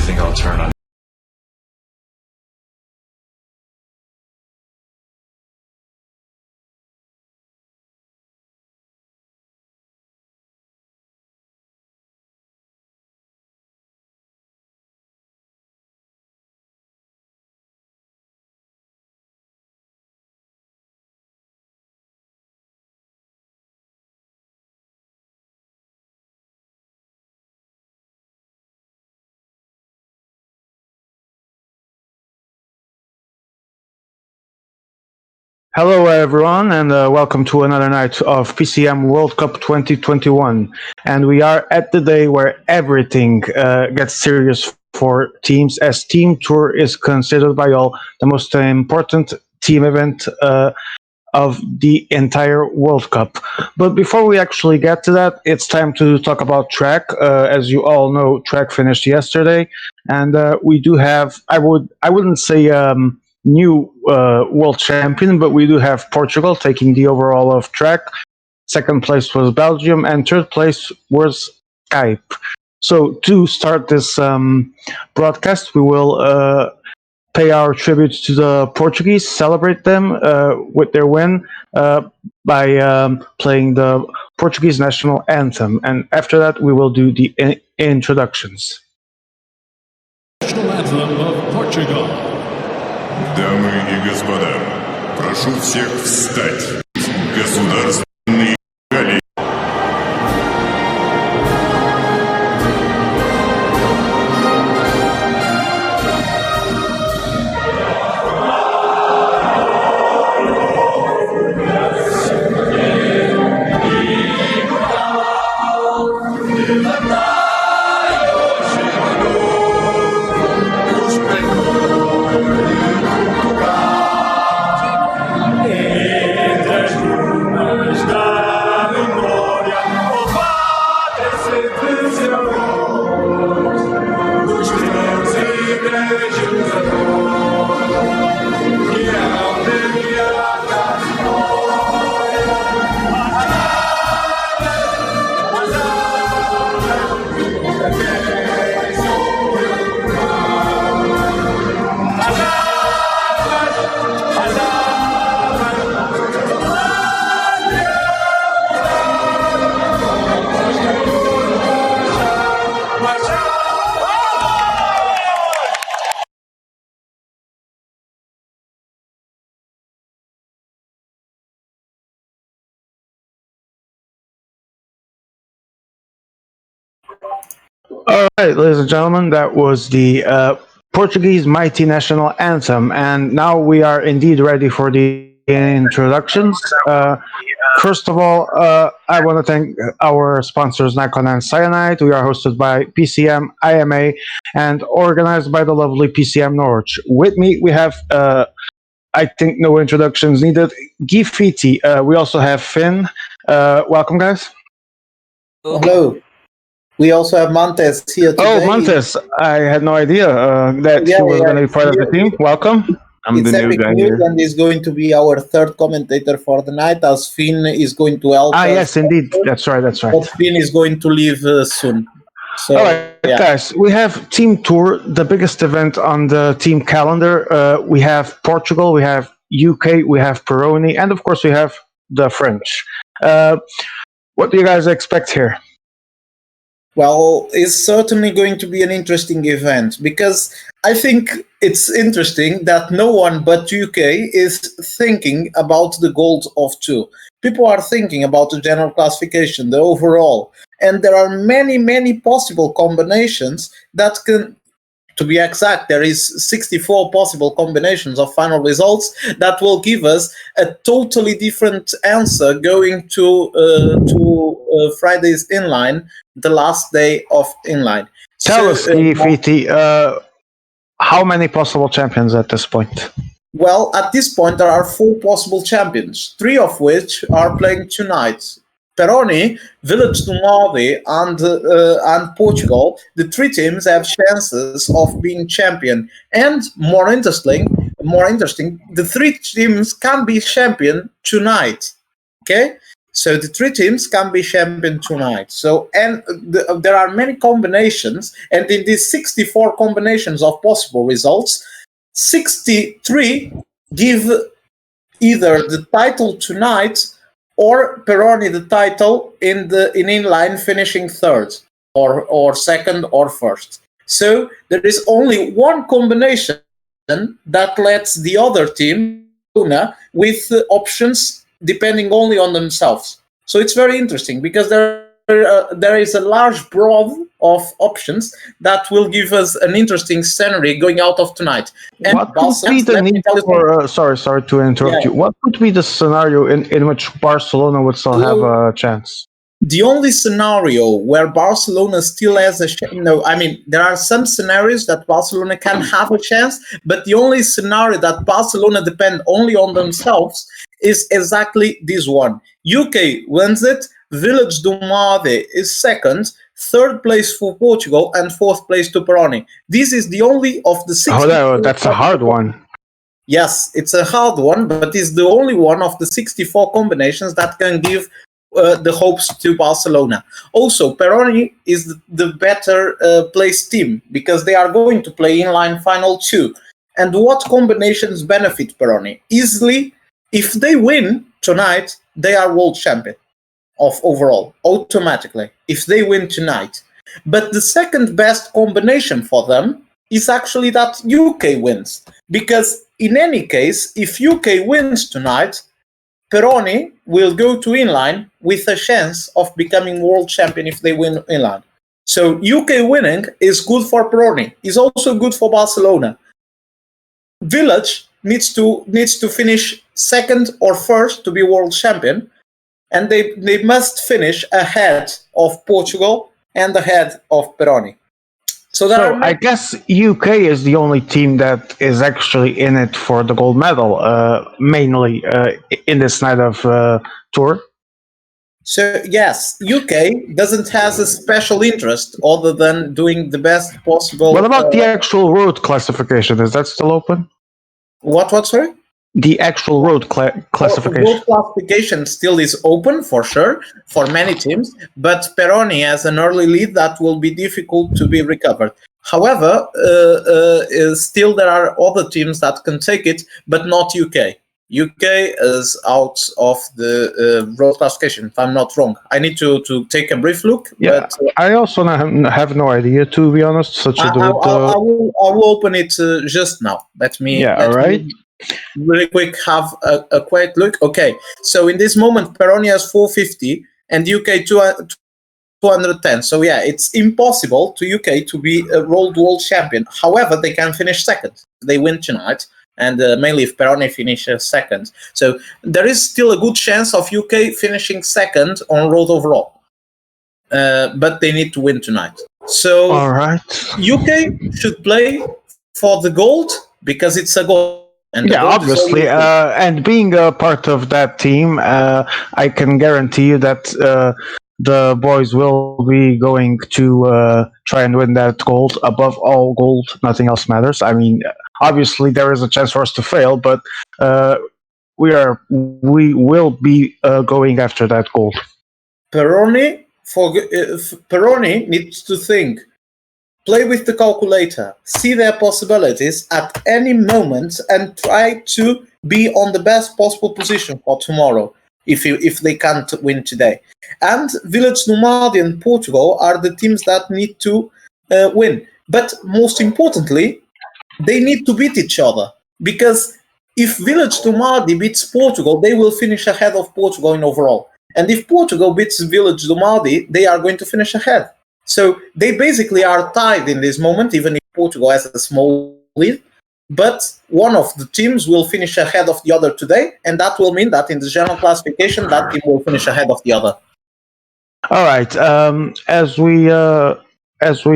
think I'll turn on. Hello, everyone, and welcome to another night of PCM World Cup 2021. And we are at the day where everything gets serious for teams, as Team Tour is considered by all the most important team event of the entire World Cup. But before we actually get to that, it's time to talk about track. As you all know, track finished yesterday, and we do have, I wouldn't say new world champion, but we do have Portugal taking the overall of track. Second place was Belgium, and third place was Skype. So to start this broadcast, we will pay our tribute to the Portuguese, celebrate them with their win by playing the Portuguese national anthem. And after that, we will do the introductions. National anthem of Portugal. Дамы и господа, прошу всех встать. Государственные коллеги. All right, ladies and gentlemen, that was the Portuguese mighty national anthem, and now we are indeed ready for the introductions. First of all, I want to thank our sponsors, Nikon and Cyanide. We are hosted by PCM, IMA, and organized by the lovely PCM Norwich. With me, we have, I think no introductions needed, Guy Fiti. We also have Finn. Welcome, guys. Hello. We also have Montes here today. Oh, Montes. I had no idea that he was going to be part of the team. Welcome. I'm the new guy here. And he's going to be our third commentator for the night, as Finn is going to help us. Yes, indeed. That's right. But Finn is going to leave soon. So, all right, guys. We have Team Tour, the biggest event on the team calendar. We have Portugal, we have UK, we have Peroni, and of course we have the French. What do you guys expect here? Well, it's certainly going to be an interesting event, because I think it's interesting that no one but UK is thinking about the gold of two. People are thinking about the general classification, the overall, and there are many, many possible combinations that can, to be exact, there is 64 possible combinations of final results that will give us a totally different answer going to Friday's inline, the last day of inline. Tell us, Fiti, how many possible champions at this point? Well, at this point, there are 4 possible champions, 3 of which are playing tonight. Peroni, Village do Norte, and Portugal, the 3 teams have chances of being champion. And more interesting, the 3 teams can be champion tonight. Okay, So the three teams can be champion tonight. So and there are many combinations, and in these 64 combinations of possible results, 63 give either the title tonight or Peroni the title in inline finishing third or second or first. So there is only one combination that lets the other team with options depending only on themselves. So it's very interesting because there is a large broad of options that will give us an interesting scenario going out of tonight. And What could be the need for? Sorry to interrupt you. What could be the scenario in which Barcelona would still have a chance? The only scenario where Barcelona still has a chance, no, I mean, there are some scenarios that Barcelona can have a chance, but the only scenario that Barcelona depend only on themselves is exactly this one. UK wins it, Village do Made is second, third place for Portugal, and fourth place to Peroni. This is the only of the six. Oh, that's a hard one. Yes, it's a hard one, but it's the only one of the 64 combinations that can give the hopes to Barcelona. Also, Peroni is the better placed team because they are going to play inline final too. And what combinations benefit Peroni? Easily, if they win tonight, they are world champion of overall, automatically, if they win tonight. But the second best combination for them is actually that UK wins. Because in any case, if UK wins tonight, Peroni will go to inline with a chance of becoming world champion if they win inline. So UK winning is good for Peroni. Is also good for Barcelona. Village needs to finish second or first to be world champion, and they must finish ahead of Portugal and ahead of Peroni. So I guess UK is the only team that is actually in it for the gold medal, mainly in this night of tour. So yes, UK doesn't have a special interest other than doing the best possible. What about the actual road classification? Is that still open? What? Sorry. The actual road classification. Road classification still is open for sure for many teams, but Peroni has an early lead that will be difficult to be recovered. However, still there are other teams that can take it, but not UK. UK is out of the road classification, if I'm not wrong. I need to take a brief look. Yeah, but I also have no idea, to be honest. I will open it just now. Let me really quick have a quick look. Okay, so in this moment, Peroni has 450 and UK 210. So yeah, it's impossible to UK to be a world champion. However, they can finish second. They win tonight, and mainly if Peroni finishes second. So there is still a good chance of UK finishing second on road overall. But they need to win tonight. So all right, UK should play for the gold because it's a gold. And yeah, obviously, and being a part of that team, I can guarantee you that the boys will be going to try and win that gold. Above all gold, nothing else matters. I mean, obviously, there is a chance for us to fail, but we will be going after that gold. Peroni needs to think. Play with the calculator, see their possibilities at any moment, and try to be on the best possible position for tomorrow if they can't win today. And Village Nomade and Portugal are the teams that need to win. But most importantly, they need to beat each other. Because if Village Nomade beats Portugal, they will finish ahead of Portugal in overall. And if Portugal beats Village Nomade, they are going to finish ahead. So they basically are tied in this moment, even if Portugal has a small lead. But one of the teams will finish ahead of the other today, and that will mean that in the general classification, that team will finish ahead of the other. All right. As we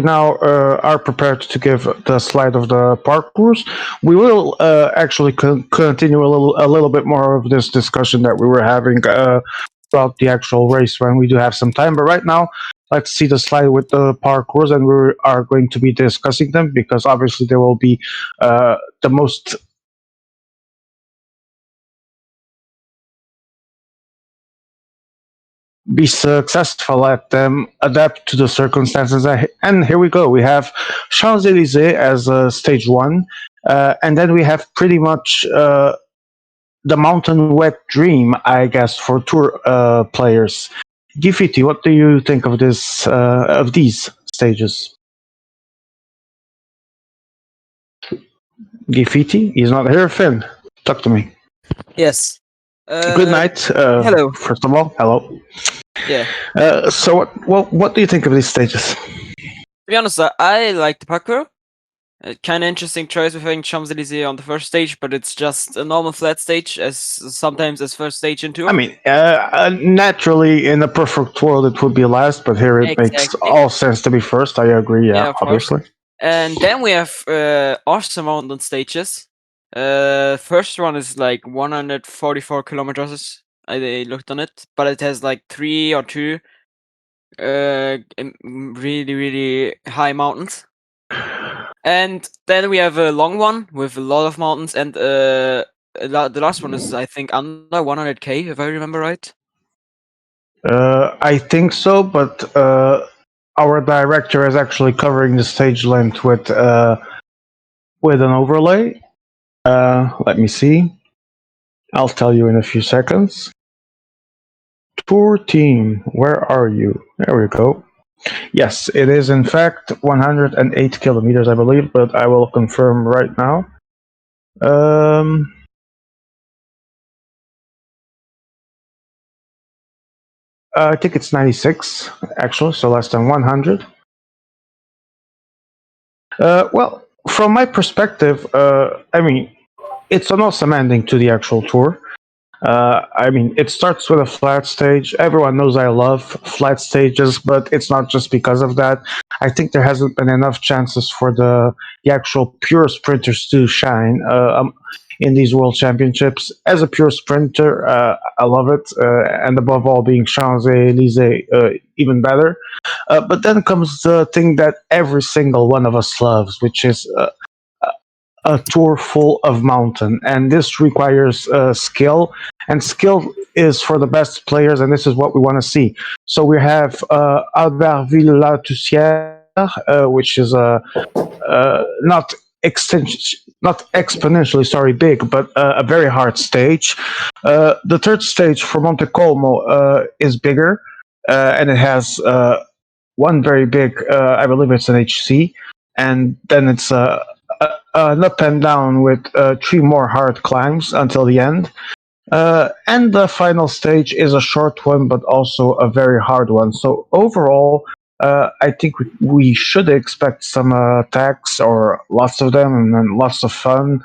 now are prepared to give the slide of the parkours, we will actually continue a little bit more of this discussion that we were having throughout the actual race when we do have some time. But right now, let's see the slide with the parkours, and we are going to be discussing them because obviously there will be the most be successful at them, adapt to the circumstances. And here we go. We have Champs Elysees as stage one, and then we have pretty much the Mountain Wet Dream, I guess, for tour players. Gifiti, what do you think of this of these stages? Gifiti, he's not here. Finn, talk to me. Yes. Good night. Hello. First of all, hello. Yeah. So, what do you think of these stages? To be honest, I like the parkour. Kind of interesting choice with having Champs Elysees on the first stage, but it's just a normal flat stage, as sometimes as first stage in tour. I mean, naturally, in a perfect world, it would be last, but here it makes Exactly. all sense to be first. I agree. Yeah, of course. obviously. And then we have awesome mountain stages. First one is like 144 kilometers. I looked on it, but it has like 3 or 2 really, really high mountains. And then we have a long one with a lot of mountains, and the last one is, I think, under 100k, if I remember right. I think so, but our director is actually covering the stage length with an overlay. Let me see. I'll tell you in a few seconds. Tour team, where are you? There we go. Yes, it is in fact 108 kilometers, I believe, but I will confirm right now. I think it's 96, actually, so less than 100. Well, from my perspective, I mean, it's an awesome ending to the actual tour. I mean, it starts with a flat stage. Everyone knows I love flat stages, but it's not just because of that. I think there hasn't been enough chances for the actual pure sprinters to shine in these World Championships. As a pure sprinter, I love it, and above all, being Champs-Élysées, even better. But then comes the thing that every single one of us loves, which is a tour full of mountain, and this requires skill, and skill is for the best players, and this is what we want to see. So we have Albertville-la-Tussière, which is not exponentially, sorry, big, but a very hard stage. The third stage for Montecolmo is bigger, and it has one very big, I believe it's an HC, and then it's an up and down with 3 more hard climbs until the end. And the final stage is a short one, but also a very hard one. So overall, I think we should expect some attacks, or lots of them, and then lots of fun.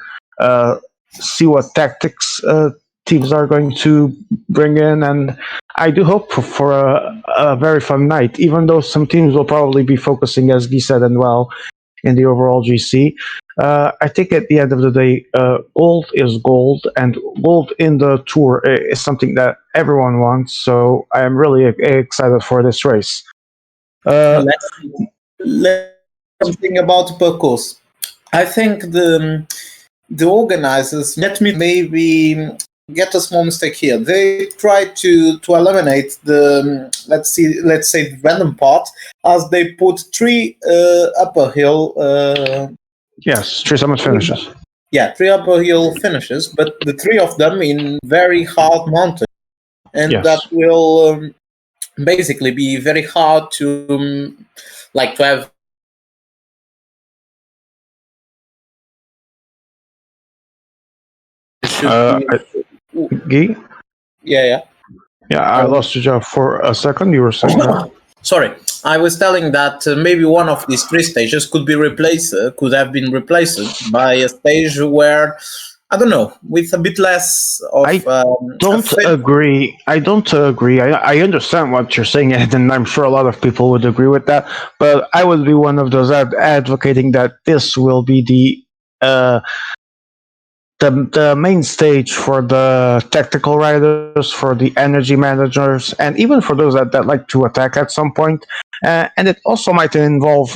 See what tactics teams are going to bring in, and I do hope for a very fun night, even though some teams will probably be focusing, as Guy said, and well, in the overall GC. I think at the end of the day, gold is gold, and gold in the tour is something that everyone wants. So I am really excited for this race. Let's something about parcours. I think the organizers, let me maybe get a small mistake here. They tried to eliminate the let's say the random part, as they put 3 upper hill. Yes, 3 summit finishes. Yeah, 3 upper hill finishes, but the 3 of them in very hard mountains, and Yes. that will basically be very hard to to have. Guy? Yeah. I lost you Jeff, for a second. You were saying that? Sorry, I was telling that maybe one of these 3 stages could have been replaced by a stage where, I don't know, with a bit less of. I don't agree. I don't agree. I understand what you're saying, and I'm sure a lot of people would agree with that. But I would be one of those advocating that this will be the main stage for the tactical riders, for the energy managers, and even for those that like to attack at some point. And it also might involve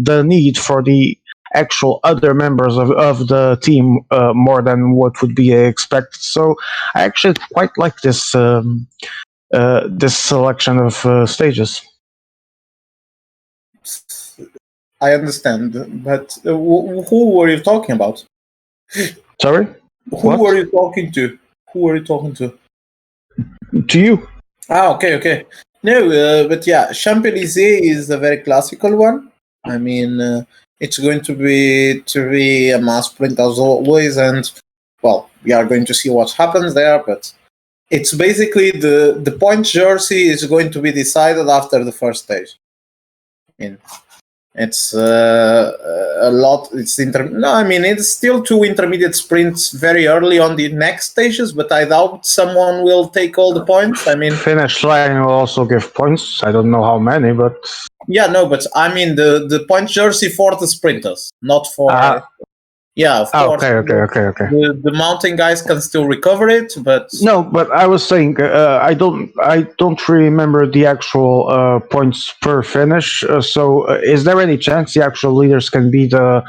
the need for the actual other members of the team more than what would be expected. So I actually quite like this this selection of stages. I understand, but who were you talking about? Sorry? Who What? were you talking to? Who were you talking to? To you. Okay. No, but yeah, Champs-Élysées is a very classical one. I mean, it's going to be a mass sprint as always, and well, we are going to see what happens there. But it's basically the point jersey is going to be decided after the first stage. I mean, it's a lot. It's still 2 intermediate sprints very early on the next stages, but I doubt someone will take all the points. I mean, Finish line will also give points. I don't know how many, but yeah, no, but I mean the point jersey for the sprinters, not for. Yeah, of course. Okay. The mountain guys can still recover it, but No, but I was saying I don't remember the actual points per finish. So is there any chance the actual leaders can be the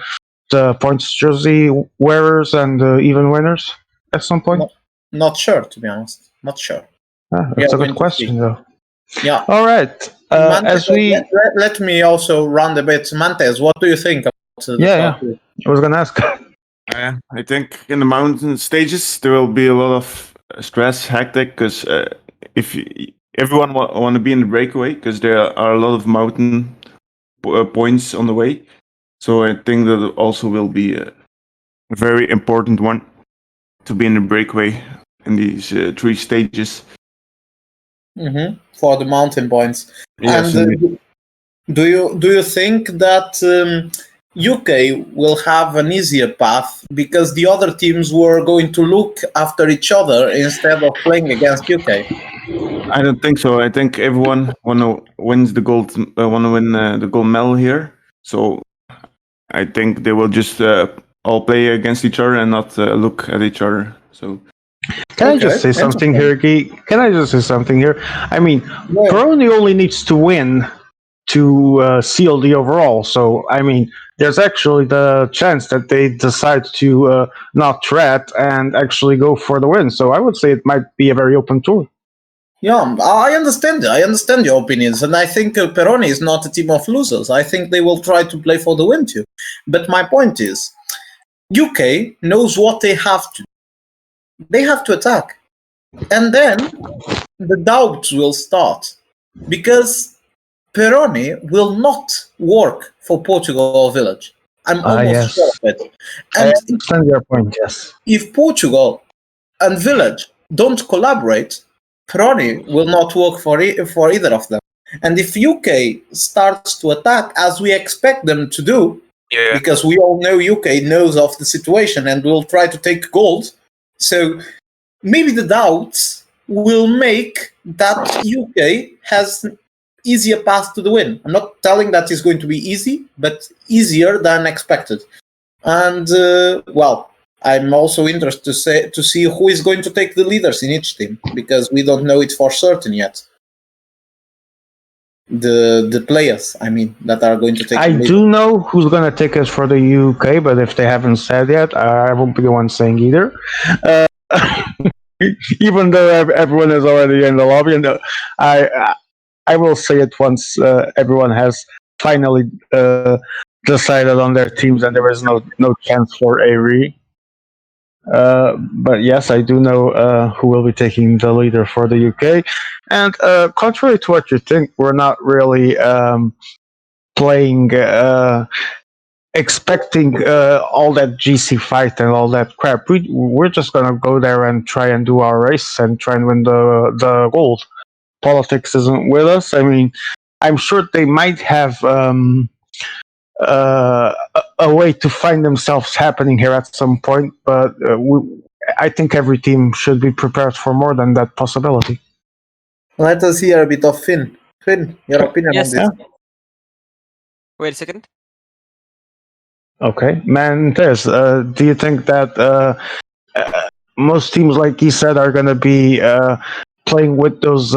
points jersey wearers and even winners at some point? not sure, to be honest. Not sure. That's a good question, though. Yeah. All right. As we let me also run a bit, Mantes. What do you think about the yeah, I was gonna ask. I think in the mountain stages there will be a lot of stress, hectic, because if everyone want to be in the breakaway, because there are a lot of mountain points on the way, so I think that also will be a very important one to be in the breakaway in these 3 stages. For the mountain points. Yes, and do you think that UK will have an easier path because the other teams were going to look after each other instead of playing against UK? I don't think so. I think everyone wanna win the gold medal here. So I think they will just all play against each other and not look at each other. So Can I just say something here, Guy? Can I just say something here? I mean, Peroni only needs to win to seal the overall. So, I mean, there's actually the chance that they decide to not threat and actually go for the win. So I would say it might be a very open tour. Yeah, I understand. I understand your opinions, and I think Peroni is not a team of losers. I think they will try to play for the win too. But my point is, UK knows what they have to. They have to attack, and then the doubts will start because Peroni will not work for Portugal or Village. I'm almost sure of it. And I understand your point. Yes. if Portugal and Village don't collaborate, Peroni will not work for either of them. And if UK starts to attack as we expect them to do, because we all know UK knows of the situation and will try to take gold, so maybe the doubts will make that UK has an easier path to the win. I'm not telling that it's going to be easy, but easier than expected. And well, I'm also interested to see who is going to take the leaders in each team, because we don't know it for certain yet. The players, I mean, that are going to take. I do know who's going to take us for the UK, but if they haven't said yet, I won't be the one saying either. Even though everyone is already in the lobby, and I will say it once everyone has finally decided on their teams, and there is no chance for a but yes, I do know who will be taking the leader for the UK. And contrary to what you think, we're not really playing, expecting all that GC fight and all that crap. We're just going to go there and try and do our race and try and win the gold. Politics isn't with us. I mean, I'm sure they might have a way to find themselves happening here at some point, but I think every team should be prepared for more than that possibility. Let us hear a bit of Finn. Finn, your opinion on this? Yeah. Wait a second. Okay, Mantes, do you think that most teams, like he said, are going to be playing with those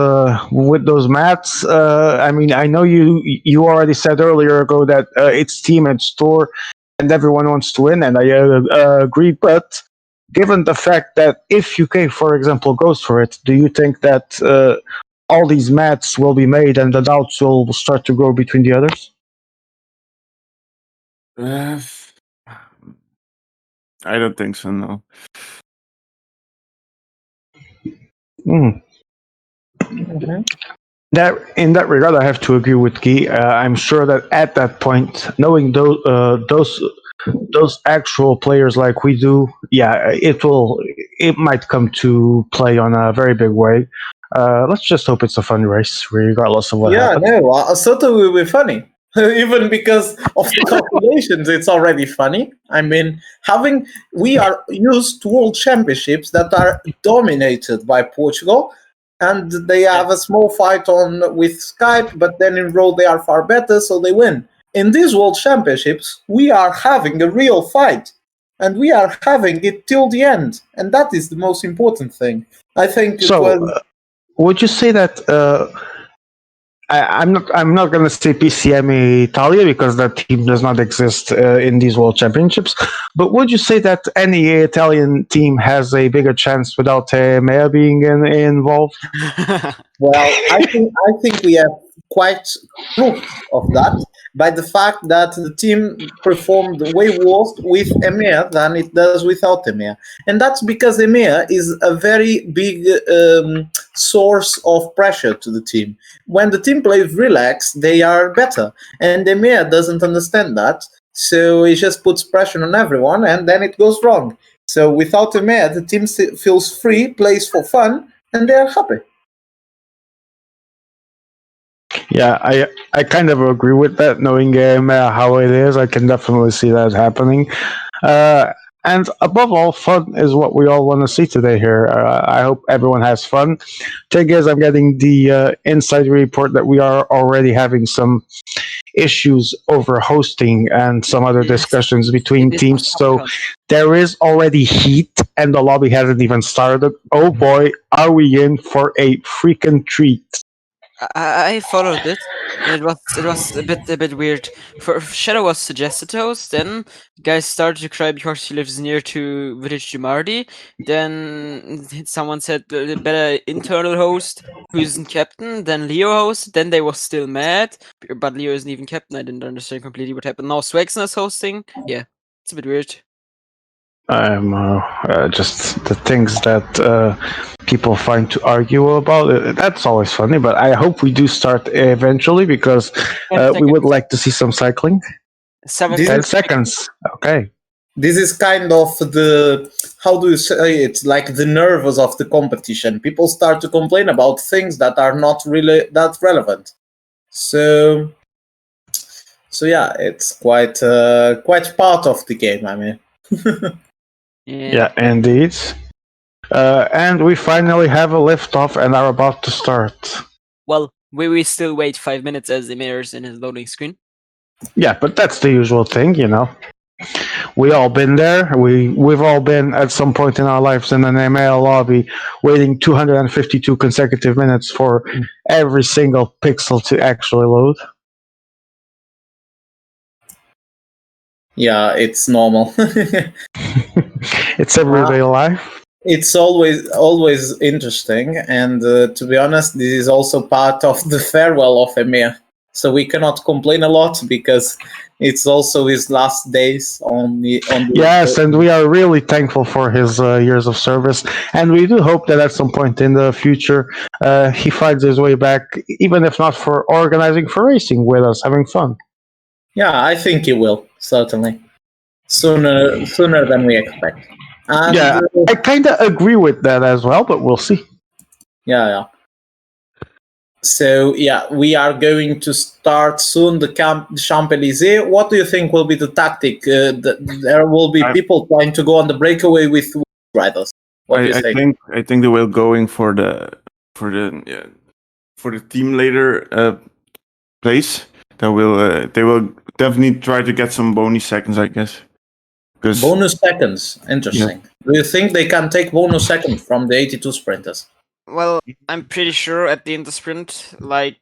mats? I mean, I know you already said earlier ago that it's team and store, and everyone wants to win, and I agree. But given the fact that if UK, for example, goes for it, do you think that all these mats will be made and the doubts will start to grow between the others? I don't think so. No. Hmm. That in that regard, I have to agree with Guy. I'm sure that at that point, knowing those actual players like we do, yeah, it might come to play on a very big way. Let's just hope it's a fun race, regardless of what Yeah, happens. no, Soto will be funny. Even because of the calculations, it's already funny. I mean, we are used to world championships that are dominated by Portugal, and they have a small fight on with Skype, but then in road they are far better, so they win. In these world championships, we are having a real fight, and we are having it till the end, and that is the most important thing. I think it was. So, would you say that? I'm not going to say PCM Italia because that team does not exist in these World Championships. But would you say that any Italian team has a bigger chance without Mea being involved? Well, I think we have quite proof of that by the fact that the team performed way worse with EMEA than it does without EMEA, and that's because EMEA is a very big source of pressure to the team. When the team plays relaxed, they are better, and EMEA doesn't understand that, so it just puts pressure on everyone, and then it goes wrong. So without EMEA, the team feels free, plays for fun, and they are happy. Yeah, I kind of agree with that. Knowing how it is, I can definitely see that happening. And above all, fun is what we all want to see today here. I hope everyone has fun. Thing is, I'm getting the inside report that we are already having some issues over hosting and some other Yes. discussions between It is teams. So Comic-Con. there is already heat, and the lobby hasn't even started. Oh boy, are we in for a freaking treat! I followed it. It was a bit weird. For Shadow was suggested to host, then guys started to cry because he lives near to Village Jumardi. Then someone said the better internal host who isn't captain. Then Leo host. Then they was still mad, but Leo isn't even captain. I didn't understand completely what happened. Now Swagson's hosting. Yeah, it's a bit weird. Just the things that people find to argue about. That's always funny, but I hope we do start eventually because 10 we would seconds. like to see some cycling. 7 This 10 is- seconds. Okay. This is kind of the, how do you say it, like the nerves of the competition. People start to complain about things that are not really that relevant. So yeah, it's quite part of the game. I mean, Yeah, indeed. And we finally have a liftoff and are about to start. Well, we still wait 5 minutes as the mirrors in his loading screen. Yeah, but that's the usual thing, you know. We all been there. We've all been at some point in our lives in an ML lobby, waiting 252 consecutive minutes for every single pixel to actually load. yeah, it's normal. It's everyday life. It's always interesting, and to be honest, this is also part of the farewell of Emir. So we cannot complain a lot because it's also his last days on the. Yes, and we are really thankful for his years of service, and we do hope that at some point in the future he finds his way back, even if not for organizing for racing with us, having fun. Yeah, I think he will certainly sooner than we expect. And, Yeah, I kind of agree with that as well, but we'll see. Yeah. So yeah, we are going to start soon the Champs-Élysées. What do you think will be the tactic? There will be people trying to go on the breakaway with riders. What do you think? I think they will going for the team leader place. They will definitely try to get some bonus seconds, I guess. Bonus seconds, interesting. Yeah. Do you think they can take bonus seconds from the 82 sprinters? Well, I'm pretty sure at the end of the sprint, like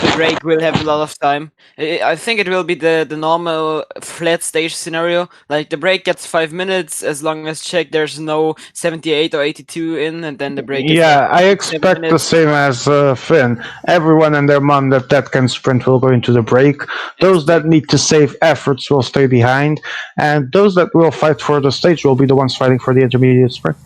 the break will have a lot of time. I think it will be the normal flat stage scenario. Like the break gets 5 minutes as long as check there's no 78 or 82 in, and then the break is Yeah, I 7 expect the minutes. same as Finn. Everyone and their mom that can sprint will go into the break. Those that need to save efforts will stay behind, and those that will fight for the stage will be the ones fighting for the intermediate sprint.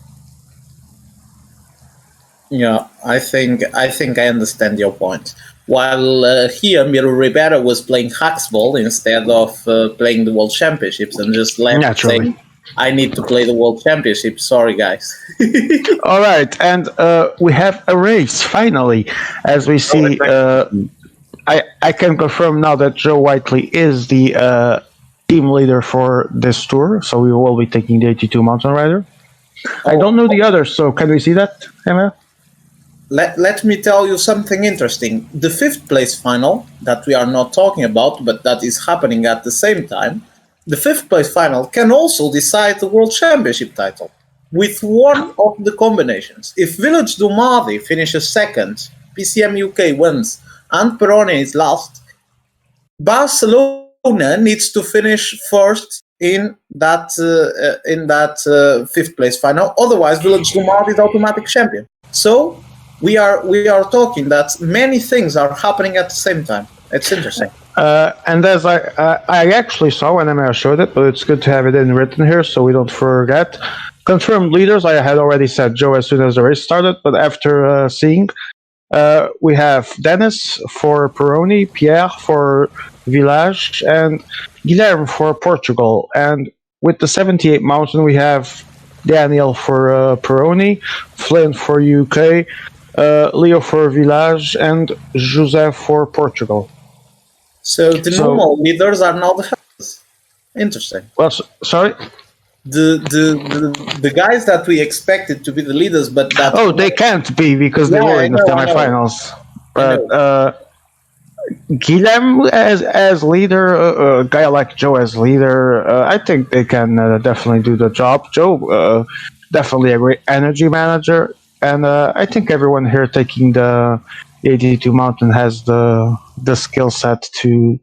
Yeah, I think I understand your point. While here Miro Rivera was playing Hacksball instead of playing the World Championships and just left Naturally. saying, "I need to play the World Championship." Sorry, guys. All right, and we have a race finally, as we see. I can confirm now that Joe Whiteley is the team leader for this tour, so we will be taking the 82 mountain rider. I don't know the others, so can we see that, Emma? Let me tell you something interesting. The fifth place final that we are not talking about, but that is happening at the same time, the fifth place final can also decide the World Championship title with one of the combinations. If Village du Madi finishes second, PCM UK wins, and Peroni is last, Barcelona needs to finish first in that fifth place final. Otherwise, Village du Madi is automatic champion. So we are talking that many things are happening at the same time. It's interesting. And as I actually saw when Emma showed it, but it's good to have it in written here so we don't forget. Confirmed leaders, I had already said Joe as soon as the race started, but after seeing, we have Dennis for Peroni, Pierre for Village, and Guilherme for Portugal. And with the 78 mountain, we have Daniel for Peroni, Flynn for UK, Leo for Village, and José for Portugal. So the normal leaders are now the helpers. Interesting. Well, sorry? The guys that we expected to be the leaders, but that they can't be because they were in the semifinals. But Guilherme as leader, a guy like Joe as leader, I think they can definitely do the job. Joe, definitely a great energy manager, and I think everyone here taking the 82 mountain has the skill set to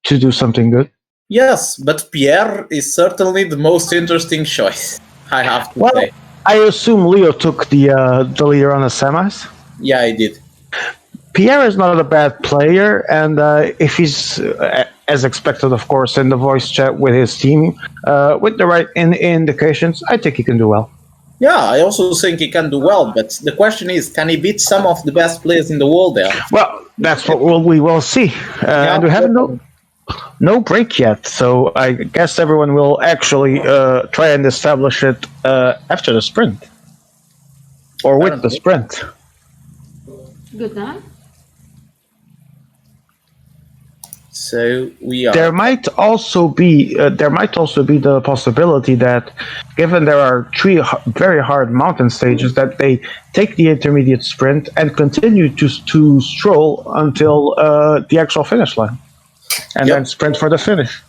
do something good. Yes, but Pierre is certainly the most interesting choice, I have to say. I assume Leo took the leader on the semis. Yeah, I did. Pierre is not a bad player, and if he's, as expected, of course, in the voice chat with his team, with the right indications, I think he can do well. Yeah, I also think he can do well, but the question is, can he beat some of the best players in the world there? Well, that's what we will see. And we haven't no break yet, so I guess everyone will actually try and establish it after the sprint. Or with the sprint. Good night. So we are. There might also be the possibility that, given there are 3 very hard mountain stages, that they take the intermediate sprint and continue to stroll until the actual finish line, and then sprint for the finish.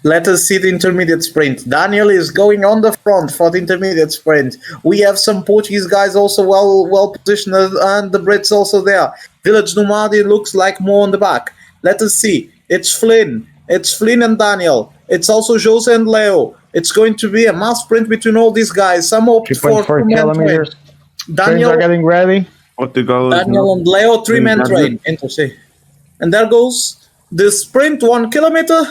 Let us see the intermediate sprint. Daniel is going on the front for the intermediate sprint. We have some Portuguese guys also well positioned, and the Brits also there. Village du Madi looks like more on the back. Let us see. It's Flynn and Daniel. It's also Jose and Leo. It's going to be a mass sprint between all these guys. Some opt for 3.4 kilometers. Daniel Trains are getting ready. Daniel and Leo, 3-man train. Interesting. And there goes the sprint, 1 kilometer.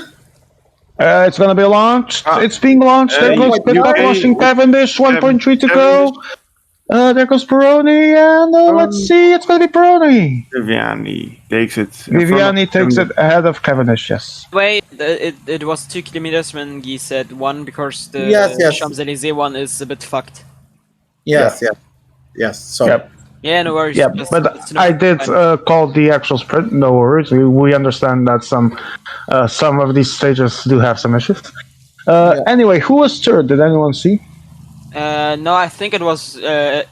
It's going to be launched. It's being launched. There goes Pitcock launching Cavendish. 1.3 to go. There goes Peroni, and let's see. It's going to be Peroni. Viviani takes it. Viviani takes it ahead of Cavendish. Yes. Wait, it was 2 kilometers when Guy said 1 because the Champs-Élysées one is a bit fucked. Yes. Sorry. Yep. Yeah, no worries. Yeah, but I did call the actual sprint. No worries. We understand that some of these stages do have some issues. Anyway, who was third? Did anyone see? No, I think it was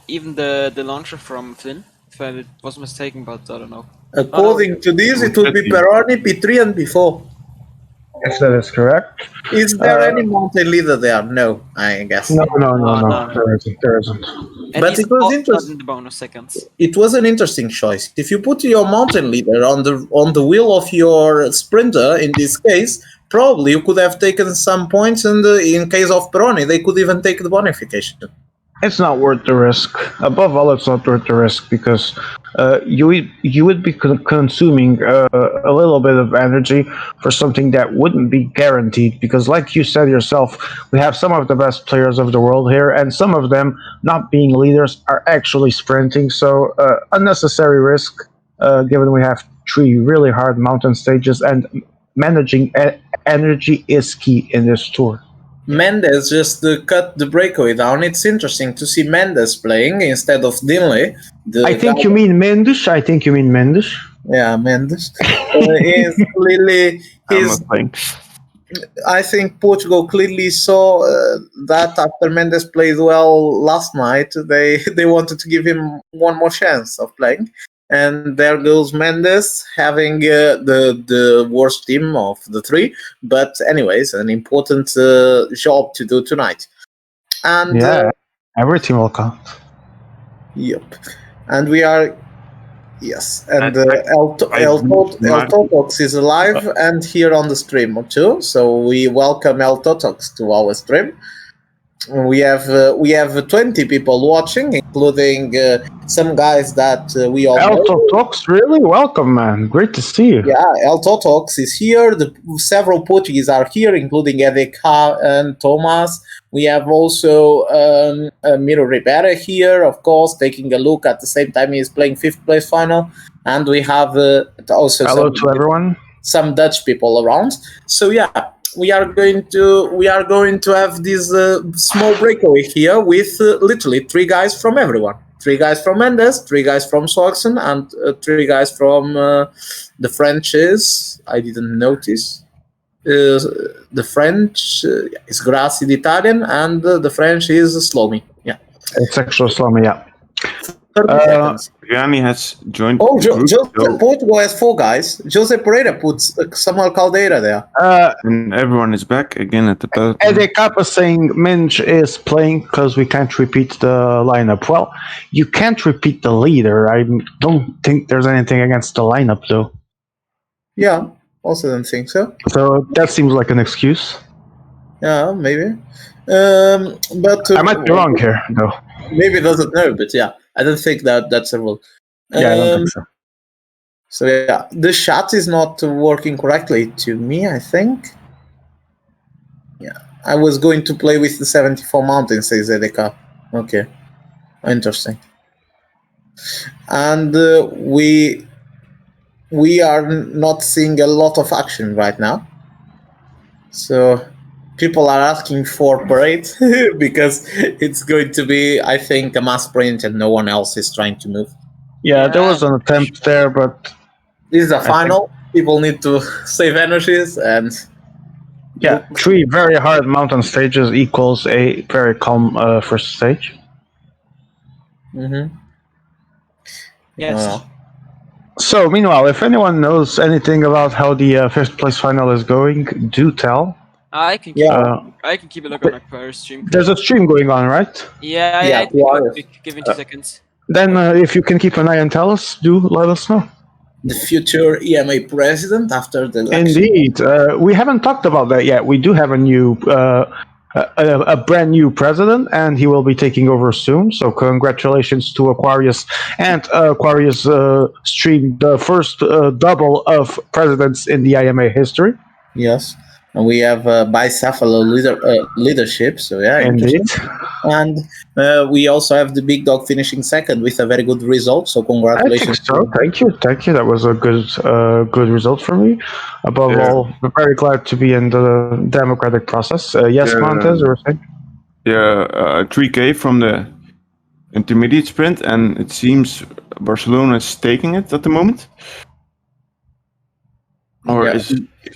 even the launcher from Flynn, if I was mistaken, but I don't know. According to this, it would be Peroni, P3, and P4. If that is correct. Is there any mountain leader there? No, I guess. No. no. There isn't. And But he's it was not interesting. in the bonus seconds. It was an interesting choice. If you put your mountain leader on the wheel of your sprinter, in this case, probably you could have taken some points, and in case of Peroni, they could even take the bonification. It's not worth the risk. Above all, it's not worth the risk because you would be consuming a little bit of energy for something that wouldn't be guaranteed. Because, like you said yourself, we have some of the best players of the world here, and some of them, not being leaders, are actually sprinting. So unnecessary risk, given we have 3 really hard mountain stages, and managing energy is key in this tour. Mendes just cut the breakaway down. It's interesting to see Mendes playing instead of Dinley. I think you mean Mendes. Yeah, Mendes. He's clearly I'm he's. not playing. I think Portugal clearly saw that after Mendes played well last night, they wanted to give him one more chance of playing. And there goes Mendes having the worst team of the 3. But anyways, an important job to do tonight. And Yeah, every team will count. yep. And we are... Yes, and El I- Totox is alive and here on the stream too. So we welcome El Totox to our stream. We have 20 people watching, including some guys that we all know. Elto Talks, really? Welcome, man. Great to see you. Yeah, El Totox is here. Several Portuguese are here, including Edeka and Thomas. We have also Miro Ribera here, of course, taking a look at the same time he's playing 5th place final. And we have also Hello to everyone. some Dutch people around. So yeah, we are going to have this small breakaway here with literally 3 guys from everyone. 3 guys from Mendes, 3 guys from Soxen, and 3 guys from the Frenches. I didn't notice. The French is Grassi d'Italian, and the French is Slomi. Yeah. It's actually Slomi, yeah. 30 seconds. Gianni has joined Oh, the group, Portugal has 4 guys. Jose Pereira puts Samuel Caldeira there. and everyone is back again at the peloton. Ede Kappa saying Minch is playing because we can't repeat the lineup. Well, you can't repeat the leader. I don't think there's anything against the lineup, though. Yeah, also don't think so. So that seems like an excuse. Yeah, maybe. But I might be wrong here, though. maybe doesn't know, but yeah, I don't think that's a rule. Yeah, I don't think so. So yeah, the chat is not working correctly to me, I think. Yeah, I was going to play with the 74 Mountain, says Edeka. Okay, interesting. And we are not seeing a lot of action right now. So people are asking for parade because it's going to be, I think, a mass sprint and no one else is trying to move. Yeah, there was an attempt there, but This is a final. People need to save energies, and yeah, 3 very hard mountain stages equals a very calm first stage. Yes. So, meanwhile, if anyone knows anything about how the 5th place final is going, do tell. I can keep Yeah. I can keep a look on my player stream. There's a stream going on, right? Yeah, Yeah, I think why? I'll give me 2 seconds. Then, if you can keep an eye and tell us, do let us know. the future EMA president after the election. Indeed, we haven't talked about that yet. We do have a brand new president, and he will be taking over soon. So, congratulations to Aquarius, and Aquarius streamed the first double of presidents in the IMA history. Yes, and we have bicephalo leadership. So yeah, Indeed. and we also have the big dog finishing second with a very good result. So I think congratulations. so. Thank you. That was a good result for me. Above all, we're very glad to be in the democratic process. Yes, Yeah. Montez, or saying? Yeah, 3K from the intermediate sprint, and it seems Barcelona is taking it at the moment. Or Yeah. is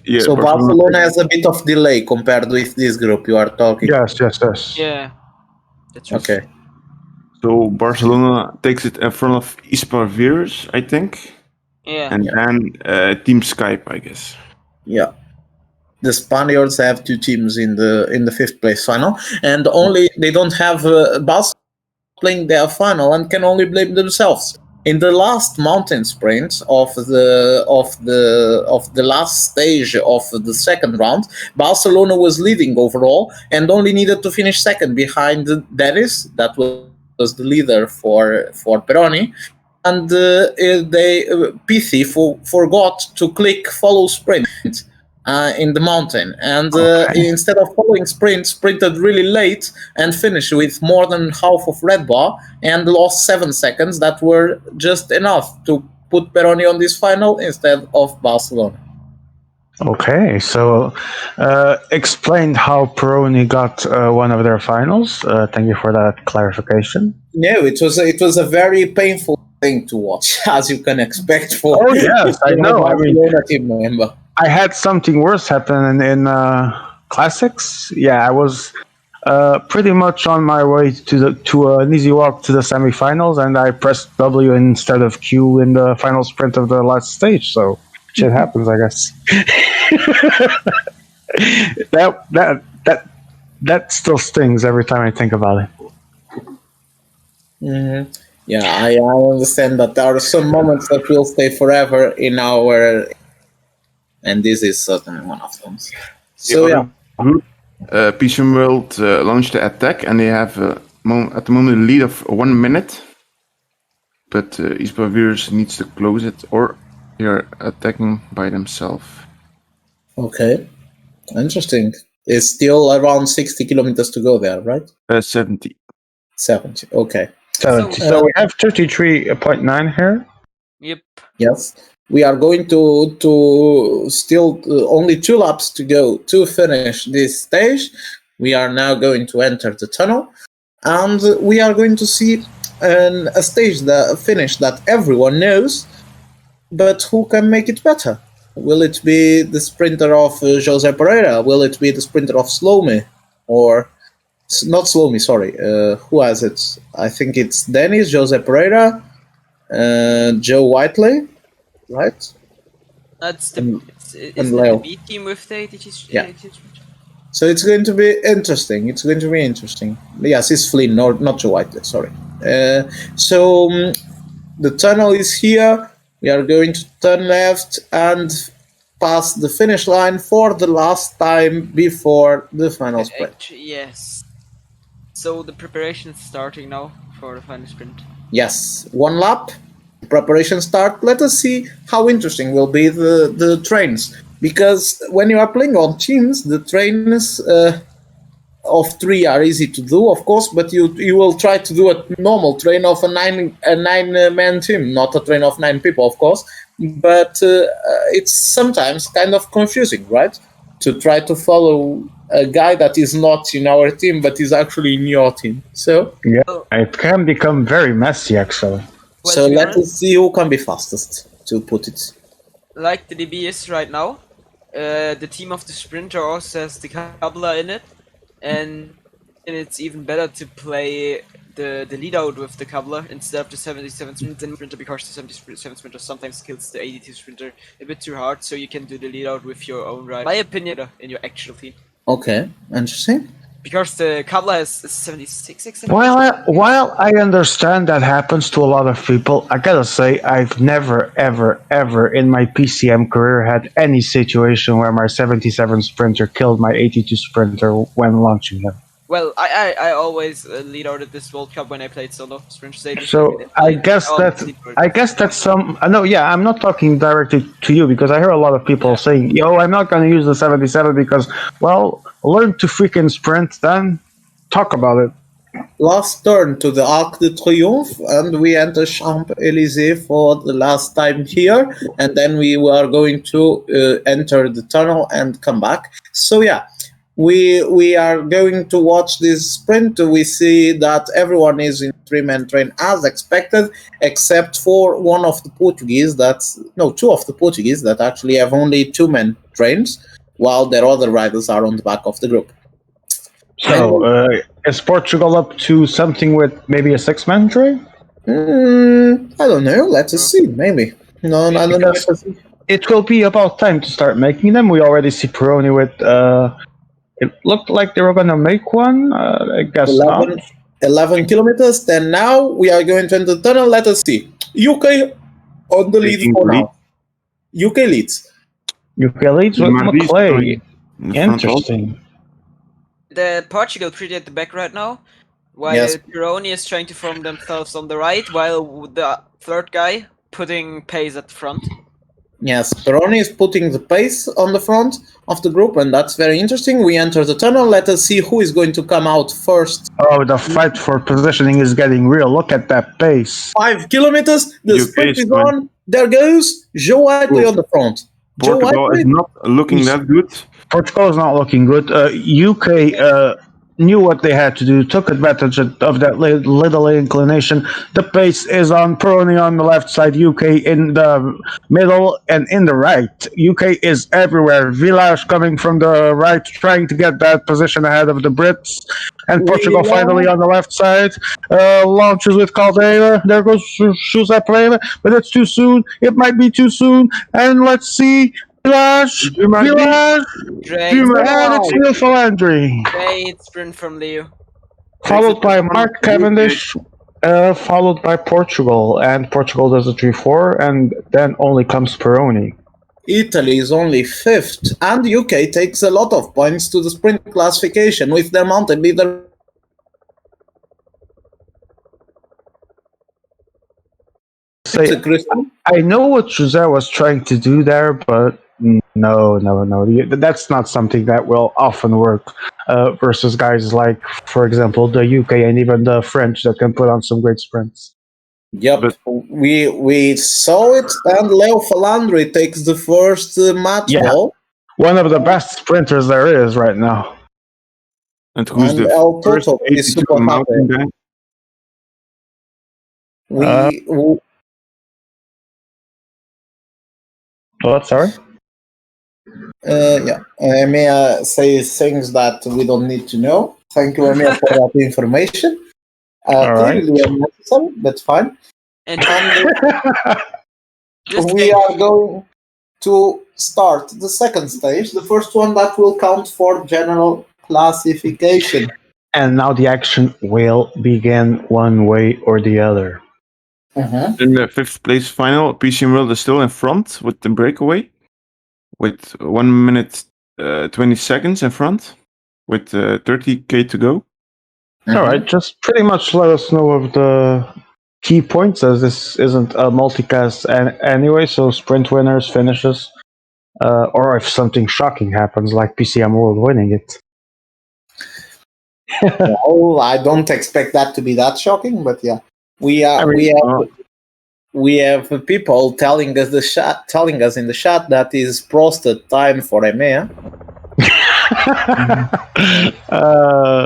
yeah? So Barcelona has a bit of delay compared with this group you are talking. Yes. Yeah. That's true. Okay. So Barcelona takes it in front of Isparvirus, I think, Yeah. and then Team Skype, I guess. Yeah. the Spaniards have two teams in the fifth place final, and they don't have Barcelona playing their final and can only blame themselves. In the last mountain sprint of the last stage of the second round, Barcelona was leading overall and only needed to finish second behind Dennis, that was the leader for Peroni, and PC forgot to click follow sprint in the mountain, and instead of following sprint, sprinted really late and finished with more than half of red bar and lost 7 seconds that were just enough to put Peroni on this final instead of Barcelona. Okay, so explained how Peroni got one of their finals. Thank you for that clarification. No, it was a very painful thing to watch, as you can expect for. Oh yes, I know. I mean, Barcelona team member. I had something worse happen in classics. Yeah, I was pretty much on my way to an easy walk to the semifinals, and I pressed W instead of Q in the final sprint of the last stage. So shit happens, I guess. that still stings every time I think about it. Mm-hmm. Yeah, I understand that there are some moments that will stay forever in our, and this is certainly one of them. So yeah. PCM World launched the attack, and they have at the moment a lead of 1 minute. But eSport needs to close it, or they're attacking by themselves. Okay, interesting. It's still around 60 kilometers to go there, right? 70. 70. Okay. 70. So we have 33.9 here. Yep. Yes. We are going to still only 2 laps to go to finish this stage. We are now going to enter the tunnel, and we are going to see a stage, the finish that everyone knows, but who can make it better? Will it be the sprinter of Jose Pereira? Will it be the sprinter of Slomi? Or not Slomi, sorry. Who has it? I think it's Dennis, Jose Pereira, Joe Whiteley. Right? That's the Leo. B team with the ATG. Yeah. So it's going to be interesting. Yes, it's Flynn, not Joe Whiteley, sorry. So the tunnel is here. We are going to turn left and pass the finish line for the last time before the final sprint. Yes. So the preparation is starting now for the final sprint. Yes, 1 lap. Preparation start. Let us see how interesting will be the trains, because when you are playing on teams, the trains of 3 are easy to do, of course, but you will try to do a normal train of a nine man team, not a train of 9 people, of course, but it's sometimes kind of confusing, right, to try to follow a guy that is not in our team but is actually in your team. So yeah, it can become very messy, actually. Well, so let us see who can be fastest, to put it. Like the DB is right now, the team of the sprinter also has the cobbler in it, and it's even better to play the lead out with the cobbler instead of the 77 sprinter, because the 77 sprinter sometimes kills the 82 sprinter a bit too hard, so you can do the lead out with your own ride. My opinion, in your actual team. Okay, interesting. Because the cobbler has 76. While I understand that happens to a lot of people, I gotta say I've never, ever in my PCM career had any situation where my 77 sprinter killed my 82 sprinter when launching him. Well, I always lead out at this World Cup when I played solo sprint stages. So I guess that's some. No, yeah, I'm not talking directly to you, because I hear a lot of people saying, "Yo, I'm not going to use the 77 because, well, learn to freaking sprint, then talk about it." Last turn to the Arc de Triomphe, and we enter Champs-Élysées for the last time here, and then we are going to enter the tunnel and come back. So yeah. We are going to watch this sprint. We see that everyone is in 3-man train as expected, except for two of the Portuguese that actually have only 2-man trains, while their other riders are on the back of the group. So is Portugal up to something with maybe a 6-man train? I don't know. Let us see. Maybe. No, I don't know. it will be about time to start making them. We already see Peroni with. It looked like they were gonna make one. I guess not. 11 kilometers. Then now we are going to enter the tunnel. Let us see. UK on the lead Taking for the lead. now. UK leads. UK leads with Marlies McClay. going in the front row. Interesting. The Portugal pretty at the back right now, while Yes. Pironi is trying to form themselves on the right, while the third guy putting pace at the front. Yes, Peroni is putting the pace on the front of the group, and that's very interesting. We enter the tunnel. Let us see who is going to come out first. Oh, the fight for positioning is getting real. Look at that pace. 5 kilometers. The UK sprint is sprint. on. There goes Joe Whiteley on the front. Joe Portugal is Whiteley. not looking that good. Portugal is not looking good. UK knew what they had to do, took advantage of that little inclination. The pace is on Peroni on the left side, UK in the middle, and in the right. UK is everywhere. Village coming from the right, trying to get that position ahead of the Brits. And Portugal finally on the left side. Launches with Caldeira. There goes José Pereira, but it's too soon. It might be too soon. And let's see. Village! Village! Great, And it's Leo Falandri. great sprint from Leo. Followed by Mark Cavendish, followed by Portugal. And Portugal does a 3-4, and then only comes Peroni. Italy is only 5th, and UK takes a lot of points to the sprint classification with their mountain leader. I know what Jose was trying to do there, but no. That's not something that will often work versus guys like, for example, the UK and even the French that can put on some great sprints. Yep, we saw it, and Leo Falandri takes the first match ball. One of the best sprinters there is right now. And who's the El first Toto is 82 super mountain happy. guy? What, sorry? May I say things that we don't need to know? Thank you, Emil, for that information. Clearly unnecessary, that's fine. And we are going to start the second stage, the first one that will count for general classification. And now the action will begin one way or the other. In the 5th place final, PCM World is still in front with the breakaway, with 1 minute 20 seconds in front, with 30k to go. All right, just pretty much let us know of the key points, as this isn't a multicast anyway, so sprint winners, finishes, or if something shocking happens, like PCM World winning it. Well, I don't expect that to be that shocking, but yeah. We have people telling us in the chat that is prostate time for EMEA.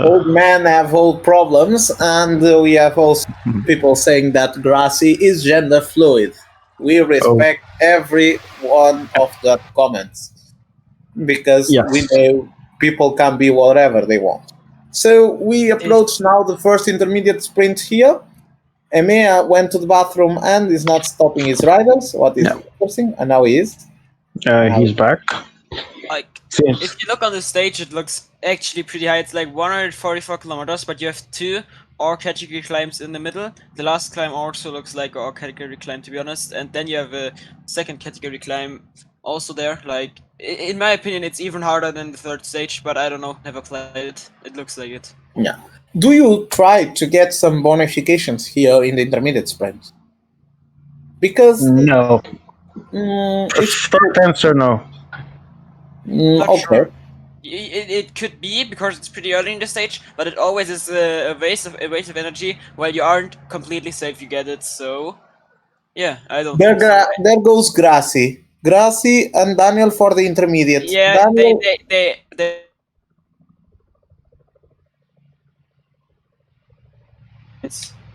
Old men have old problems, and we have also people saying that Grassi is gender fluid. We respect every one of the comments because we know people can be whatever they want. So we approach now the first intermediate sprint here. EMEA went to the bathroom and is not stopping his riders. What is interesting? And now he is. He's back. Like, if you look on the stage, it looks actually pretty high. It's like 144 kilometers, but you have 2 ore category climbs in the middle. The last climb also looks like an ore category climb, to be honest. And then you have a second category climb also there. Like, in my opinion, it's even harder than the third stage, but I don't know. Never played it. It looks like it. Yeah. Do you try to get some bonifications here in the intermediate sprint? Because no. Short answer, no. Okay. Sure. It could be because it's pretty early in the stage, but it always is a waste of energy. While you aren't completely safe, you get it. So, yeah, I don't. There goes Grassi and Daniel for the intermediate. Yeah, Daniel, they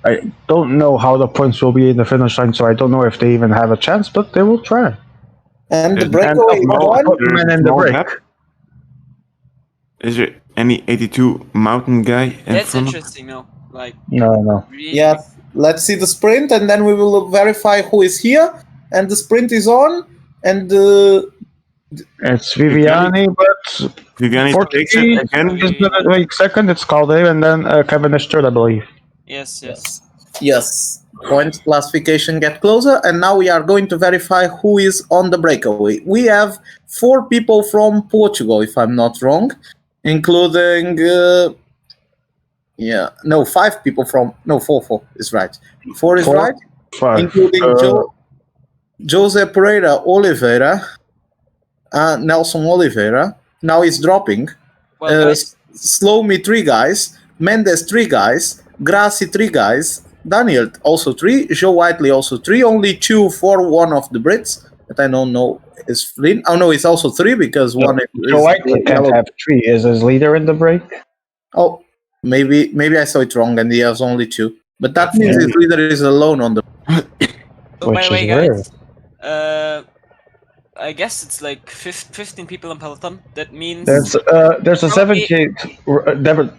I don't know how the points will be in the finish line, so I don't know if they even have a chance, but they will try. And the breakaway in the break. Is there any 82 mountain guy in That's front interesting, no? Like, no. Really? Yes, let's see the sprint, and then we will verify who is here. And the sprint is on. And It's Viviani, but Viviani takes it Portuguese again. is gonna make second. It's Caldeira, and then Kevin is third, I believe. Yes. yes, points classification get closer, and now we are going to verify who is on the breakaway. We have 4 people from Portugal, if I'm not wrong, including 5 people from 4 is right. 4 is 4, right, 5. including Jose Pereira Oliveira, Nelson Oliveira. Now he's dropping. Well, guys, Slow Me 3 guys, Mendes 3 guys, Gracie 3 guys, Daniel also 3, Joe Whiteley also 3, only 2 for one of the Brits that I don't know is Flynn. Oh no, it's also 3 because one is Joe Whiteley can't yellow. have 3. Is his leader in the break? Oh, maybe I saw it wrong and he has only 2. But that means Yeah. his leader is alone on the. so by Which the way, is rare. guys, I guess it's like 15 people in peloton. That means There's a Probably- 78.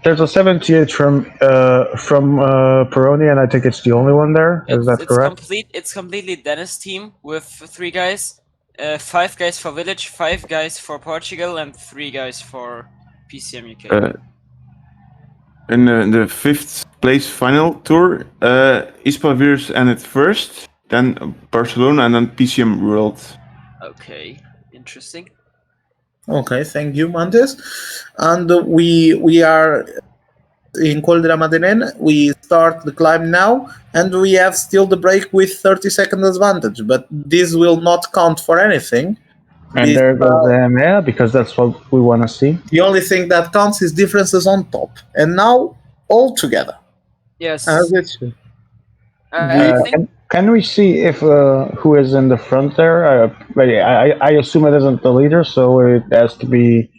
There's a 78 from Peroni, and I think it's the only one there. Is that correct? It's completely Dennis' team with 3 guys, 5 guys for Village, 5 guys for Portugal, and 3 guys for PCM UK. In the 5th place final tour, Ispavirs ended first, then Barcelona, and then PCM World. Okay, interesting. Okay, thank you, Montes. And we are in Col de la Madeleine. We start the climb now, and we have still the break with 30-second advantage. But this will not count for anything. And there goes the EMEA, because that's what we want to see. The only thing that counts is differences on top. And now all together. Yes. As it should. I think Can we see if who is in the front there? But I assume it isn't the leader, so it has to be.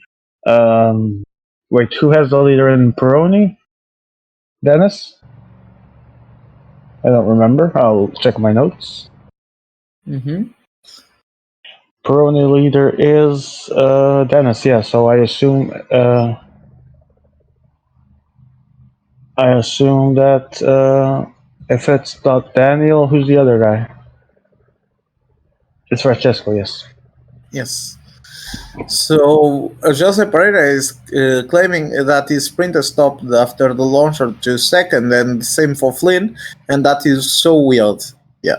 Wait, who has the leader in Peroni? Dennis? I don't remember. I'll check my notes. Mm-hmm. Peroni leader is Dennis. Yeah, so I assume that if it's not Daniel, who's the other guy? It's Francesco. Yes. Yes. So Jose Pereira is claiming that his sprinter stopped after the launcher to second, and same for Flynn, and that is so weird. Yeah.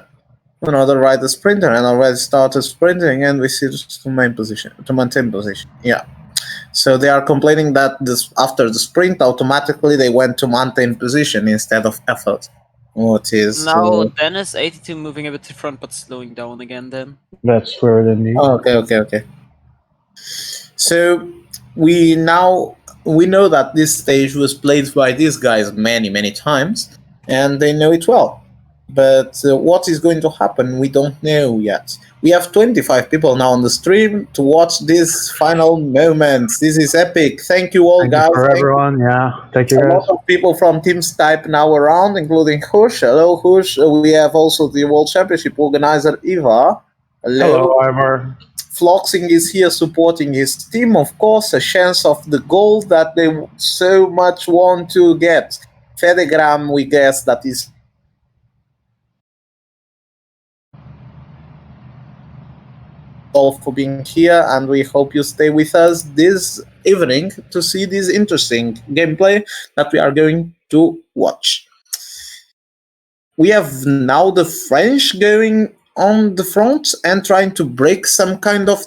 Another rider sprinter and already started sprinting, and we see to maintain position. Yeah. So they are complaining that after the sprint, automatically they went to maintain position instead of effort. What is now Dennis 82 moving a bit to front but slowing down again then. That's weird indeed. Okay. So we know that this stage was played by these guys many times, and they know it well. But what is going to happen, we don't know yet. We have 25 people now on the stream to watch this final moments. This is epic. Thank you all, Thank guys. you for everyone. Yeah, thank you A guys. lot of people from Team Stipe now around, including Hush. Hello, Hush. We have also the World Championship organizer, Eva. Hello, Ivor. Floxing is here supporting his team, of course, a chance of the goal that they so much want to get. Fedegram, we guess that is all for being here, and we hope you stay with us this evening to see this interesting gameplay that we are going to watch. We have now the French going on the front and trying to break some kind of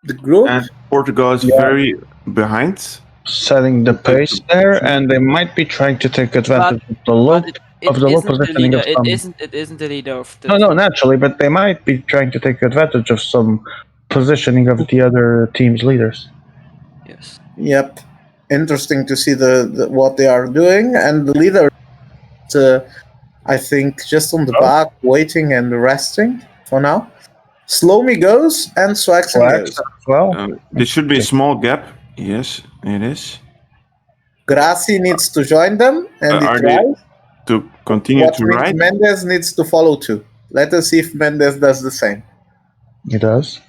the group. And Portugal is very behind. Setting the pace there, and they might be trying to take advantage of the low positioning of some. It isn't the leader of the No, naturally, but they might be trying to take advantage of some positioning of the other team's leaders. Yes. Yep, interesting to see the what they are doing, and the leader, I think, just on the back, waiting and resting for now. Slow Me goes and Swaxon goes. Well, There should be a small gap. Yes, it is. Gracie needs to join them, and Are it they tries. to continue What to means ride? Mendes needs to follow too. Let us see if Mendes does the same. He does.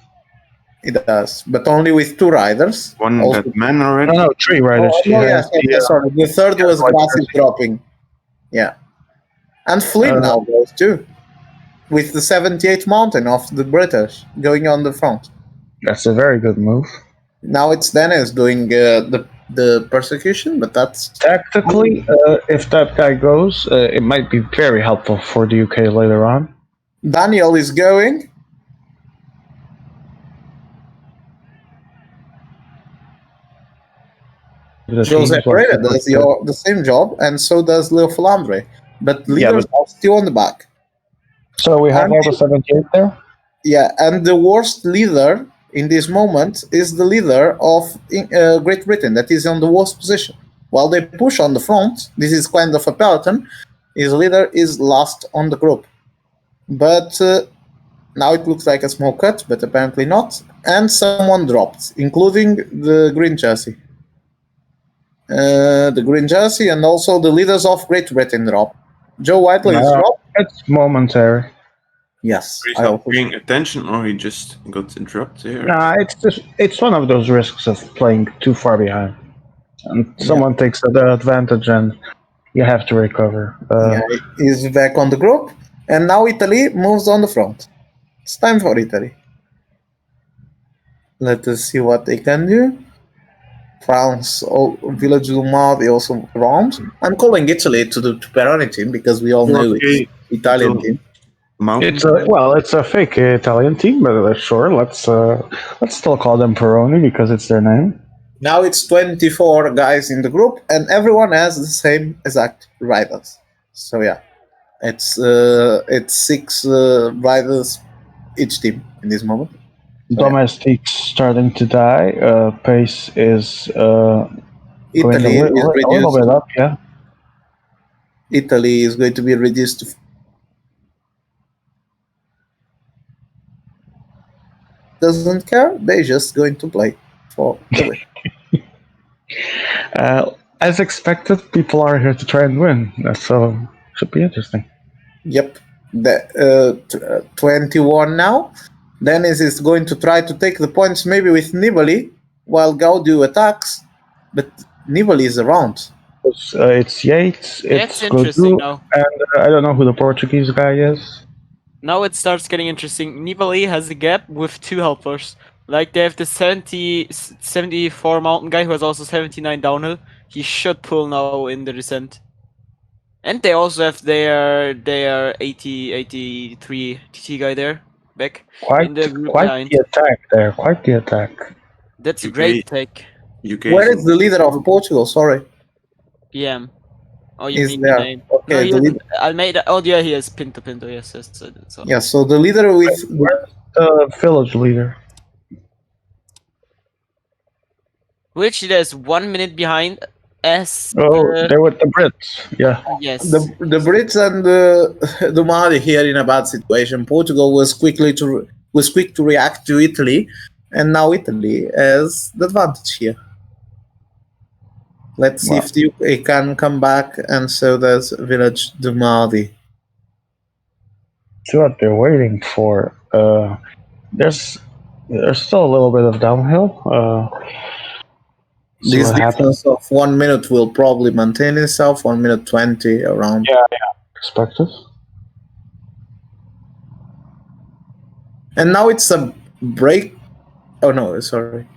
It does, but only with 2 riders. One Also- that man already. No, 3 riders. Sorry. The third was white Gracie jersey. dropping. Yeah. And Flynn now goes too. with the 78th mountain of the British going on the front. That's a very good move. Now it's Dennis doing the persecution, but that's Tactically, if that guy goes, it might be very helpful for the UK later on. Daniel is going. The Jose teams want Pereira to does put the same job, and so does Leo Filandre. But Yeah, leaders are still on the back. So we have And all the 78 there? Yeah, and the worst leader in this moment is the leader of Great Britain, that is on the worst position. While they push on the front, this is kind of a peloton, his leader is last on the group. But now it looks like a small cut, but apparently not. And someone dropped, including the green jersey. The green jersey and also the leaders of Great Britain dropped. Joe Whiteley is dropped. It's momentary. Yes, He's I not also. paying attention, or he just got interrupted here. Nah, it's one of those risks of playing too far behind. And someone takes the advantage and you have to recover. Yeah, he's back on the group, and now Italy moves on the front. It's time for Italy. Let us see what they can do. France, Village Lombardy also round. I'm calling Italy to the Peroni team because we all know it's Italian team. It's a fake Italian team, but sure, let's still call them Peroni because it's their name. Now it's 24 guys in the group, and everyone has the same exact riders. So yeah, it's 6 riders each team in this moment. Domestique's starting to die. Pace is going Italy a is little reduced. bit up, yeah. Italy is going to be reduced to doesn't care. They're just going to play for the win. As expected, people are here to try and win, so should be interesting. Yep. 21 now. Dennis is going to try to take the points maybe with Nibali while Gaudio attacks, but Nibali is around. It's Yates, It's it's interesting Godu, now. and I don't know who the Portuguese guy is. Now it starts getting interesting. Nibali has a gap with 2 helpers. Like they have the 74 mountain guy who has also 79 downhill. He should pull now in the descent. And they also have their 83 TT guy there back in the group behind. The attack there, quite the attack. That's a UK great take. UK. Where is the leader of Portugal? Sorry. PM. Oh, you Is mean there. the name? Okay, No, he the isn't. Almeida. Oh, yeah, he is. Pinto. Yes. So. Yeah, so the leader with Where's the village leader? Which there's 1 minute behind. They're with the Brits. Yeah. Yes. the Brits and the Mali here in a bad situation. Portugal was quick to react to Italy, and now Italy has the advantage here. Let's see if the UK can come back, and so does Village du Mardi. See what they're waiting for. There's still a little bit of downhill. This difference of 1 minute will probably maintain itself. 1 minute 20 around. Yeah, expected. And now it's a break. Oh no, sorry.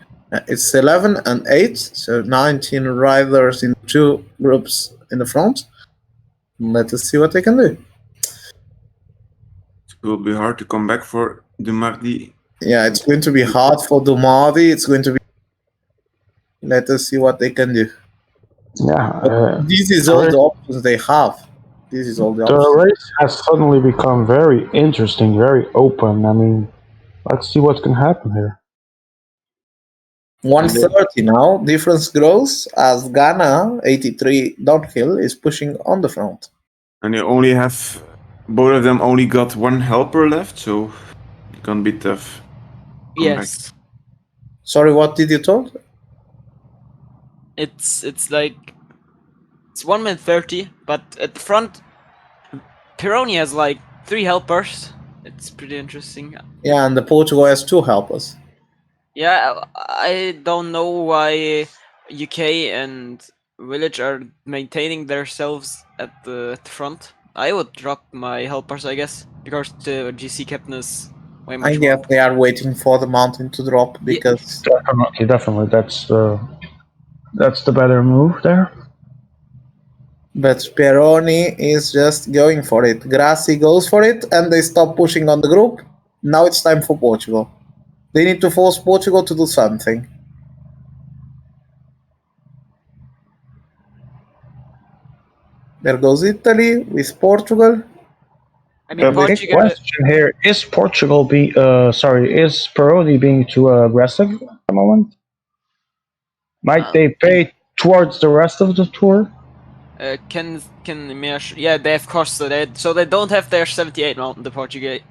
It's 11 and 8, so 19 riders in 2 groups in the front. Let us see what they can do. It will be hard to come back for Dumardi. Yeah, it's going to be hard for Dumardi. It's going to be. Let us see what they can do. Yeah. This is all the options they have. This is all the options. The race has suddenly become very interesting, very open. I mean, let's see what can happen here. 130 now. Difference grows as Ghana 83 downhill is pushing on the front. And they only have both of them only got 1 helper left, so it can be tough. Yes. Sorry, what did you told? It's like it's 1 minute 30, but at the front, Pironi has like 3 helpers. It's pretty interesting. Yeah, and the Portugal has 2 helpers. Yeah, I don't know why UK and Village are maintaining themselves at the front. I would drop my helpers, I guess, because the GC captain is way I much guess more. they are waiting for the mountain to drop because Definitely. That's the better move there. but Peroni is just going for it. Grassi goes for it and they stop pushing on the group. Now it's time for Portugal. They need to force Portugal to do something. There goes Italy with Portugal. I mean, The big Portugal. question here is is Peroni being too aggressive at the moment? Might they pay towards the rest of the tour? Can Mesh? Yeah, they have cost, so they don't have their 78 mountain. The Portuguese.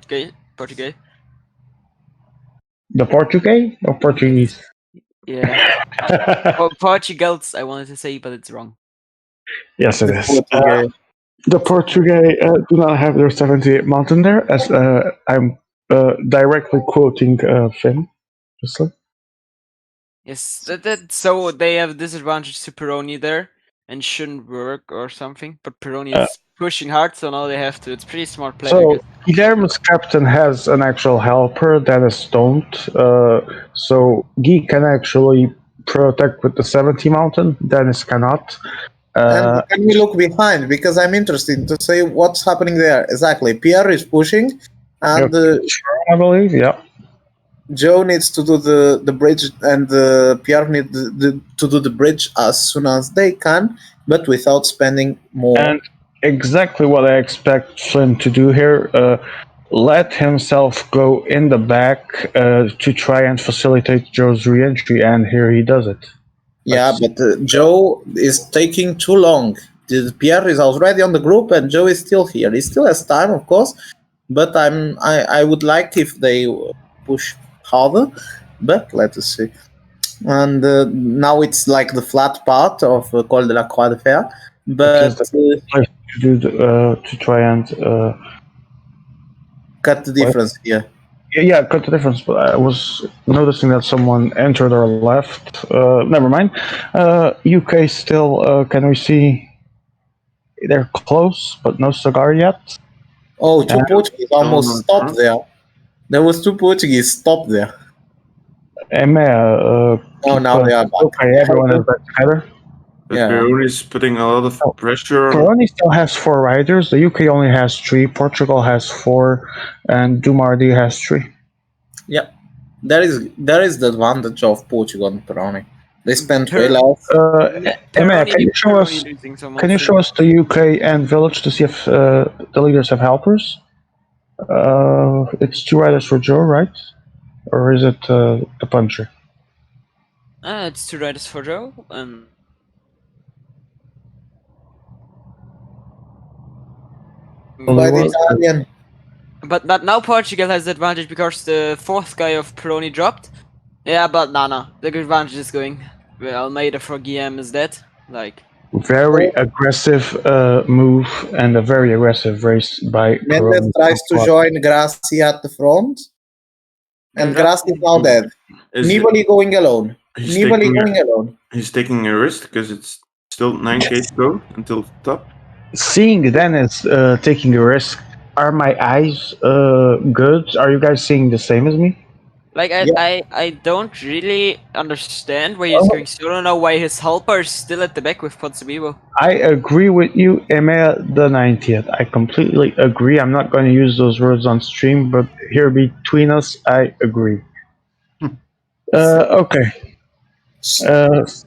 The Portuguese or Portuguese? Yeah. Portugals, I wanted to say, but it's wrong. Yes, it is. Portugal. The Portuguese do not have their 78 mountain there, as I'm directly quoting Finn. Just like. Yes, so they have disadvantage to Peroni there, and shouldn't work or something. But Peroni is pushing hard, so now they have to. It's pretty smart play, I So guess. Guilherme's captain has an actual helper, Dennis don't. So Guy can actually protect with the 70 mountain, Dennis cannot. And can we look behind? Because I'm interested to say what's happening there. Exactly. Pierre is pushing, and I believe, yeah. Joe needs to do the bridge, and Pierre needs to do the bridge as soon as they can, but without spending more. And exactly what I expect Flynn to do here. Let himself go in the back to try and facilitate Joe's re-entry, and here he does it. Yeah, but Joe is taking too long. Pierre is already on the group, and Joe is still here. He still has time, of course, but I would like if they push harder. But let us see. And now it's like the flat part of Col de la Croix de Fer, but to try and cut the difference here. Yeah, cut the difference. But I was noticing that someone entered or left. Never mind. UK still. Can we see? They're close, but no cigar yet. Oh, two Portuguese almost stopped there. There was two Portuguese stopped there. Oh, now they are back. Okay, everyone is back together. But Peroni is putting a lot of pressure on. Peroni still has 4 riders. The UK only has 3. Portugal has 4, and Dumardi has 3. Yeah, that is the advantage of Portugal and Peroni. They spent way less. Emma, can you show us? Can you show us the UK and Village to see if the leaders have helpers? It's 2 riders for Joe, right? Or is it the puncher? It's 2 riders for Joe, and by the Italian. But now Portugal has the advantage because the 4th guy of Peroni dropped. Yeah, but no. The advantage is going. Well, Almeida for GM is dead. Like very aggressive move and a very aggressive race by Mendes tries to join Grassi at the front, and Grassi is now dead. Nibali going alone. He's taking a risk because it's still 9k to go until top. Seeing Dennis taking a risk, are my eyes good? Are you guys seeing the same as me? Like I don't really understand where he's going. So I don't know why his helper is still at the back with Potsubibo. I agree with you, Emea the 90th. I completely agree. I'm not going to use those words on stream, but here between us, I agree. Okay.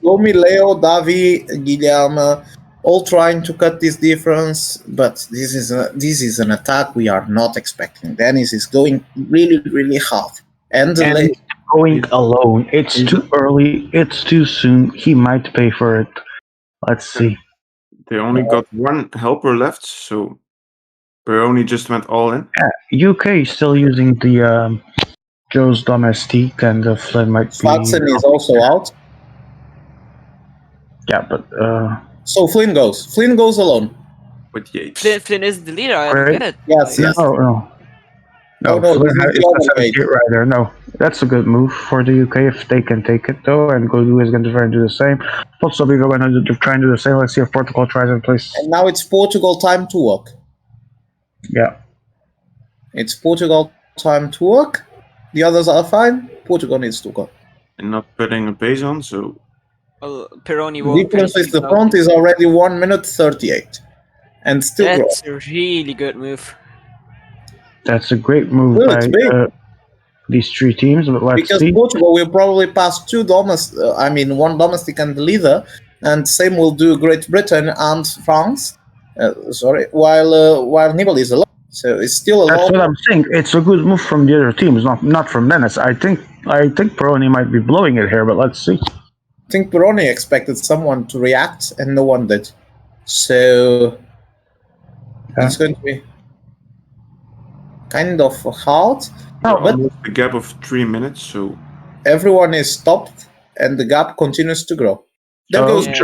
Lomi, Leo, Davi, Guilherme, all trying to cut this difference, but this is an attack we are not expecting. Dennis is going really, really hard. And he's going alone. It's too early. It's too soon. He might pay for it. Let's see. They only got 1 helper left, so Peroni just went all in. Yeah, UK still using the Joe's Domestique, and Flynn might be. Flatson is also out. Yeah, but so Flynn goes alone. With Yates. Flynn is the leader. I don't get it. Yes. No, Flynn is the 78 rider. No, that's a good move for the UK if they can take it though, and Godu is going to try and do the same. Potsubibo going to try and do the same. Let's see if Portugal tries and plays. And now it's Portugal time to work. Yeah. It's Portugal time to work. The others are fine. Portugal needs to go. And not putting a pace on, so Well, Peroni The won't difference finish with the without front him. is already 1 minute 38. And still growing. That's a really good move. That's a great move Good, by big. these three teams. But let's Because see. Portugal will probably pass one domestic and leader, and same will do Great Britain and France. While Nibali is alone, so it's still a That's lot. what I'm saying. It's a good move from the other teams, not from Dennis. I think Peroni might be blowing it here, but let's see. I think Peroni expected someone to react, and no one did. So it's going to be kind of hard. we're But almost a gap of 3 minutes, so everyone is stopped, and the gap continues to grow. There So goes Yeah.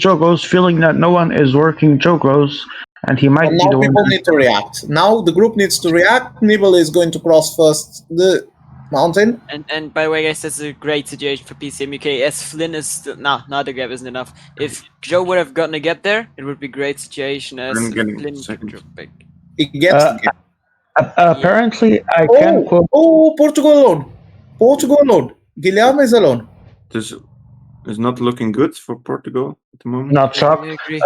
Joe goes feeling that no one is working. Joe goes, and he might And be now the one. people need to react. Now the group needs to react. Nibble is going to cross first the mountain. And by the way, guys, that's a great situation for PCM UK. As Flynn is still the gap isn't enough. If Joe would have gotten a gap there, it would be a great situation as Flynn getting Flynn second. drop back. He gets Uh, the game. Apparently, I can quote. Portugal alone. Portugal alone. Guilherme is alone. This is not looking good for Portugal at the moment. Not shocked. I agree.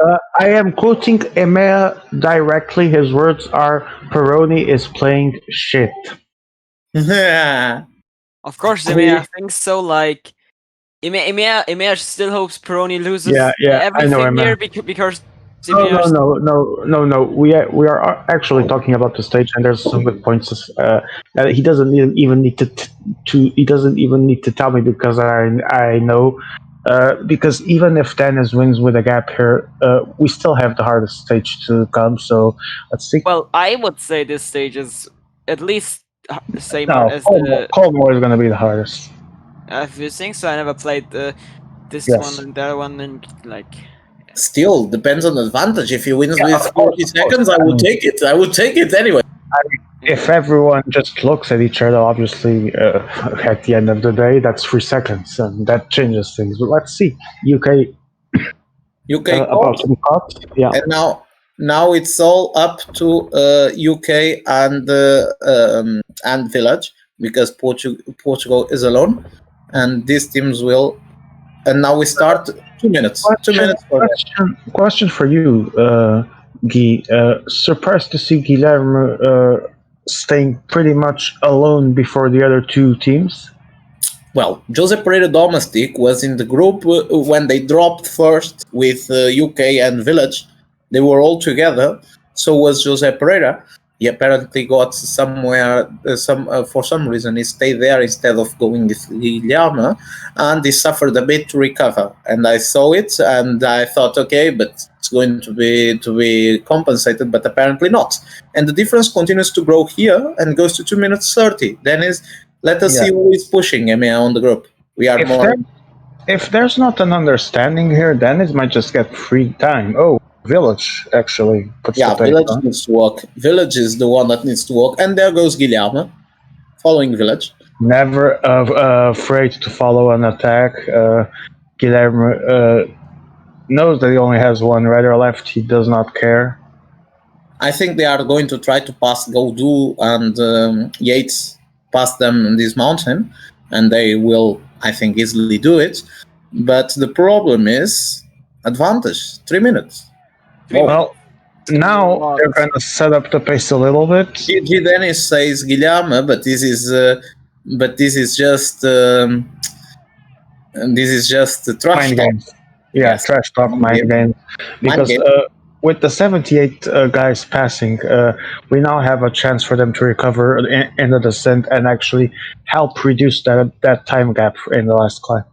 I am quoting Emea directly. His words are: "Peroni is playing shit." Of course, We- Emea thinks so. Like, Emea still hopes Peroni loses Yeah, I everything know Emea. here because No, Emea's- no. We are actually talking about the stage, and there's some good points. He doesn't even need he doesn't even need to tell me because I know. Because even if Dennis wins with a gap here, we still have the hardest stage to come. So let's see. Well, I would say this stage is at least the same No, as the. Coldmore is going to be the hardest. If you think so, I never played this Yes. one and that one, and like. Still depends on advantage. If he wins Yeah, with of course, 40 of course. seconds, I would take it. I would take it anyway. If everyone just looks at each other, obviously, at the end of the day, that's 3 seconds, and that changes things. But let's see. UK UK about caught, to be caught. Yeah. and now it's all up to UK and Village because Portugal is alone, and these teams will. And now we start 2 minutes. 2 minutes for that. Question for you, Guy. Surprised to see Guilherme staying pretty much alone before the other two teams. Well, Josep Pereira Domestic was in the group when they dropped first with UK and Village. They were all together. So was Josep Pereira. He apparently got somewhere, for some reason, he stayed there instead of going with Guilherme, and he suffered a bit to recover. And I saw it, and I thought, okay, but it's going to be compensated, but apparently not. And the difference continues to grow here and goes to 2 minutes 30. Dennis, let us see who is pushing Emea on the group. We are If there's not an understanding here, then it might just get free time. Oh, Village actually puts the pace Village on. needs to work. Village is the one that needs to work, and there goes Guilherme, following Village. Never afraid to follow an attack. Guilherme knows that he only has one right or left. He does not care. I think they are going to try to pass Gaudu and Yates past them in this mountain, and they will, I think, easily do it. But the problem is advantage 3 minutes. Well, now they're going to set up the pace a little bit. G. Dennis says Guilherme, but this is just trash Mind talk. games. Yeah, Yes. trash talk, mind games. Because with the 78 guys passing, we now have a chance for them to recover in the descent and actually help reduce that time gap in the last climb.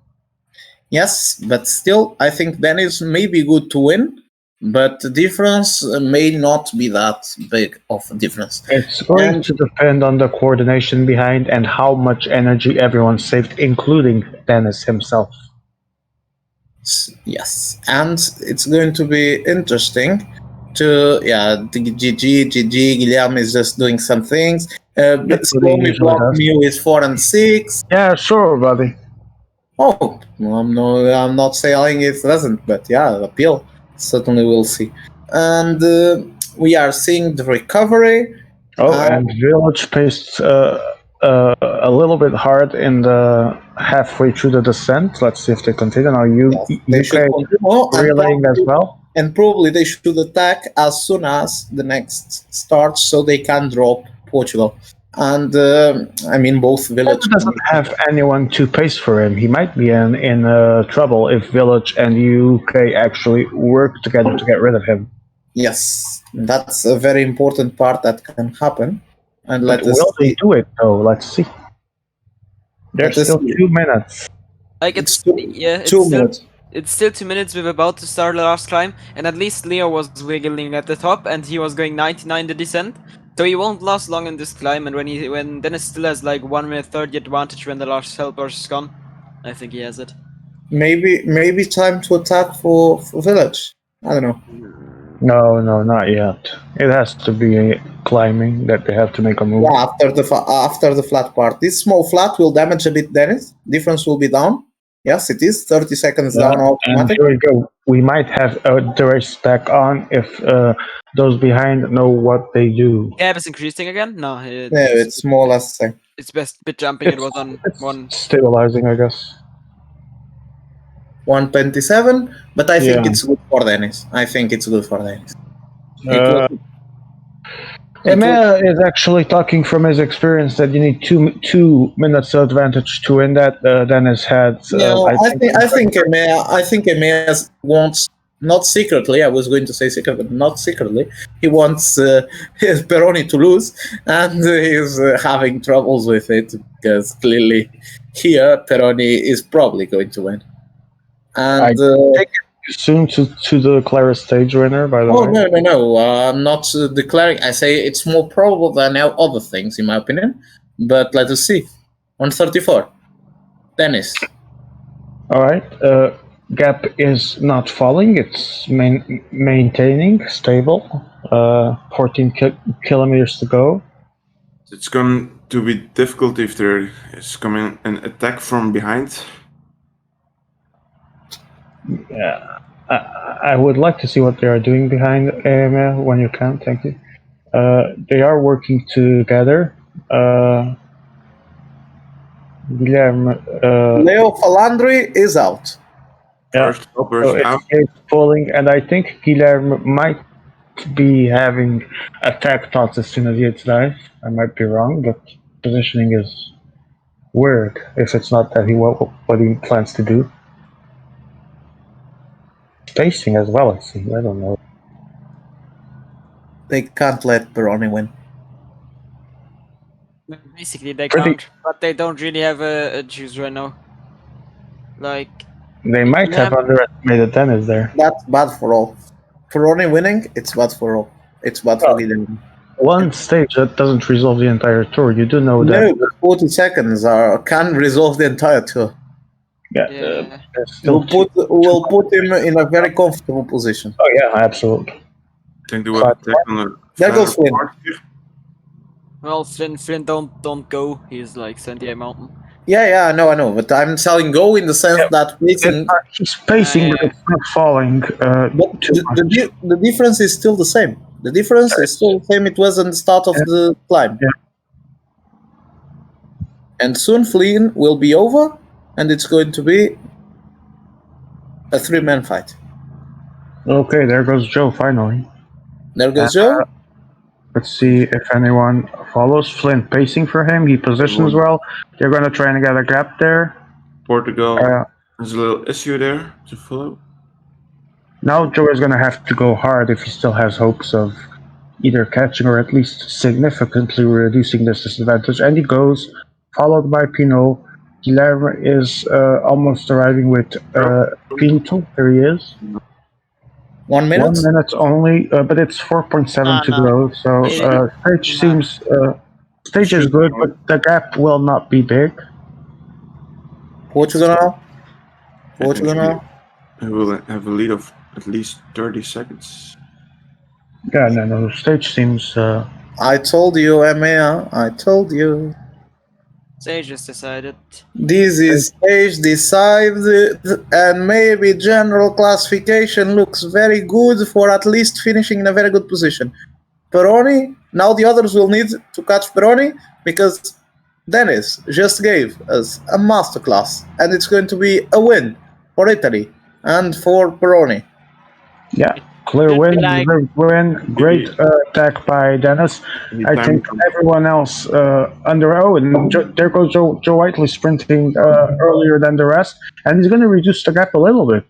Yes, but still, I think Dennis may be good to win, but the difference may not be that big of a difference. It's going to depend on the coordination behind and how much energy everyone saved, including Dennis himself. Yes, and it's going to be interesting to, GG, Guilherme is just doing some things. Stormy Block Mew is 4 and 6. Yeah, sure, buddy. Oh, I'm not saying it doesn't, but yeah, appeal. Certainly we'll see. And we are seeing the recovery. Oh, and Village paced a little bit hard in the halfway through the descent. Let's see if they continue. Now They should UK continue, relaying as well. and probably they should attack as soon as the next starts, so they can drop Portugal. And I mean, both Village Doesn't have anyone to pace for him. He might be in trouble if Village and UK actually work together to get rid of him. Yes, that's a very important part that can happen. And But will they do it though? Let's see. There's still 2 minutes. Like It's it's 2 still minutes. it's still 2 minutes. We're about to start the last climb, and at least Leo was wiggling at the top, and he was going 99 the descent. So he won't last long in this climb, and when Dennis still has like 1 minute 30 advantage when the last helper is gone, I think he has it. Maybe time to attack for Village. I don't know. No, not yet. It has to be climbing that they have to make a move. Yeah, after the flat part. This small flat will damage a bit Dennis. Difference will be down. Yes, it is 30 seconds down And automatic. here we go. We might have the race back on if those behind know what they do. Gap is increasing again. No, It's more or less the same. it's best bit jumping. It was on It's one. stabilizing, I guess. 127, but I think Yeah. it's good for Dennis. I think it's good for Dennis. Emea is actually talking from his experience that you need 2 minutes of advantage to win that. Dennis had. I think Emea wants, not secretly, I was going to say secret, but not secretly, he wants Peroni to lose, and he's having troubles with it because clearly here Peroni is probably going to win. And take it soon to declare stage winner, by the way. no, I'm not declaring. I say it's more probable than other things, in my opinion. But let us see. 134. Dennis. All right. Gap is not falling. It's maintaining stable. 14 kilometers to go. It's going to be difficult if there is coming an attack from behind. Yeah, I would like to see what they are doing behind AML when you can. Thank you. They are working together. Guilherme, Leo Falandri is out. yeah, First helpers so out. it's falling, and I think Guilherme might be having attack thoughts as soon as he hits dive. I might be wrong, but positioning is weird if it's not that what he plans to do. Spacing as well, I see. I don't know. They can't let Peroni win. Basically, they can't, but they don't really have a juice right now. Like They might have underestimated Dennis there. That's bad for all. Peroni winning, it's bad for all. It's bad for Guilherme. One stage that doesn't resolve the entire tour. You do know that. No, but 40 seconds can resolve the entire tour. Yeah. We'll put him in a very comfortable position. Oh yeah, absolutely. I think they will attack on the There goes Flynn. well, Flynn don't go. He's like Santiago Mountain. Yeah, I know. But I'm telling go in the sense that pacing. He's pacing, but it's not falling. But the difference is still the same. The difference is still the same it was at the start of the climb. Yeah. And soon Flynn will be over, and it's going to be a 3-man fight. Okay, there goes Joe finally. There goes Joe. Let's see if anyone follows. Flynn pacing for him. He positions well. They're going to try and get a gap there. Portugal has a little issue there to follow. Now Joe is going to have to go hard if he still has hopes of either catching or at least significantly reducing this disadvantage. And he goes, followed by Pinot. Guilherme is almost arriving with Pinto. There he is. 1 minute. 1 minute only, but it's 4.7 to go. So stage seems stage is good, but the gap will not be big. Portugal now. He will have a lead of at least 30 seconds. Yeah, no. Stage seems. I told you, Emea. I told you. Sage just decided. This is stage decided, and maybe general classification looks very good for at least finishing in a very good position. Peroni, now the others will need to catch Peroni because Dennis just gave us a masterclass, and it's going to be a win for Italy and for Peroni. Yeah, clear Should win, be like- great win, great attack by Dennis. I think everyone else under and there goes Joe Whiteley sprinting earlier than the rest, and he's going to reduce the gap a little bit.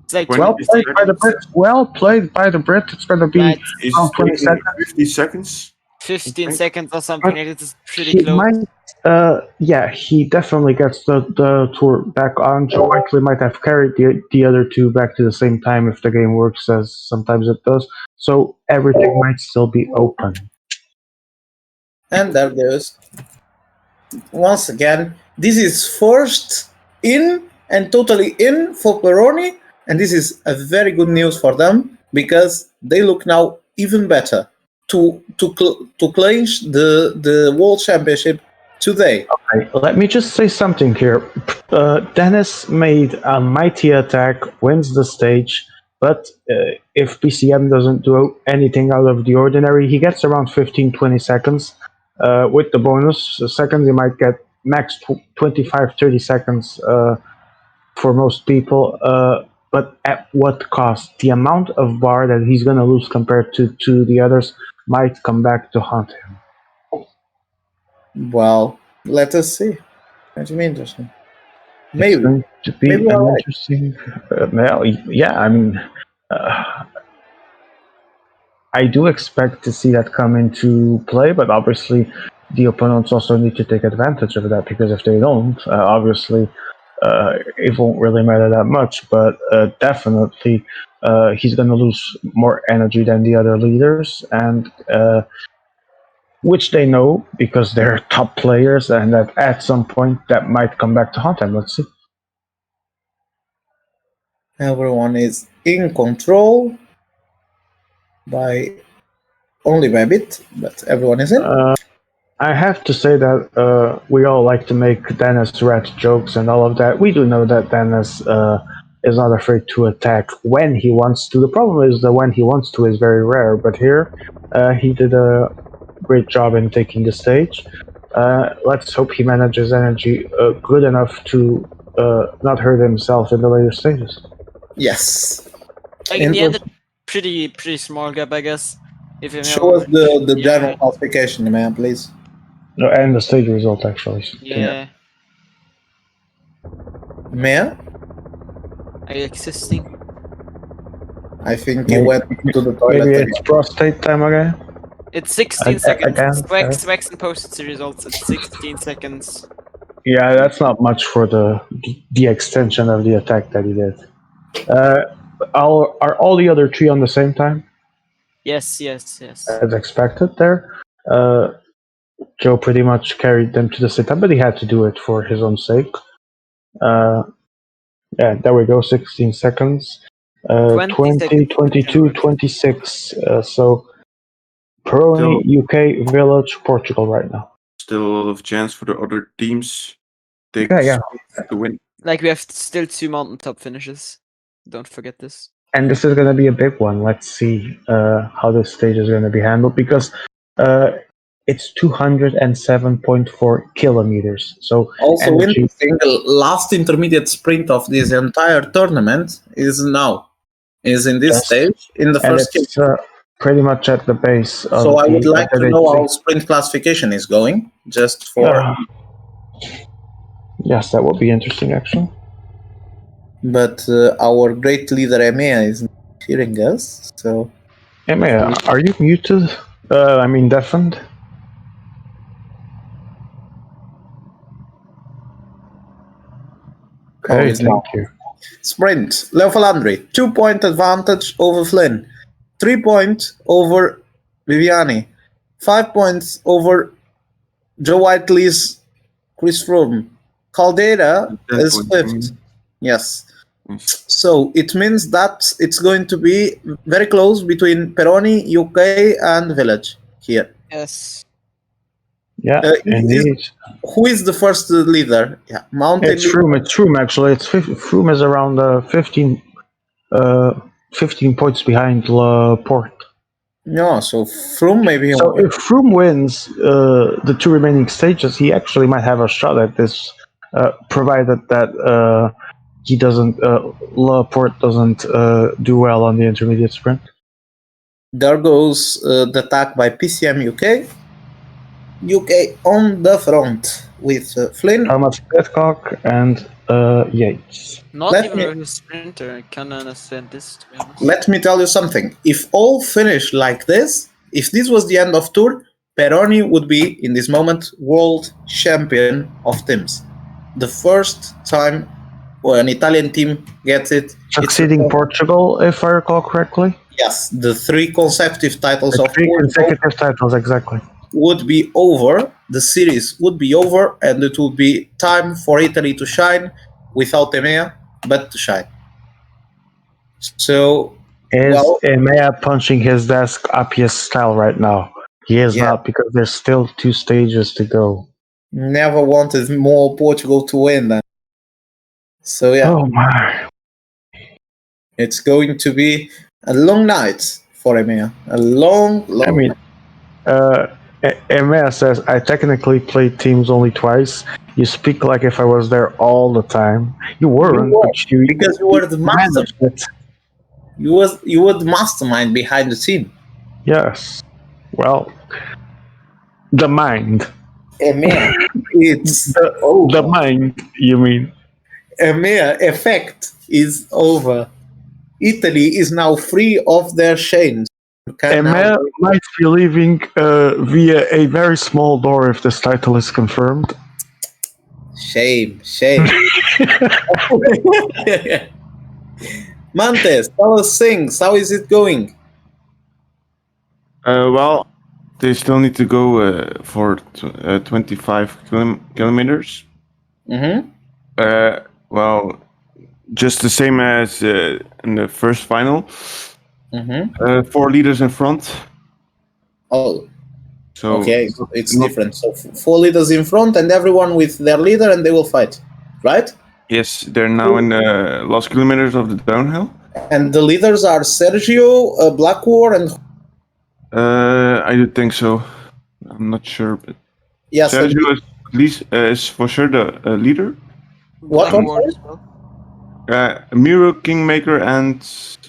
It's like Well 20 played by the seconds. Brit. Well played by the Brit. It's going to be Like Is around 20 taking seconds. 50 seconds? 15 think- seconds or something. Like this is pretty He close. might, yeah, he definitely gets the tour back on. Joe Whiteley might have carried the other two back to the same time if the game works as sometimes it does. So everything might still be open. And there goes. Once again, this is first in and totally in for Peroni, and this is a very good news for them because they look now even better to clinch the World Championship today. Okay, let me just say something here. Dennis made a mighty attack, wins the stage, but if PCM doesn't do anything out of the ordinary, he gets around 15-20 seconds. With the bonus seconds, he might get max 25-30 seconds for most people. But at what cost? The amount of bar that he's going to lose compared to the others might come back to haunt him. Well, let us see. It's going to be interesting. It's Maybe. going to be Maybe an you're right. interesting. Well, yeah, I mean, I do expect to see that come into play, but obviously the opponents also need to take advantage of that because if they don't, obviously it won't really matter that much. But definitely, he's going to lose more energy than the other leaders, and which they know because they're top players, and that at some point that might come back to haunt them. Let's see. Everyone is in control by only by a bit, but everyone is in. I have to say that we all like to make Dennis rat jokes and all of that. We do know that Dennis is not afraid to attack when he wants to. The problem is that when he wants to is very rare, but here he did a great job in taking the stage. Let's hope he manages energy good enough to not hurt himself in the later stages. Yes. Like in the end, pretty small gap, I guess. If you Show us the yeah. general classification, man, please. And the stage result, actually. Yeah. Maya? Are you existing? I think he went to the toilet. Maybe again. it's prostate time again. It's 16 seconds. Again, Swax and posted the results. It's 16 seconds. Yeah, that's not much for the extension of the attack that he did. Are all the other three on the same time Yes. as expected? There, Joe pretty much carried them to the same time, but he had to do it for his own sake. Yeah, there we go. 16 seconds. 20 20, seconds. 22, 26. So, Peroni, UK, Village, Portugal right now. Still a lot of chance for the other teams take Yeah. to win. Like we have still 2 mountaintop finishes. Don't forget this. And this is going to be a big one. Let's see how this stage is going to be handled because it's 207.4 kilometers. So Also energy, interesting, the last intermediate sprint of this entire tournament is now. Is in this Yes. stage, in the and first it's pretty much at the base of So I would the like to know FFHC. how sprint classification is going, just for... Yes, that would be interesting, actually. But our great leader EMEA is hearing us, so... Emma, are you muted? I mean, deafened? Okay, he's thank not. you. Sprint, Leo Falandri, 2-point advantage over Flynn, 3 points over Viviani, 5 points over Joe Whiteley's Chris Froome. Caldera 10 is points fifth. for me. Yes. Yes. So it means that it's going to be very close between Peroni, UK, and Village here. Yes. Yeah, Is, indeed. who is the first leader? Yeah, Mountain It's Froome. It's Froome actually. Froome is around 15 points behind Laporte. No, so Froome maybe. So if Froome wins the two remaining stages, he actually might have a shot at this, provided that he doesn't, Laporte doesn't do well on the intermediate sprint. There goes the attack by PCM UK. UK on the front with Flynn. Thomas Pidcock and Yates. Not Let even me- with a sprinter. I can't understand this, to be honest. Let me tell you something. If all finish like this, if this was the end of Tour, Peroni would be, in this moment, world champion of teams. The first time an Italian team gets it. Succeeding Portugal, if I recall correctly. Yes, the 3 consecutive titles The of three Portugal consecutive titles, exactly. would be over. The series would be over, and it would be time for Italy to shine without EMEA, but to shine. So, Is well, Emea punching his desk Appius style right now? He is Yeah. not, because there's still 2 stages to go. never wanted more Portugal to win then. So yeah, Oh my. it's going to be a long night for EMEA. A long I mean, Emea says, I technically played teams only twice. You speak like if I was there all the time. You weren't, were, but you because you were the master. managed it. You were the mastermind behind the team. Yes. Well, the mind. EMEA, it's The over. mind, you mean? EMEA effect is over. Italy is now free of their chains. Can now Emea might be leaving via a very small door if this title is confirmed. Shame. Mantes, tell us things. How is it going? Well, they still need to go for 25 kilometers. Mm-hmm. Well, just the same as in the first final. Mm-hmm. 4 leaders in front. Oh, So okay. So it's not- different. So 4 leaders in front and everyone with their leader, and they will fight, right? Yes, they're now in the last kilometers of the downhill. And the leaders are Sergio, Blackwar, and I do think so. I'm not sure, but yes, and Sergio is at least is for sure the leader. What? Blackboard as well. Miro, Kingmaker, and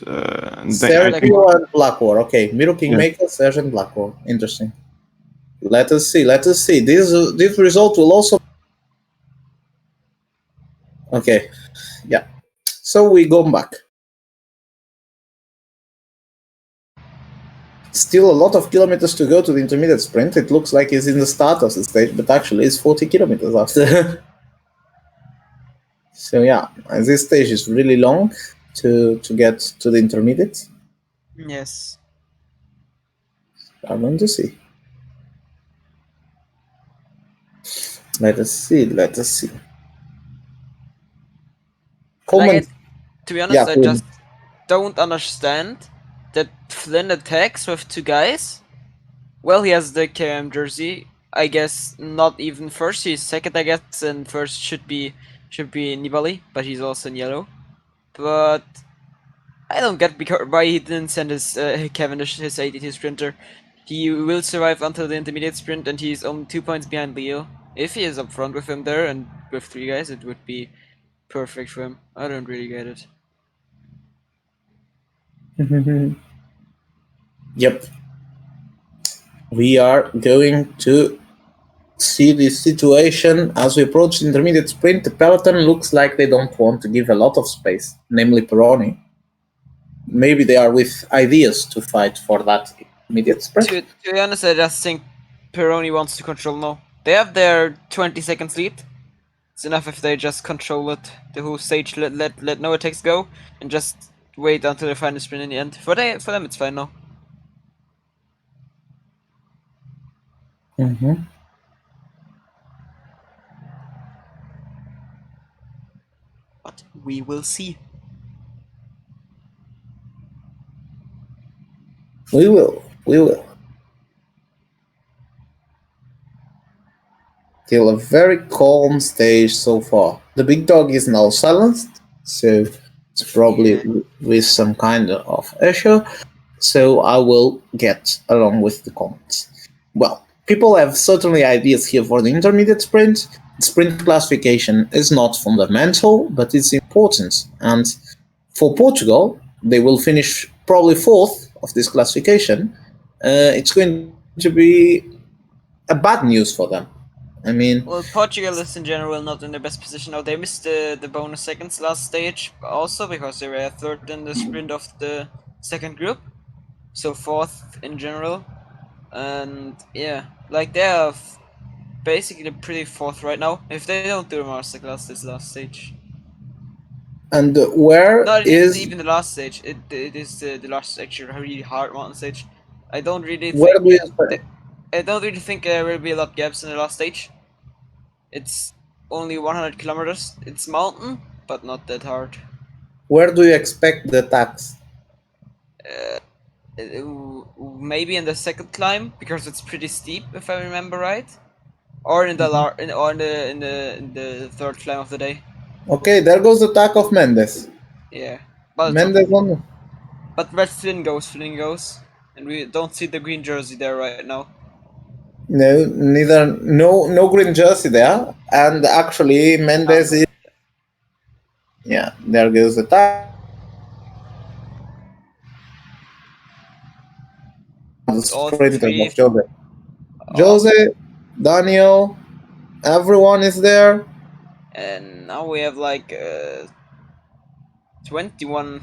then I think Sergio and Blackwar. Okay, Miro Kingmaker, Sergio, and Blackwar. Interesting. Let us see. This result will also. Okay, yeah. So we go back. Still a lot of kilometers to go to the intermediate sprint. It looks like it's in the start of the stage, but actually it's 40 kilometers after. So yeah, and this stage is really long to get to the intermediate. Yes. I'm going to see. Let us see. Comment. To be honest, Yeah, I Flynn. just don't understand that Flynn attacks with 2 guys. Well, he has the KM jersey. I guess not even first. He's second, I guess, and first should be Nibali, but he's also in yellow. But I don't get why he didn't send his Cavendish, his ATT sprinter. He will survive until the intermediate sprint, and he's only 2 points behind Leo. If he is up front with him there and with 3 guys, it would be perfect for him. I don't really get it. Yep. We are going to see this situation as we approach the intermediate sprint. The peloton looks like they don't want to give a lot of space, namely Peroni. Maybe they are with ideas to fight for that intermediate sprint. To be honest, I just think Peroni wants to control now. They have their 20 seconds lead. It's enough if they just control it, the whole stage, let no attacks go, and just wait until they find the sprint in the end. For them, it's fine now. Mm-hmm. But we will see. We will. Still a very calm stage so far. The big dog is now silenced, so it's probably with some kind of issue. So I will get along with the comments. Well, people have certainly ideas here for the intermediate sprint. The sprint classification is not fundamental, but it's important. And for Portugal, they will finish probably fourth of this classification. It's going to be a bad news for them. I mean, Well, Portugal is in general not in the best position now. They missed the bonus seconds last stage also because they were third in the sprint of the second group. So fourth in general. And yeah, like they are basically pretty fourth right now. If they don't do a masterclass this last stage. and where No, it is isn't even the last stage. It is the last actually a really hard mountain stage. I don't really where think do you I don't really think there will be a lot of gaps in the last stage. It's only 100 kilometers. It's mountain, but not that hard. where do you expect the attacks? Maybe in the second climb because it's pretty steep, if I remember right, or in the in the third climb of the day. Okay, there goes the attack of Mendes. Yeah, but Mendes on. but red Flynn goes, and we don't see the green jersey there right now. No, no green jersey there, and actually Mendes is. Yeah, there goes the attack. All Sprinters three, of Jose. Jose, Daniel, everyone is there. and now we have like 21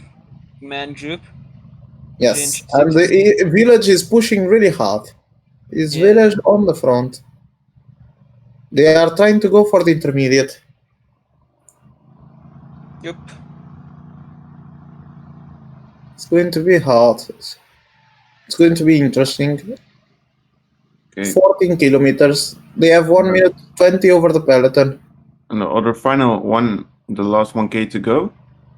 man group. Yes, and the village is pushing really hard. Is village on the front? They are trying to go for the intermediate. Yep. It's going to be hard. It's going to be interesting. Okay. 14 kilometers. They have 1 minute 20 over the peloton. And the other final one, the last 1K to go.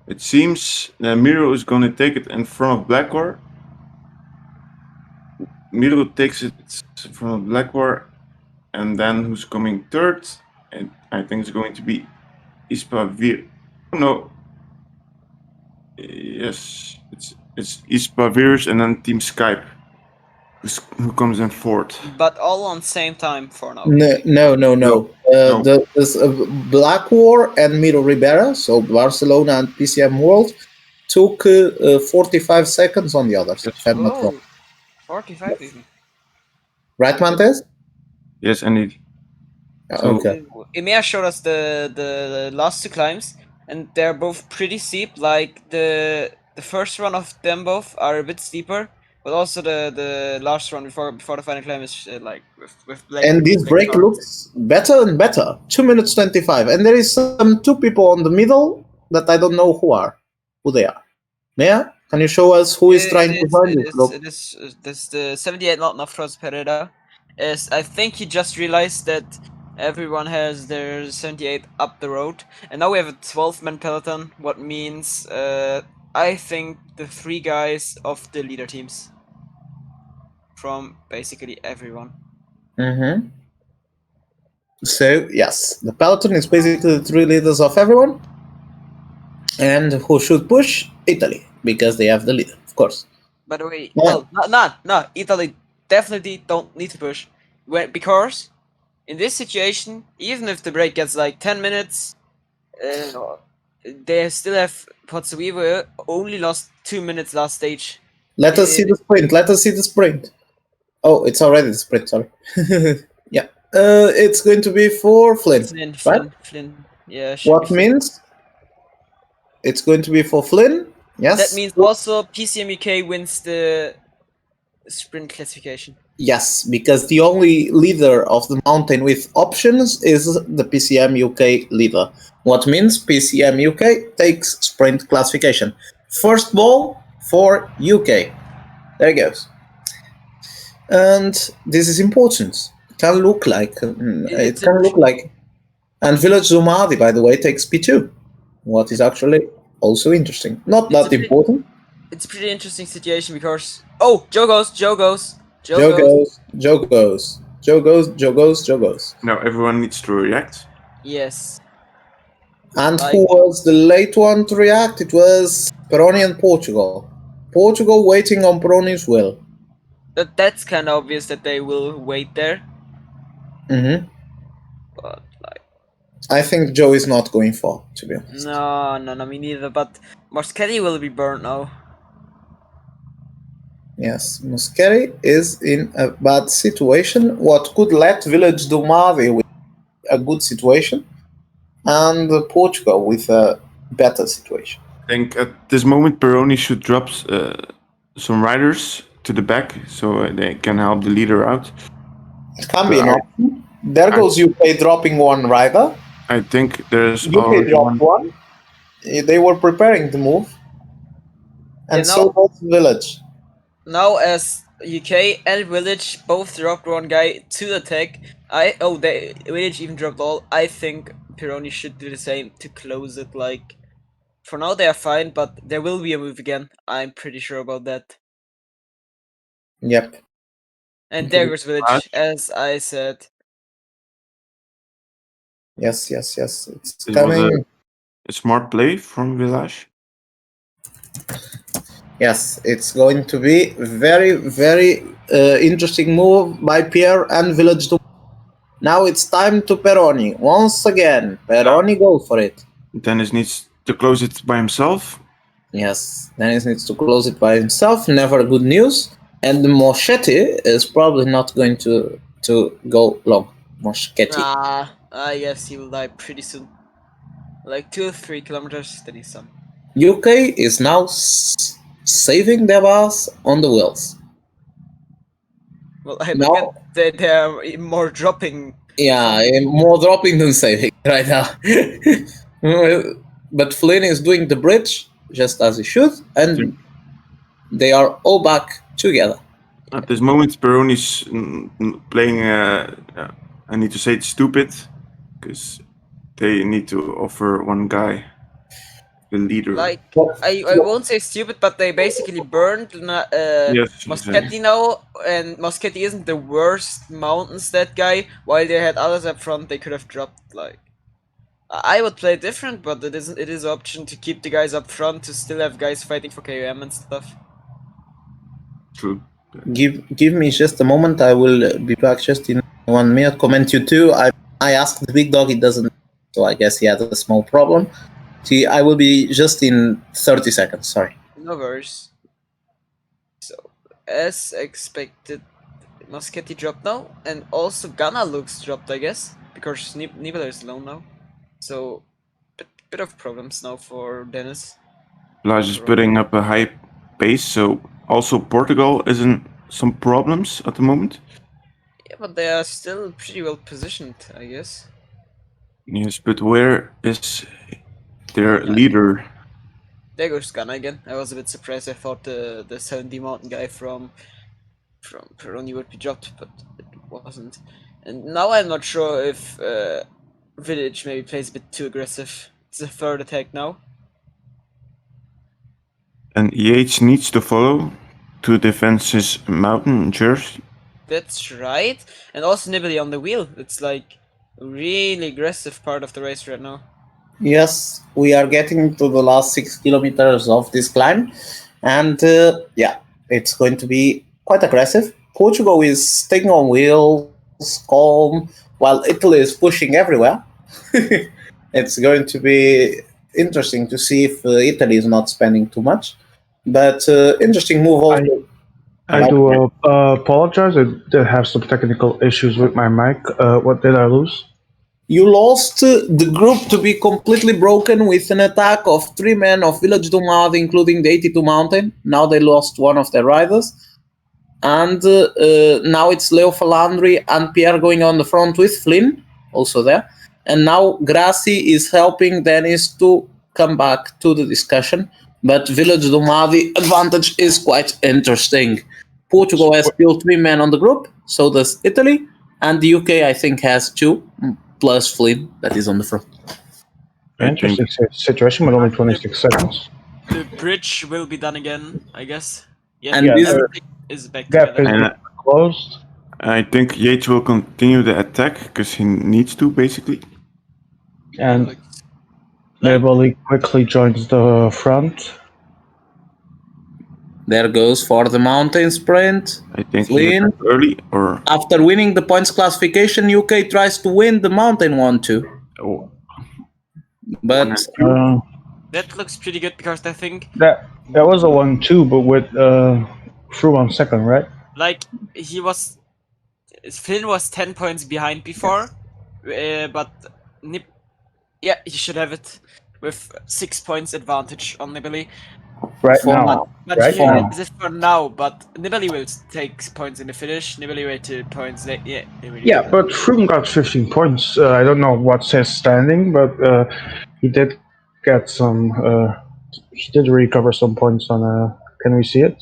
It seems Miro is going to take it in front of Blackwater. Miro takes it in front of Blackwater, and then who's coming third? And I think it's going to be Ispavir. No. Yes, it's Ispavirus and then Team Skype, who comes in fourth. But all on same time for now. No. There's Blackwater and Miro Ribera, so Barcelona and PCM World, took 45 seconds on the others. If I'm not wrong. 45 even. Right, Mantes? Yes, indeed. So, Okay. Emea showed us the last two climbs, and they're both pretty steep. Like the first one of them both are a bit steeper, but also the last one before the final climb is like with And this break looks better and better. 2 minutes 25, and there is two people on the middle that I don't know who they are. Mea, can you show us who is trying to find this group? It is the 78 Mountain of Frost Pereira. I think he just realized that everyone has their 78 up the road, and now we have a 12-man peloton. What means I think the 3 guys of the leader teams from basically everyone. Mm-hmm. So yes, the peloton is basically the 3 leaders of everyone, and who should push? Italy, because they have the leader, of course. By the way, No. no, Italy definitely don't need to push, because in this situation, even if the break gets like 10 minutes, they still have Pozzovivo only lost 2 minutes last stage. Let us see the sprint. Oh, it's already the sprint, sorry. Yeah. It's going to be for Flynn, right? Flynn. Yeah. What means? It's going to be for Flynn, yes? That means also PCM UK wins the sprint classification. Yes, because the only leader of the mountain with options is the PCM UK leader. What means PCM UK takes sprint classification. First ball for UK. There it goes. And this is important. It can look like. And Village Zumadi, by the way, takes P2. What is actually also interesting. Not that important. It's a pretty interesting situation because Joe goes. Joe goes, Joe goes, Joe goes. Now everyone needs to react. Yes. And Like- who was the late one to react? It was Peroni and Portugal. Portugal waiting on Peroni's will. That's kind of obvious that they will wait there. Mm-hmm. But like, I think Joe is not going for, to be honest. no, me neither. But Moschetti will be burnt now. Yes, Muskeri is in a bad situation. What could let Village do Mavi with a good situation, and Portugal with a better situation. I think at this moment Peroni should drop some riders to the back so they can help the leader out. It can be an I- option. There goes UK dropping one rider. I think there's UK already dropped one. They were preparing the move. And Yeah, so now- does Village. Now, as UK and Village both dropped one guy to attack, they Village even dropped all. I think Pironi should do the same to close it. Like, for now they are fine, but there will be a move again. I'm pretty sure about that. Yep. And Okay. there goes Village, as I said. Yes. It's It was coming. a smart play from Village. Yes, it's going to be very interesting move by Pierre and Village. Now it's time to Peroni. Once again, Peroni go for it. Dennis needs to close it by himself. Yes, Dennis needs to close it by himself. Never good news. And Moschetti is probably not going to go long. Moschetti. I guess he will die pretty soon. Like 2 or 3 kilometers, then he's done. UK is now saving their ass on the wheels. Well, I No. look at they are more dropping. Yeah, more dropping than saving right now. But Flynn is doing the bridge just as he should, and they are all back together. At this moment, Peroni's playing. I need to say it's stupid because they need to offer one guy, the leader. Like, I won't say stupid, but they basically burned Yes, Moschetti now, and Moschetti isn't the worst mountain stat guy. While they had others up front, they could have dropped. Like, I would play different, but it isn't. It is an option to keep the guys up front to still have guys fighting for KOM and stuff. True. Give me just a moment. I will be back just in 1 minute. Comment you too. I asked the big dog. It doesn't. So I guess he had a small problem. See, I will be just in 30 seconds. Sorry. No worries. So, as expected, Moschetti dropped now, and also Ghana looks dropped, I guess, because Nibbler is alone now. So, bit of problems now for Dennis. Village is putting up a high pace, so also Portugal is in some problems at the moment. Yeah, but they are still pretty well positioned, I guess. Yes, but where is their leader? There goes Ghana again. I was a bit surprised. I thought the 70 mountain guy from Peroni would be dropped, but it wasn't. And now I'm not sure if Village maybe plays a bit too aggressive. It's a third attack now. And EH needs to follow to defend his mountain jersey. That's right. And also Nibbly on the wheel. It's like a really aggressive part of the race right now. Yes, we are getting to the last 6 kilometers of this climb, and yeah, it's going to be quite aggressive. Portugal is staying on wheels, calm, while Italy is pushing everywhere. It's going to be interesting to see if Italy is not spending too much, but interesting move also. I do apologize. I did have some technical issues with my mic. What did I lose? You lost the group to be completely broken with an attack of 3 men of Village Domad, including the 82 Mountain. Now they lost one of their riders. And now it's Leo Falandri and Pierre going on the front with Flynn, also there. And now Grassi is helping Dennis to come back to the discussion. But Village Domadi advantage is quite interesting. Portugal has still 3 men on the group, so does Italy. And the UK, I think, has 2, plus Flynn, that is on the front. Interesting situation with only 26 seconds. The bridge will be done again, I guess. Yeah, And this- everything is back Gap together. is closed. I think Yates will continue the attack because he needs to, basically. And Like, Nibali quickly joins the front. There goes for the mountain sprint. I think he Flynn. attacked early, or... After winning the points classification, UK tries to win the mountain one too. Oh, But that looks pretty good because I think That was a 1-2, but with Froome on second, right? like Flynn was 10 points behind before, but he should have it with 6 points advantage on Nibali. Right For now. now. But Right he now. has it for now, but Nibali will take points in the finish. Nibali will take points late. Yeah, but Froome got 15 points. I don't know what's his standing, but he did get some. He did recover some points on. Can we see it?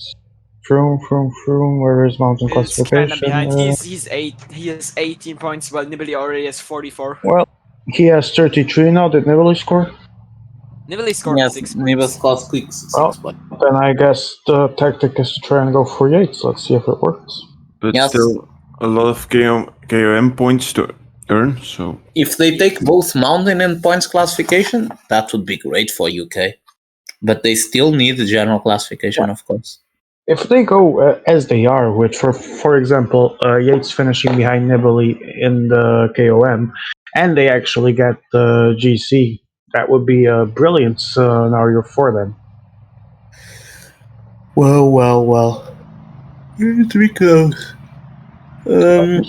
Froome. Where is mountain He's kind of classification? behind. He has 18 points, while Nibali already has 44. Well, he has 33 now. Did Nibali score? Nibali scored 6 points. scores quick 6 Well, points. then I guess the tactic is to try and go for Yates. Let's see if it works. but Yes. still a lot of KOM points to earn, so... If they take both mountain and points classification, that would be great for UK. But they still need the general classification, of course. If they go as they are, with for example, Yates finishing behind Nibali in the KOM, and they actually get the GC, that would be a brilliant scenario for them. Well. It's be close.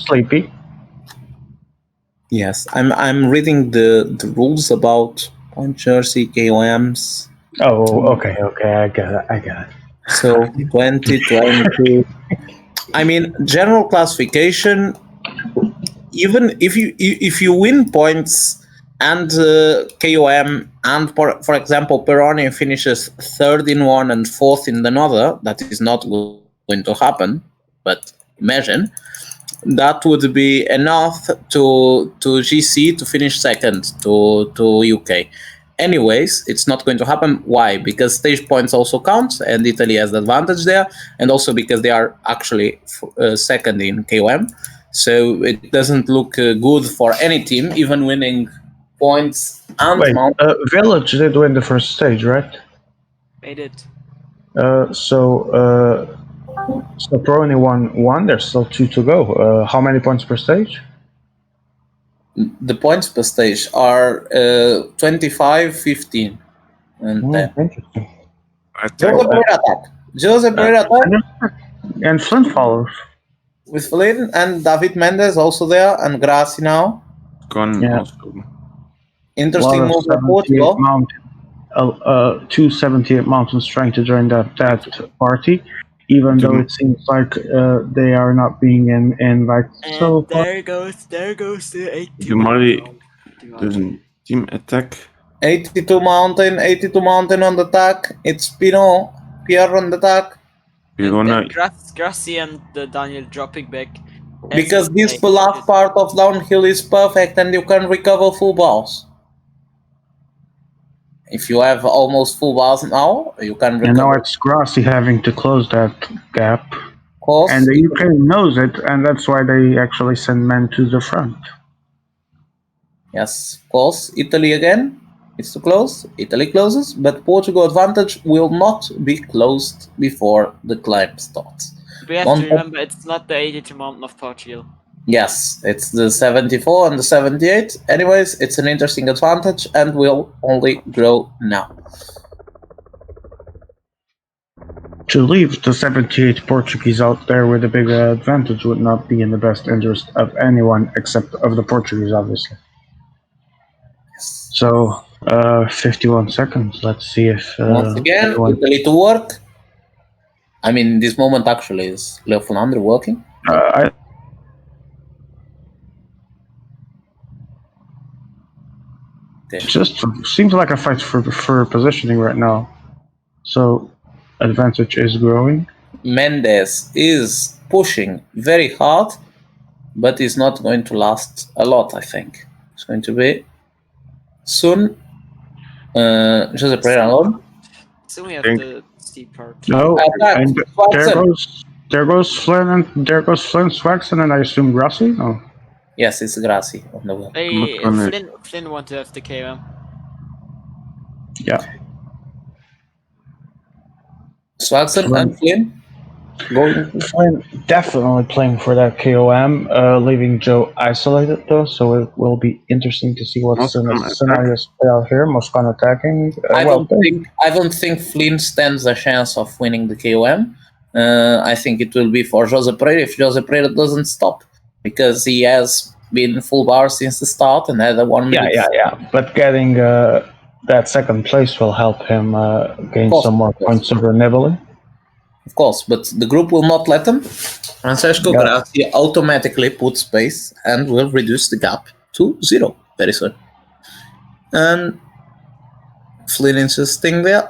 Sleepy. Yes, I'm reading the rules about point jersey KOMs. Oh, okay, I got it. So 2020. I mean, general classification. Even if you win points and KOM, and for example, Peroni finishes third in one and fourth in another, that is not going to happen. But imagine that would be enough to GC to finish second to UK. Anyways, it's not going to happen. Why? Because stage points also count, and Italy has the advantage there, and also because they are actually second in KOM. So it doesn't look good for any team, even winning points and Wait, mount. Village did win the first stage, right? Made it. So Peroni won one. There's still 2 to go. How many points per stage? The points per stage are 25, 15, and 10. Interesting. Joseph Pereira attack And Flint follows. with Flynn and David Mendes also there, and Grassi now. Gone Yeah. also. Interesting move for Portugal. 278 mountains trying to join that party, even though it seems like they are not being invited. And So there goes the 80. Dumali does a team attack. 82 mountain on the attack. It's Pierre on the attack. We're gonna... Grassi and Daniel dropping back. Because this last part of downhill is perfect and you can recover full bars. If you have almost full bars now, you can recover. and now it's Grassi having to close that gap. Of course, And the UK knows it, and that's why they actually send men to the front. yes, of course. Italy again. It's to close. Italy closes, but Portugal advantage will not be closed before the climb starts. We have to remember it's not the 82 mountain of Portugal. Yes, it's the 74 and the 78. Anyways, it's an interesting advantage and will only grow now. To leave the 78 Portuguese out there with a big advantage would not be in the best interest of anyone except of the Portuguese, obviously. So, 51 seconds. Let's see if... Once again, Italy to work. I mean, this moment actually is Leo Flandre working. It just seems like a fight for positioning right now. So, advantage is growing. Mendes is pushing very hard, but is not going to last a lot, I think. It's going to be soon. Josep Pereira alone. So we have the steep part. No, and There goes Flynn and there goes Flynn Swaxon and I assume Grassi? No. Yes, it's Grassi on the wheel. Hey, gonna- Flynn want to have the KOM. Yeah. Swagson and Flynn going. Flynn definitely playing for that KOM, leaving Joe isolated though, so it will be interesting to see what's in the Moscon attack. scenarios play out here. Moscon attacking. I don't think Flynn stands a chance of winning the KOM. I think it will be for Jose Pereira if Jose Pereira doesn't stop, because he has been full bar since the start and had a 1 minute. Yeah. But getting that second place will help him gain course, some more of course. points over Nibali. Of course, but the group will not let them. Francesco Yeah. Grassi automatically puts pace and will reduce the gap to 0 very soon. And Flynn insisting there,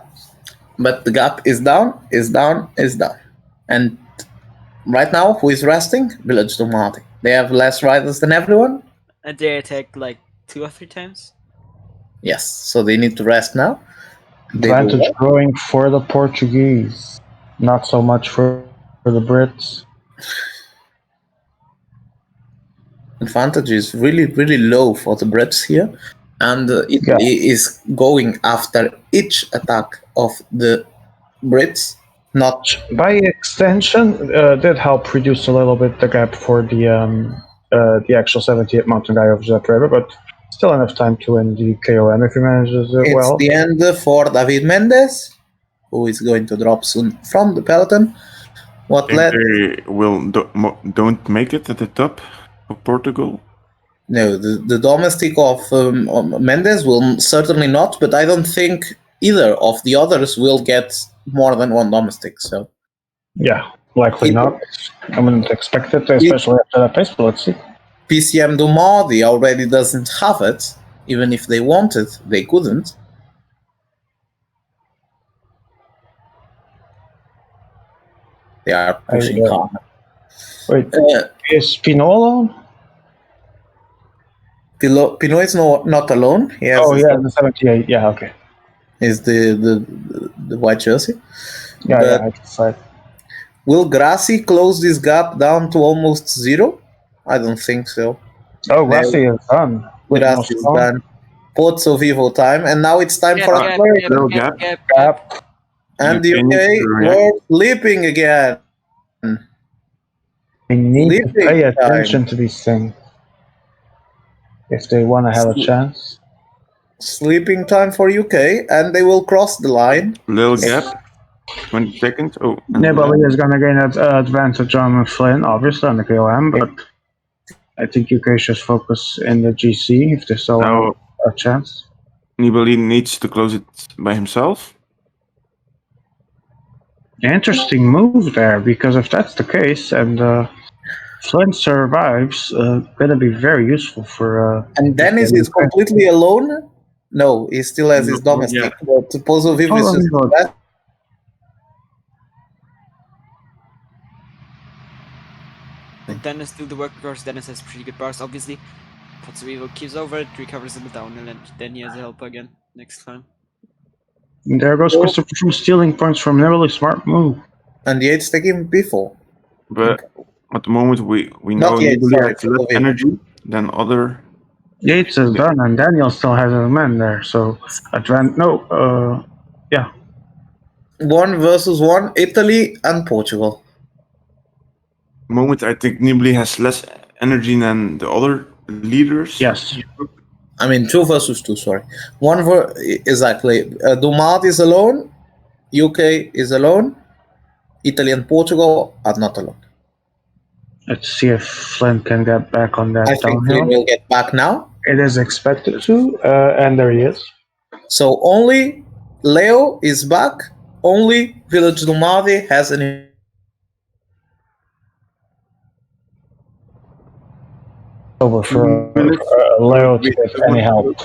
but the gap is down. And right now, who is resting? Village Domati. They have less riders than everyone. And they attacked like 2 or 3 times. Yes, so they need to rest now. They will Advantage rest. growing for the Portuguese, not so much for the Brits. Advantage is really, really low for the Brits here. And Italy is going after each attack of the Brits, not By extension, did help reduce a little bit the gap for the actual 78 mountain guy of Zapreva, but still enough time to win the KOM if he manages it it's well. the end for David Mendes, who is going to drop soon from the peloton. What Think led? they don't make it at the top of Portugal. No, the domestic of Mendes will certainly not, but I don't think either of the others will get more than one domestic. So Yeah, likely not. I wouldn't expect it, especially after that pace, but let's see. PCM Dumadi already doesn't have it. Even if they wanted, they couldn't. They are pushing hard. Wait, is Pinot alone? Pinot is not alone. He has the 78. Yeah, okay. is the white jersey. Yeah, I can say. Will Grassi close this gap down to almost 0? I don't think so. Oh, Grassi is done. Grassi is done. Pozzo Vivo time, and now it's time for a gap. And the UK were sleeping again. They need to Sleeping pay time. attention to these things if they want to have a chance. Sleeping time for UK, and they will cross the line. Little gap. 20 seconds. Oh. Nibali is going to gain an advantage on Flynn, obviously, on the KOM, but I think UK should focus in the GC if they still have a chance. Nibali needs to close it by himself. Interesting move there, because if that's the case and Flynn survives, going to be very useful for. And Dennis is completely alone. No, he still has his domestic. But Pozzo Vivo is just Dennis do the work because Dennis has pretty good bars, obviously. Pozzo Vivo keeps over it, recovers in the downhill, and then he has a helper again next time. And there goes Christopher from stealing points from Nibali. Smart move. And Yates taking P4. But at the moment, we know Nibali has less energy than other. Yates is done, and Daniel still has a man there. So, yeah. 1 versus 1, Italy and Portugal. Moment, I think Nibali has less energy than the other leaders. Yes. I mean, 2 versus 2, sorry. Exactly. Dumat is alone, UK is alone, Italy and Portugal are not alone. Let's see if Flynn can get back on that I think Flynn will get back now. It is expected to, and there he is. So only Leo is back, only Village Dumadi has an over for Leo to get any help.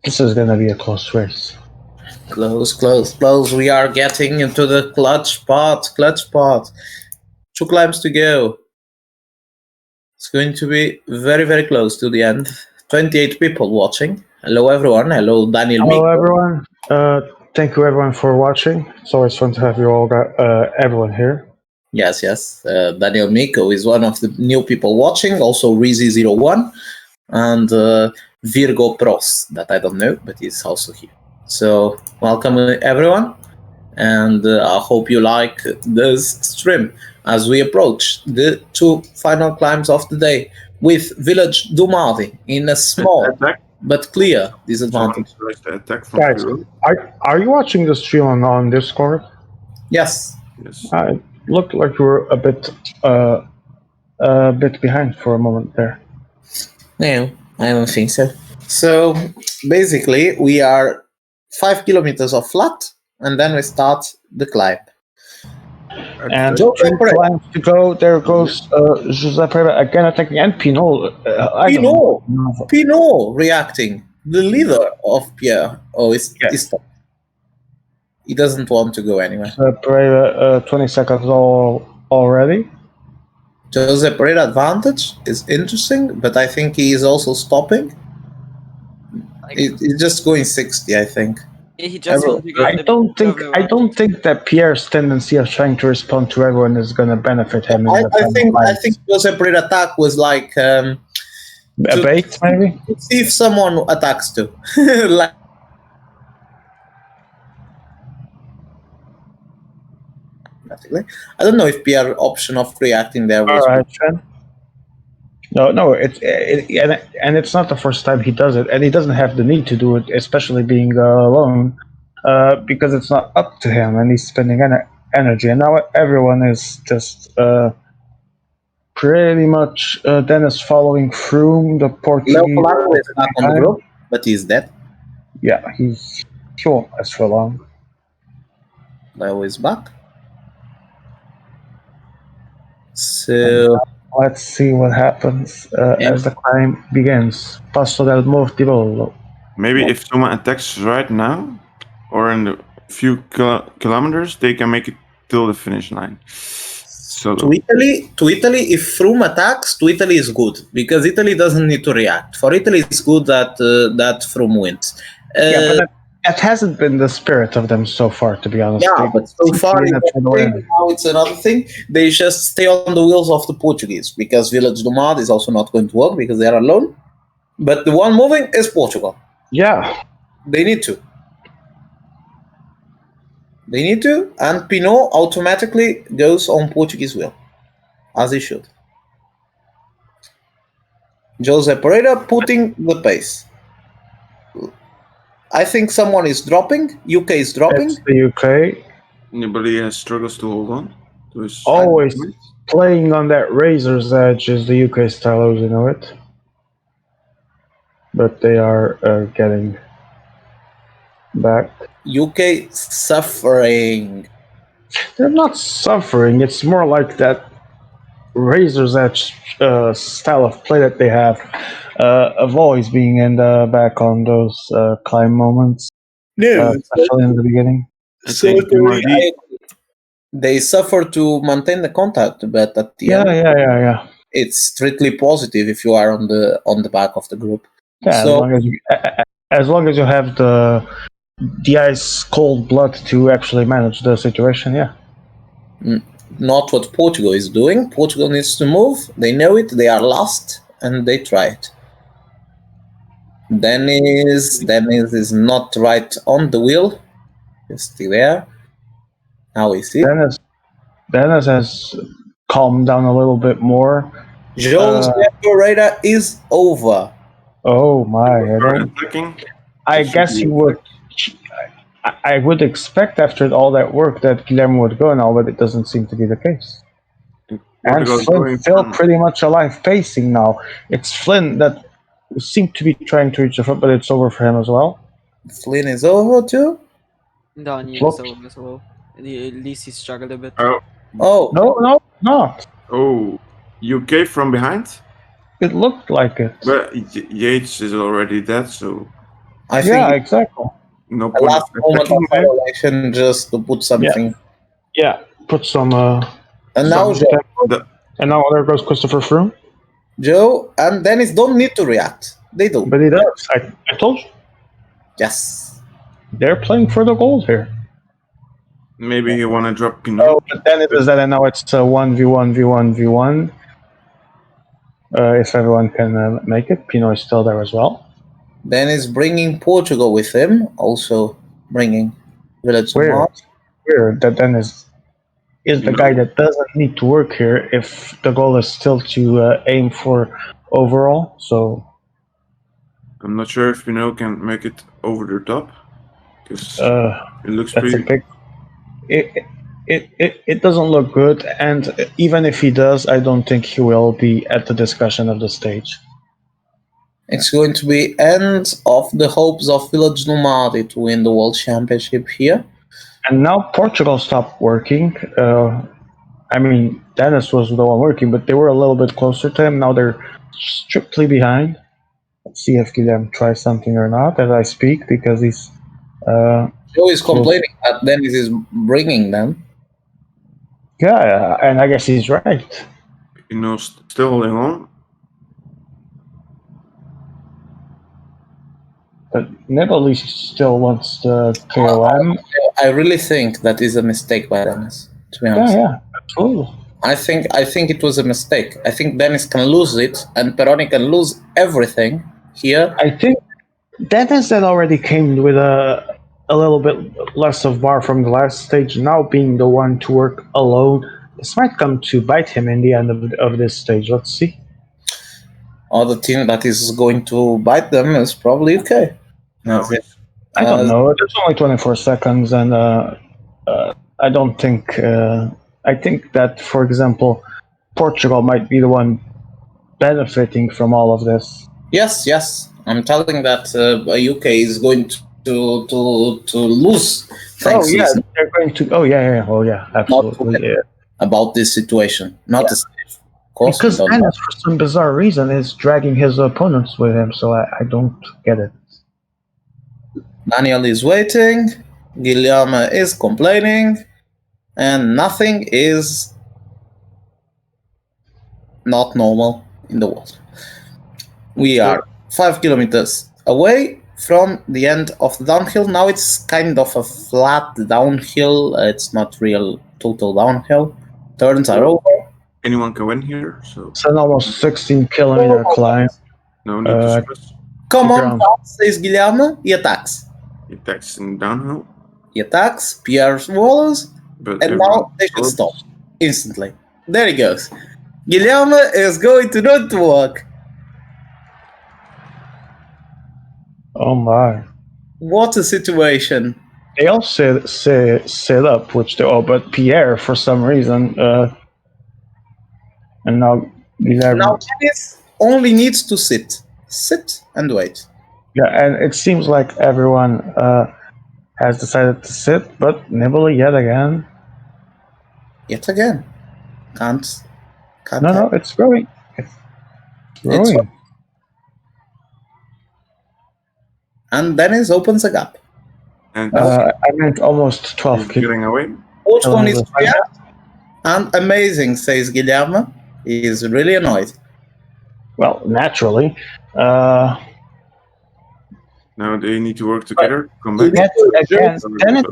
This is going to be a close race. Close. We are getting into the clutch part. 2 climbs to go. It's going to be very, very close to the end. 28 people watching. Hello, everyone. Hello, Daniel. Hello, everyone. thank you everyone for watching. It's always fun to have you all, everyone here. Yes. Daniel Miko is one of the new people watching. Also, Reezy01 and Virgo Pros, that I don't know, but he's also here. So, welcome everyone, and I hope you like this stream as we approach the 2 final climbs of the day with Village Dumadi in a small Attack. but clear Someone disadvantage. tries to attack from Guys, below. are you watching the stream on Discord? Yes. Yes. It looked like you were a bit behind for a moment there. No, I don't think so. So basically, we are 5 kilometers of flat, and then we start the climb. And Joe 3 Pereira. climbs to go. There goes José Pereira again attacking, and Pinot. Pinot reacting, the leader of Pierre. Oh, it's stopped. He doesn't want to go anywhere. José Pereira, 20 seconds already. Jose Pereira advantage is interesting, but I think he is also stopping. He's just going 60, I think. He just wants to I don't think that Pierre's tendency of trying to respond to everyone is going to benefit him. I think Jose Pereira attack was like a bait, maybe. To see if someone attacks too. Like, I don't know if Pierre option of reacting there was. All right, Chen. No, and it's not the first time he does it, and he doesn't have the need to do it, especially being alone, because it's not up to him, and he's spending energy. And now everyone is just pretty much Dennis following through the Portuguese. Leo is back on the group, but he's dead. Yeah, he won't last for long. Leo is back. So let's see what happens as the climb begins. Passo del Mortirolo. Maybe if someone attacks right now, or in a few kilometers, they can make it till the finish line. So to Italy, if Froome attacks, to Italy is good because Italy doesn't need to react. For Italy, it's good that Froome wins. But that hasn't been the spirit of them so far, to be honest. Yeah, but so far, now it's another thing. They just stay on the wheels of the Portuguese because Village do Mar is also not going to work because they are alone. But the one moving is Portugal. Yeah. They need to. And Pinot automatically goes on Portuguese wheel, as he should. Jose Pereira putting the pace. I think someone is dropping. UK is dropping. It's the UK. Anybody struggles to hold on to his always playing on that razor's edge is the UK style, you know it. But they are getting back. UK suffering. They're not suffering. It's more like that razor's edge style of play that they have of always being in the back on those climb moments. No, especially in the beginning. They suffer to maintain the contact, but at the end, it's strictly positive if you are on the back of the group. Yeah, so, as long as you have the ice cold blood to actually manage the situation, yeah. Not what Portugal is doing. Portugal needs to move. They know it. They are lost, and they try it. Dennis is not right on the wheel. He's still there. Now we see. Dennis has calmed down a little bit more. Jose Pereira is over. Oh my! I guess you would. I would expect after all that work that Guillermo would go now, but it doesn't seem to be the case. And Flynn's still pretty much alive pacing now. It's Flynn that seemed to be trying to reach the front, but it's over for him as well. Flynn is over too? Daniel is over as well. At least he struggled a bit. Oh. No, not. Oh, UK from behind? It looked like it. But Yates is already dead, so... I think exactly. No point last moment of violation just to put something. Yeah, put some... and now there goes Christopher Froome. Joe and Dennis don't need to react. They do. But he does. I told you. Yes. They're playing for the gold here. Maybe you want to drop Pinot. Oh, but then it is that, and now it's 1v1v1v1. If everyone can make it, Pinot is still there as well. Then is bringing Portugal with him, also bringing Village of Weird. Mars. Weird that Dennis is the guy that doesn't need to work here if the goal is still to aim for overall. So I'm not sure if Pinot can make it over the top, because it looks that's pretty. a big. It doesn't look good, and even if he does, I don't think he will be at the discussion of the stage. It's going to be end of the hopes of Village Nomadi to win the World Championship here. And now Portugal stopped working. I mean, Dennis was the one working, but they were a little bit closer to him. Now they're strictly behind. Let's see if Guilherme tries something or not as I speak, because he's. Joe is complaining that Dennis is bringing them. Yeah, and I guess he's right. Pinot's still holding on. But Nibali still wants the KOM. I really think that is a mistake by Dennis, to be honest. Yeah, absolutely. I think it was a mistake. I think Dennis can lose it, and Peroni can lose everything here. I think Dennis that already came with a little bit less of bar from the last stage. Now being the one to work alone, this might come to bite him in the end of this stage. Let's see. Other team that is going to bite them is probably UK. No, I don't know. It's only 24 seconds, and I don't think. I think that, for example, Portugal might be the one benefiting from all of this. Yes. I'm telling that UK is going to lose. Thanks. They're going to. Oh yeah, absolutely. About this situation, not the of course. Because Dennis, for some bizarre reason, is dragging his opponents with him, so I don't get it. Daniel is waiting, Guilherme is complaining, and nothing is not normal in the world. We are 5 kilometers away from the end of the downhill. Now it's kind of a flat downhill. It's not real total downhill. Turns are over. anyone can win here, so It's an almost 16-kilometer climb. no need to stress. Come on, ground. says Guilherme. He attacks. He attacks in downhill, He attacks, Pierre swallows, but and now they should stop instantly. There he goes. Guilherme is going to not work. Oh my! What a situation. They all sit up, which they all, but Pierre for some reason, and now Guilherme. Now Dennis only needs to sit and wait. Yeah, and it seems like everyone has decided to sit, but Nibali yet again. Yet again. Can't No, it's growing. It's growing. And Dennis opens a gap. and I meant almost 12 he's getting away. Portugal needs to react. And amazing, says Guilherme. He is really annoyed. Well, naturally. Now they need to work together. Come back. Yet again, Dennis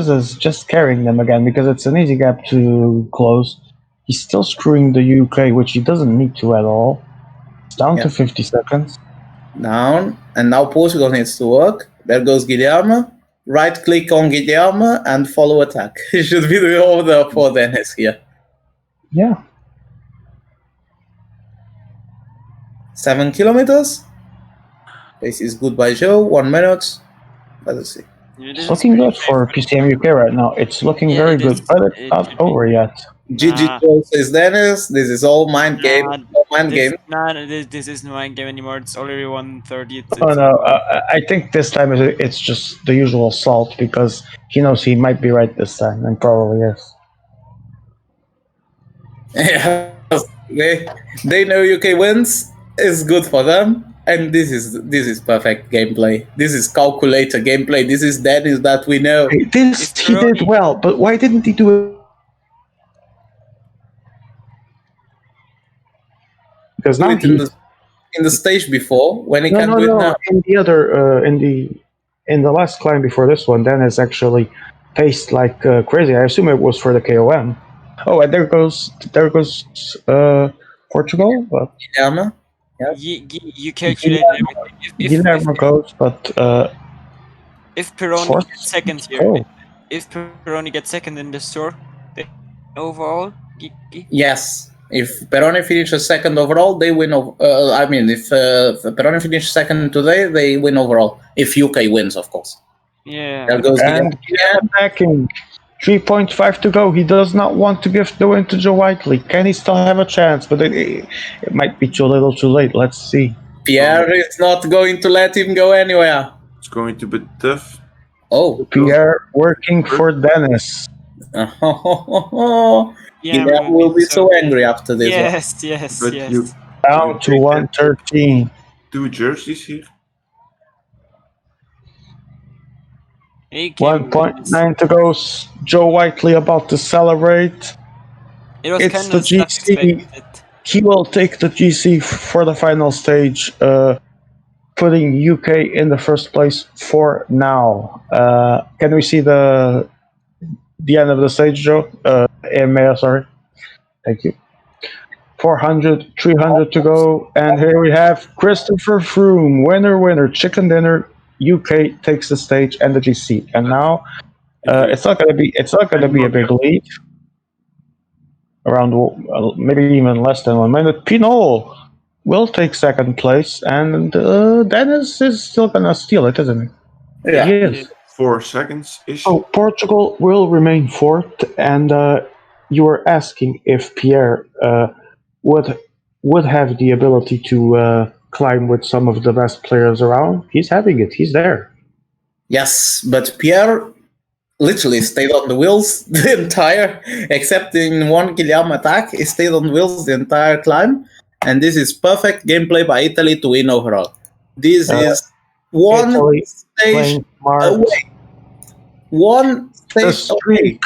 is just carrying them again because it's an easy gap to close. He's still screwing the UK, which he doesn't need to at all. It's down to 50 seconds. Down. And now Portugal needs to work. There goes Guilherme. Right click on Guilherme and follow attack. He should be the order for Dennis here. Yeah. 7 kilometers. This is good by Joe. 1 minute. Let's see. It's looking good for PCM UK right now. It's looking very good, but it's not over yet. GG Joe says Dennis. This is all mind game. All mind game. This isn't mind game anymore. It's already 1:30. Oh no, I think this time it's just the usual salt because he knows he might be right this time, and probably is. Yeah, they know UK wins. It's good for them. And this is perfect gameplay. This is calculator gameplay. This is Dennis that we know. He did well, but why didn't he do it? Because now in the stage before when he can't do it now. In the other in the last climb before this one, Dennis actually paced like crazy. I assume it was for the KOM. Oh, and there goes Portugal. But Guilherme? You calculated everything. Guilherme goes, but If Peroni fourth. gets second here, Oh, if Peroni gets second in the store, overall, Yes. If Peroni finishes second overall, they win. I mean, if Peroni finishes second today, they win overall. If UK wins, of course. yeah. There goes and Guilherme. attacking. 3.5 to go. He does not want to give the win to Joe Whiteley. Can he still have a chance? But it might be too little, too late. Let's see. Pierre is not going to let him go anywhere. It's going to be tough. Oh. Pierre working for Dennis. Guilherme will be so angry after this one. Yes, But yes. you Down to take 113. 2 jerseys here. 1.9 to go. Joe Whiteley about to celebrate. It was It's kind the of GC. expected. He will take the GC for the final stage, putting UK in the first place for now. Can we see the end of the stage, Joe? EMEA, sorry. Thank you. 400, 300 to go, and here we have Christopher Froome, winner, chicken dinner. UK takes the stage and the GC, and now it's not gonna be a big lead. Around maybe even less than 1 minute. Pinot will take second place, and Dennis is still gonna steal it, isn't he? Yeah. He is. 4 seconds ish. So Portugal will remain fourth, and you were asking if Pierre would have the ability to climb with some of the best players around. He's having it. He's there. Yes, but Pierre literally stayed on the wheels the entire, except in one Guilherme attack, he stayed on wheels the entire climb. And this is perfect gameplay by Italy to win overall. This is one Italy stage playing smart. away. One The stage away. streak,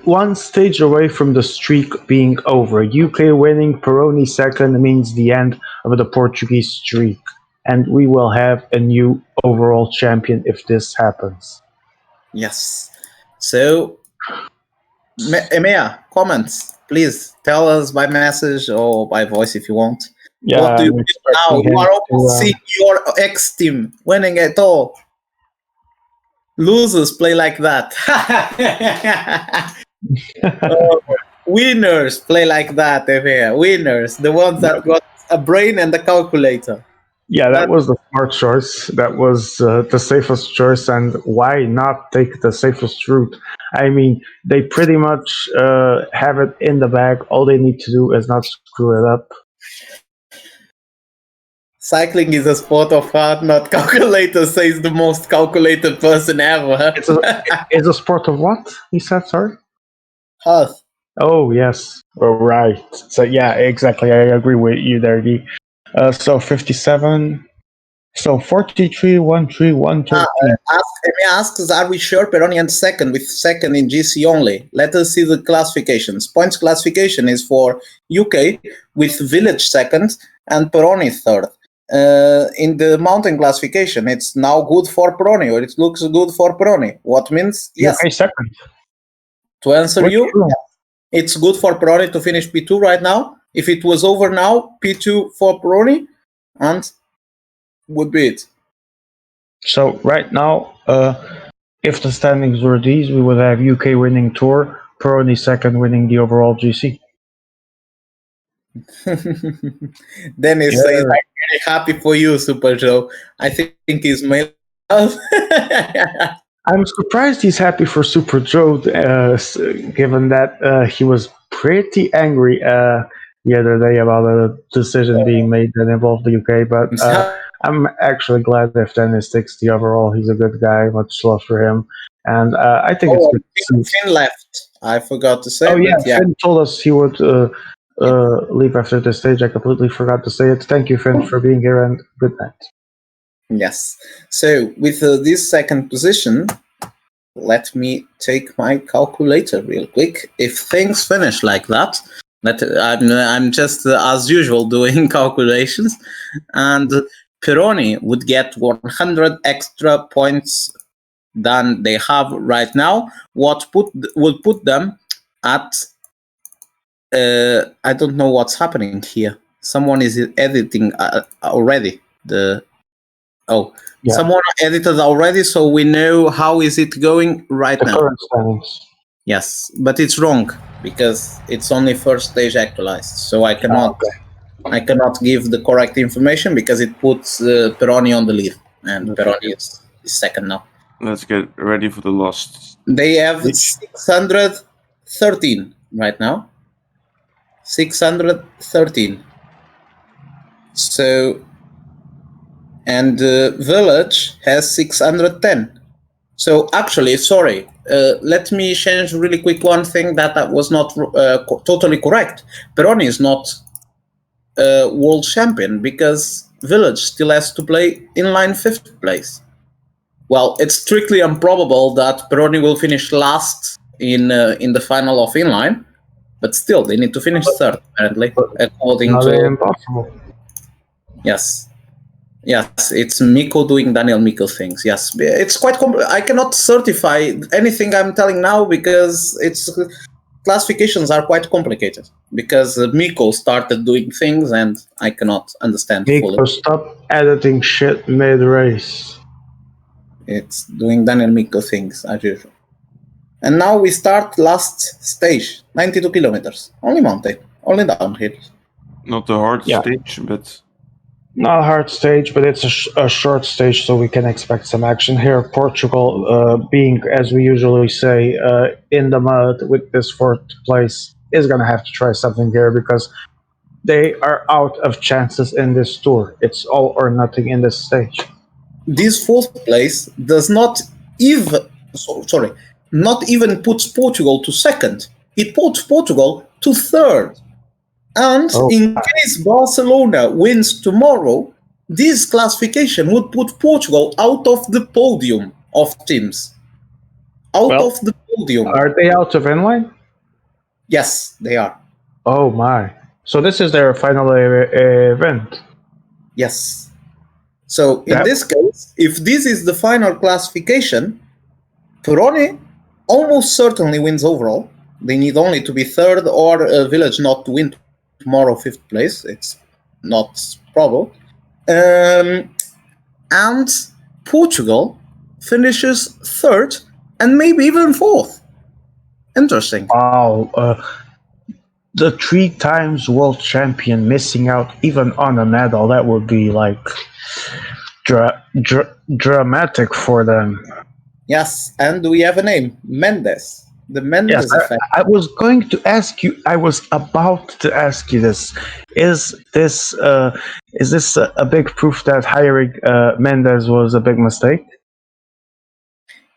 one stage away from the streak being over. UK winning, Peroni second means the end of the Portuguese streak, and we will have a new overall champion if this happens. Yes. So, Emea, comments, please tell us by message or by voice if you want. Yeah, What do you I'm do now? expecting You him are almost to, seeing your ex-team winning it all. Losers play like that. Winners play like that, Emea. Winners, the ones that got a brain and a calculator. Yeah, that was the smart choice. That was the safest choice, and why not take the safest route? I mean, they pretty much have it in the bag. All they need to do is not screw it up. Cycling is a sport of heart, not calculator, says the most calculated person ever. It's a sport of what? He said, sorry? Heart. Oh, yes. Oh, right. So, yeah, exactly. I agree with you there, Guy. So 57. So 43, 1-3, 113. Emea asks, are we sure Peroni ends second with second in GC only? Let us see the classifications. Points classification is for UK with Village second and Peroni third. In the mountain classification, it's now good for Peroni, or it looks good for Peroni. What means, yes. UK second. To answer Which you, room? it's good for Peroni to finish P2 right now. If it was over now, P2 for Peroni, and would be it. So right now, if the standings were these, we would have UK winning Tour, Peroni second winning the overall GC. Dennis Yeah. says, I'm very happy for you, Super Joe. I think he's made I'm surprised he's happy for Super Joe, given that he was pretty angry the other day about a decision being made that involved the UK. But I'm actually glad if Dennis takes the overall. He's a good guy. Much love for him. And I think it's good to see. Finn left. I forgot to say. Oh, yeah, but yeah. Finn told us he would leave after this stage. I completely forgot to say it. Thank you, Finn, for being here, and good night. Yes. So with this second position, let me take my calculator real quick. If things finish like that I'm just as usual doing calculations, and Pironi would get 100 extra points than they have right now, would put them at I don't know what's happening here. Someone is editing already. Someone edited already, so we know how is it going right now. The current standings. Yes, but it's wrong because it's only first stage actualized, so I cannot give the correct information because it puts Pironi on the lead, and Pironi is second now. Let's get ready for the last. They have 613 right now. 613. So, and Village has 610. So actually, sorry, let me change really quick one thing that was not totally correct. Pironi is not world champion because Village still has to play inline 5th place. Well, it's strictly improbable that Pironi will finish last in the final of inline, but still they need to finish third apparently, according to. Impossible. Yes, it's Miko doing Daniel Miko things. Yes, it's quite. I cannot certify anything I'm telling now because its classifications are quite complicated. Because Miko started doing things and I cannot understand Miko, fully. stop editing shit mid-race. It's doing Daniel Miko things as usual. And now we start last stage, 92 kilometers. Only mountain, only downhill. Not the hardest stage, but. Not a hard stage, but it's a short stage, so we can expect some action here. Portugal, being, as we usually say, in the mud with this 4th place, is going to have to try something here because they are out of chances in this tour. It's all or nothing in this stage. This 4th place does not even, not even puts Portugal to 2nd. It puts Portugal to 3rd. And in case Barcelona wins tomorrow, this classification would put Portugal out of the podium of teams. Of the podium. Are they out of inline? Yes, they are. Oh my. So this is their final event? Yes. So in this case, if this is the final classification, Pironi almost certainly wins overall. They need only to be 3rd or Village not to win tomorrow 5th place. It's not probable. And Portugal finishes 3rd and maybe even 4th. Interesting. Wow. The 3 times world champion missing out even on a medal, that would be like dramatic for them. Yes, and we have a name, Mendes. The Mendes effect. I was going to ask you. I was about to ask you this. Is this a big proof that hiring Mendes was a big mistake?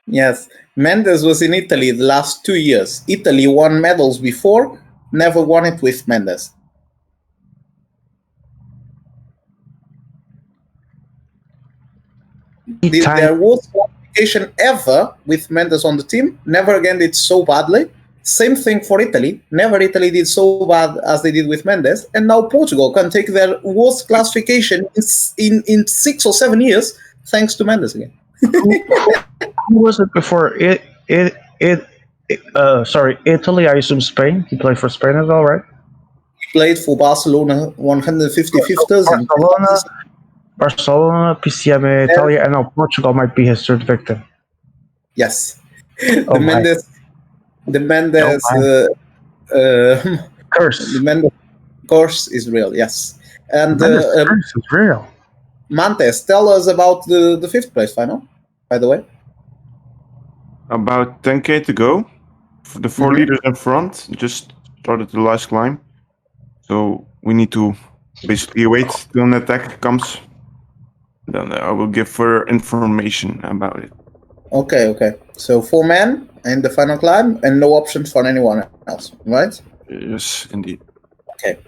Yes, Mendes was in Italy the last 2 years. Italy won medals before, never won it with Mendes. There was qualification ever with Mendes on the team. Never again did so badly. Same thing for Italy. Never Italy did so bad as they did with Mendes. And now Portugal can take their worst classification in 6 or 7 years thanks to Mendes again. Who was it before? Italy. I assume Spain. He played for Spain as well, right? He played for Barcelona, 155th. Barcelona, PCM, Italia, and now Portugal might be his 3rd victim. Yes, the Mendes curse. The Mendes curse is real. Yes, and curse is real. Mantes, tell us about the 5th place final. By the way, about 10k to go. The 4 leaders in front just started the last climb, so we need to basically wait till an attack comes. Then I will give further information about it. Okay. So 4 men in the final climb and no options for anyone else, right? Yes, indeed. Okay.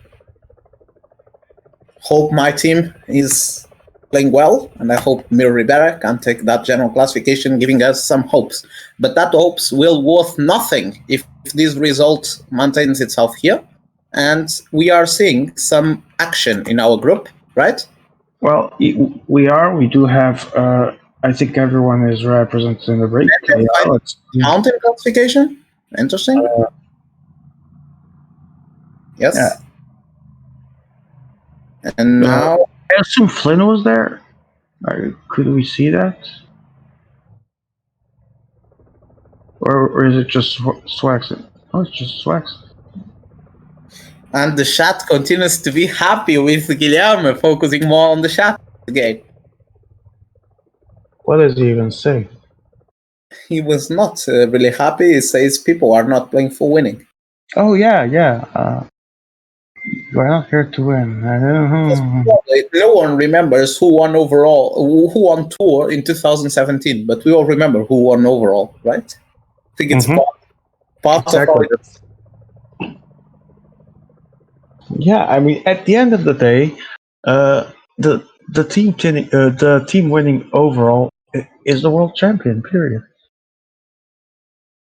Hope my team is playing well, and I hope Mir Ribera can take that general classification, giving us some hopes. But that hopes will worth nothing if this result maintains itself here. And we are seeing some action in our group, right? Well, we are. We do have. I think everyone is represented in the break. Yeah, let's. Mountain classification? Interesting. Yes. yeah. And now I assume Flynn was there. Could we see that? Or is it just Swaxon? Oh, it's just Swaxon. and the chat continues to be happy with Guilherme focusing more on the chat game. What does he even say? He was not really happy. He says people are not playing for winning. Oh yeah. We're not here to win. No one remembers who won overall, who won tour in 2017, but we all remember who won overall, right? I think it's part Exactly. of our. Yeah, I mean, at the end of the day, the team winning overall is the world champion. Period.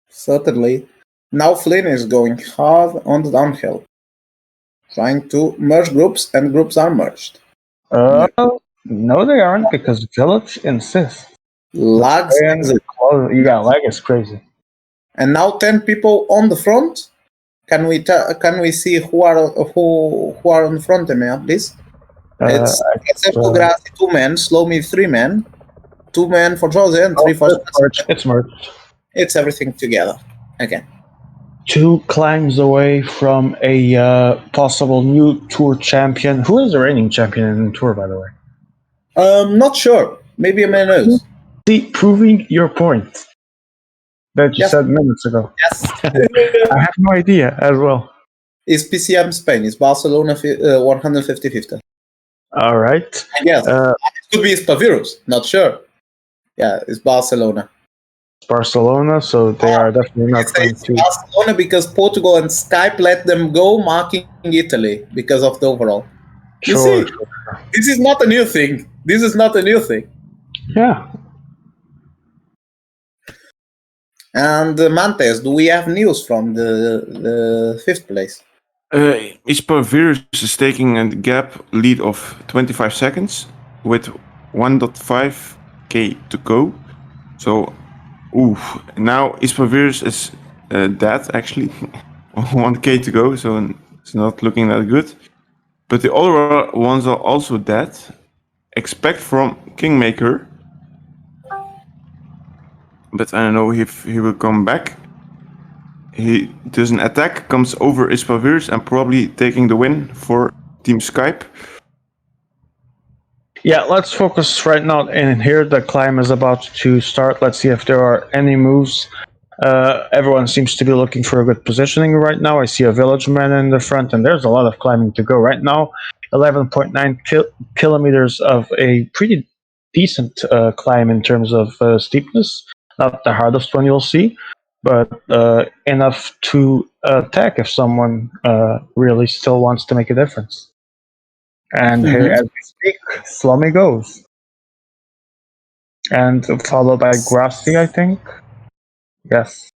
Certainly. Now Flynn is going hard on the downhill, trying to merge groups, and groups are merged. No, they aren't, because Village insists. Lags, Yeah, lag is crazy. and now 10 people on the front. Can we see who are on the front, Emea, please? It's Grassi, 2 men, Slomi 3 men, 2 men for Jose, and 3 for It's merged. It's everything together again. 2 climbs away from a possible new tour champion. Who is the reigning champion in the tour, by the way? Not sure. Maybe Emea knows. See, proving your point that you said minutes ago. Yes. I have no idea as well. It's PCM Spain. It's Barcelona 150-50. All right. Yes. It could be Spavirus. Not sure. Yeah, it's Barcelona. Barcelona, so they are definitely not going to. Barcelona because Portugal and Skype let them go, marking Italy because of the overall. You see, this is not a new thing. Yeah. And Mantes, do we have news from the 5th place? Ispavirus is taking a gap lead of 25 seconds with 1.5k to go. So, now Ispavirus is dead actually. 1k to go, so it's not looking that good. But the other ones are also dead. Expect from Kingmaker. But I don't know if he will come back. He does an attack, comes over Ispavirus and probably taking the win for Team Skype. Yeah, let's focus right now in here. The climb is about to start. Let's see if there are any moves. Everyone seems to be looking for a good positioning right now. I see a village man in the front, and there's a lot of climbing to go right now. 11.9 kilometers of a pretty decent climb in terms of steepness. Not the hardest one you'll see, but enough to attack if someone really still wants to make a difference. And here, as we speak, Slummy goes. And followed by Grassi, I think. Yes.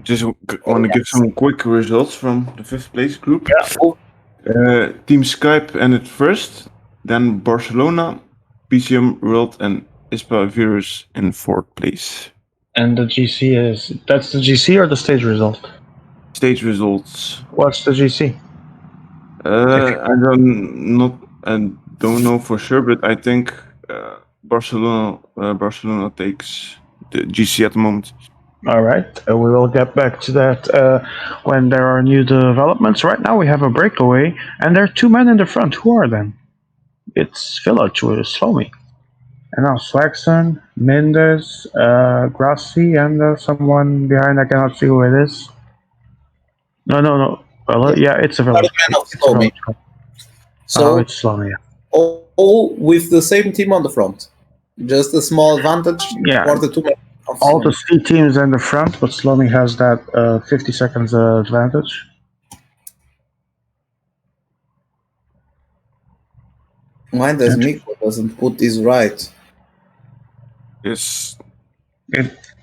Just want to give some quick results from the 5th place group. Yeah. Team Skype ended first, then Barcelona, PCM World, and Ispavirus in 4th place. And the GC that's the GC or the stage result? Stage results. What's the GC? I don't know for sure, but I think Barcelona takes the GC at the moment. All right, we will get back to that when there are new developments. Right now we have a breakaway, and there are 2 men in the front. Who are them? It's Village with Slomi. And now Swaxon, Mendes, Grassi, and someone behind. I cannot see who it is. No. Well, yeah, it's a Village. So it's Slomi. All with the same team on the front. Just a small advantage for the 2 men. All the 3 teams in the front, but Slomi has that 50 seconds advantage. Why does Miko doesn't put this right? Yes.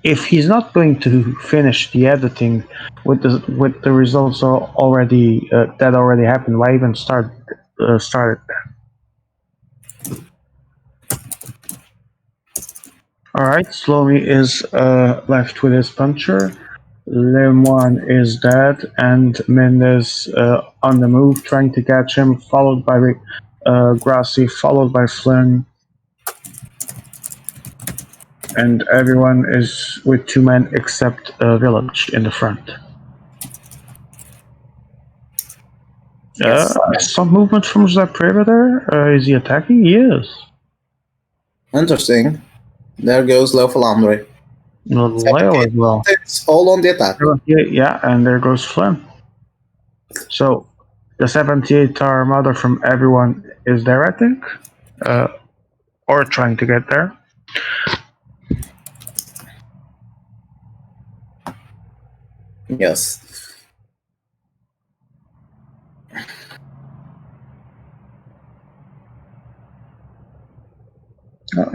If he's not going to finish the editing with the results already that already happened, why even start it? All right, Slomy is left with his puncher. Lim1 is dead, and Mendez on the move, trying to catch him, followed by Grassi, followed by Flynn. And everyone is with 2 men except Village in the front. Yes. Some movement from Zapreva there. Is he attacking? He is. Interesting. There goes Leofalandre. Leo as well. It's all on the attack. Yeah, and there goes Flynn. So the 78 Armada from everyone is there, I think, or trying to get there. Yes.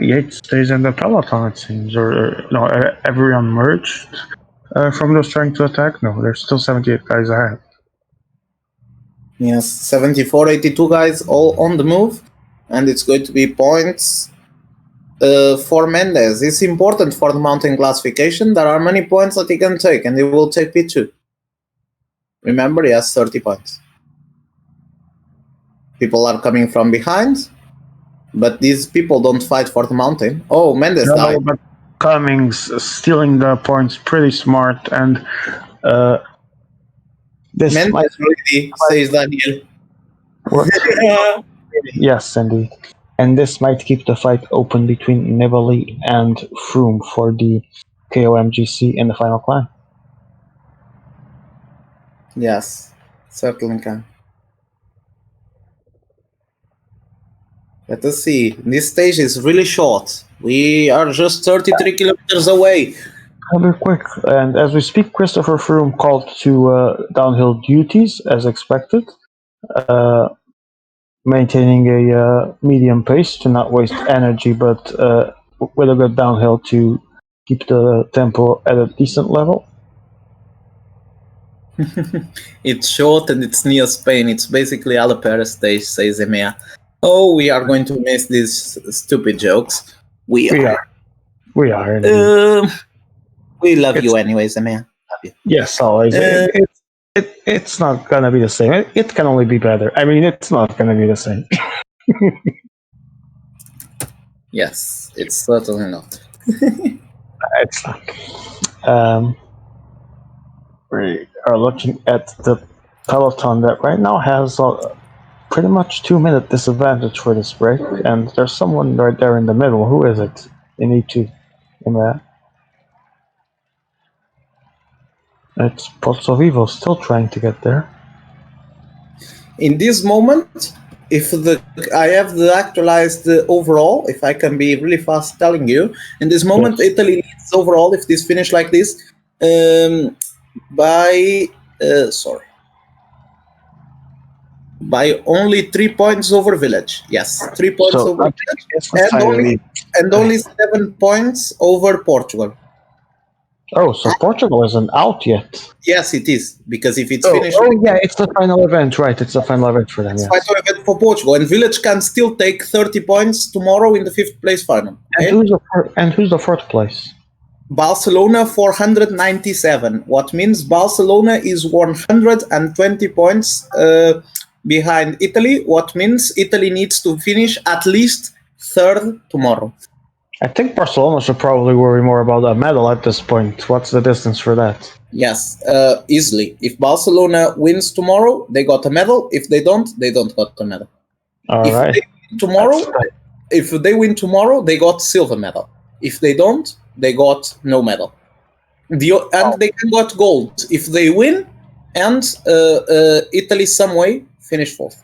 Yates stays in the peloton, it seems, or no, everyone merged from those trying to attack. No, there's still 78 guys ahead. Yes, 74, 82 guys all on the move, and it's going to be points for Mendez. It's important for the mountain classification. There are many points that he can take, and he will take P2. Remember, he has 30 points. People are coming from behind, but these people don't fight for the mountain. Oh, Mendez died. But Cummings stealing the points pretty smart, and this Mendez might really, says Daniel. Yes, indeed. And this might keep the fight open between Nibali and Froome for the KOMGC in the final climb. Yes, certainly can. Let us see. This stage is really short. We are just 33 kilometers away. I'll be quick. And as we speak, Christopher Froome called to downhill duties as expected, maintaining a medium pace to not waste energy, but with a good downhill to keep the tempo at a decent level. It's short and it's near Spain. It's basically Alapera stage, says Emea. Oh, we are going to miss these stupid jokes. We are. We are. Indeed. We love you anyways, Emea. Love you. Yes, always. It's not gonna be the same. It can only be better. I mean, it's not gonna be the same. Yes, it's certainly not. It's not. We are looking at the peloton that right now has pretty much 2-minute disadvantage for this break, and there's someone right there in the middle. Who is it? In E2. In that. It's Pozzo Vivo still trying to get there. In this moment, if I have the actualized overall, if I can be really fast telling you, in this moment, yes. Italy leads overall, if this finish like this, by only 3 points over Village. Yes, 3 points over Village, and only 7 points over Portugal. Oh, so Portugal isn't out yet. Yes, it is, because if it's finished... Oh, yeah, it's the final event, right. It's the final event for them, yes. It's the final event for Portugal, and Village can still take 30 points tomorrow in the 5th place final. And who's the 4th place? Barcelona 497, what means Barcelona is 120 points behind Italy, what means Italy needs to finish at least 3rd tomorrow. I think Barcelona should probably worry more about a medal at this point. What's the distance for that? Yes, easily. If Barcelona wins tomorrow, they got a medal. If they don't got a medal. If they win tomorrow, they got silver medal. If they don't, they got no medal. They can got gold if they win, and Italy some way finish 4th.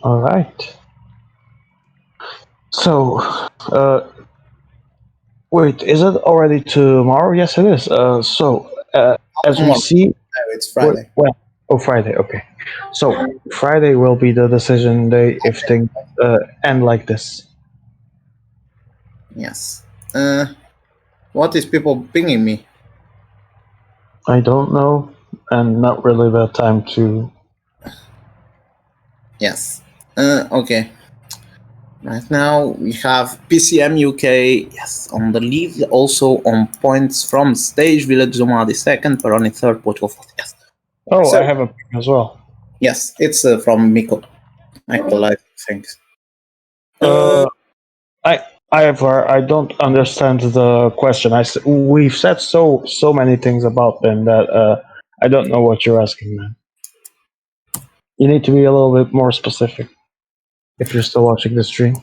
All right. So, wait, is it already tomorrow? Yes, it is. As we see... It's Friday. Friday, okay. So, Friday will be the decision day if things end like this. Yes. What is people pinging me? I don't know, and not really the time to... Yes. Okay. Right now we have PCM UK, yes, on the lead, also on points from stage. Village Zomadi second, Peroni third, Portugal fourth. Yes. Oh, So- I have a pick as well. Yes, it's from Miko. I think. I don't understand the question. We've said so many things about them that I don't know what you're asking, man. You need to be a little bit more specific if you're still watching the stream.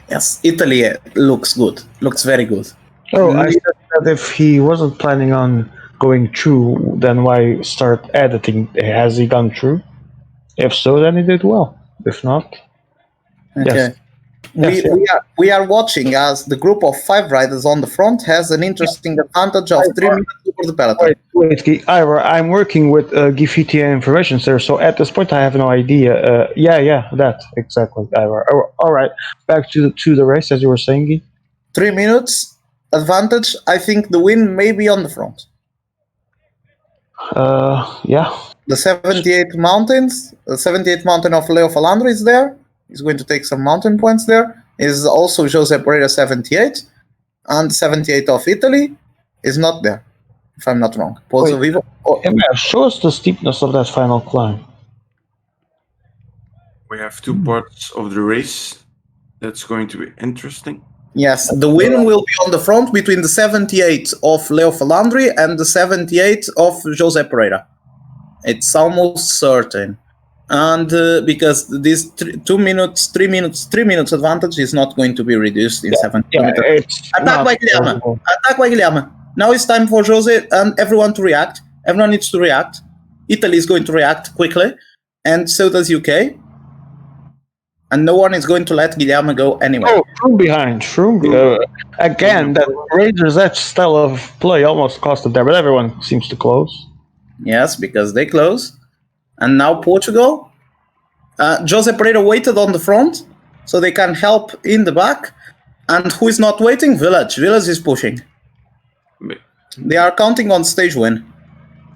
Yes, Italy looks good. Looks very good. Oh, I said that if he wasn't planning on going through, then why start editing? Has he gone through? If so, then he did well. If not, Okay. yes. Yes, We are watching as the group of 5 riders on the front has an interesting advantage of 3 minutes over the peloton. Wait, Ira, I'm working with Gifiti and information, sir. So at this point, I have no idea. Yeah, that exactly, Ira. All right, back to the race as you were saying, Guy. 3 minutes advantage. I think the win may be on the front. Yeah. The 78 mountains, the 78 mountain of Leo Falandro is there. He's going to take some mountain points there. Is also Jose Pereira 78, and 78 of Italy is not there, if I'm not wrong. Pozzo Wait. Vivo. Show us the steepness of that final climb. We have 2 parts of the race. That's going to be interesting. Yes, the win will be on the front between the 78 of Leo Falandri and the 78 of Jose Pereira. It's almost certain. And because this 3 minutes advantage is not going to be reduced in 7 kilometers. Attack by Guilherme. Now it's time for Jose and everyone to react. Everyone needs to react. Italy is going to react quickly, and so does UK. And no one is going to let Guilherme go anywhere. Oh, Froome behind. Froome. Again, that Rangers Edge style of play almost cost it there, but everyone seems to close. Yes, because they close. And now Portugal. Jose Pereira waited on the front, so they can help in the back. And who is not waiting? Village. Village is pushing. They are counting on stage win.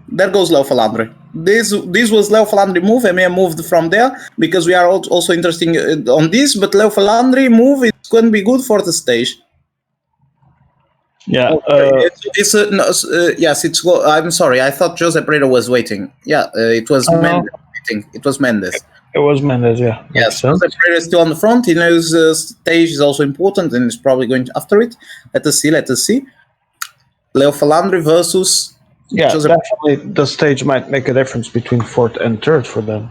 There goes Leo Falandri. This was Leo Falandri move. Emea moved from there because we are also interested on this. But Leo Falandri move is going to be good for the stage. Yeah. Yes, it's. I'm sorry. I thought Jose Pereira was waiting. Yeah, it was Mendes waiting. It was Mendes. It was Mendes, yeah. Yes, Jose Pereira is still on the front. He knows stage is also important and is probably going after it. Let us see. Leo Falandri versus. Yeah, definitely the stage might make a difference between fourth and third for them.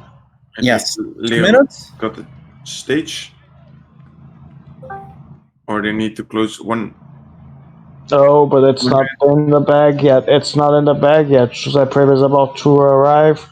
And yes. Leo 2 minutes? got the stage. Or they need to close one. No, but it's not in the bag yet. It's not in the bag yet. Jose Pereira is about to arrive.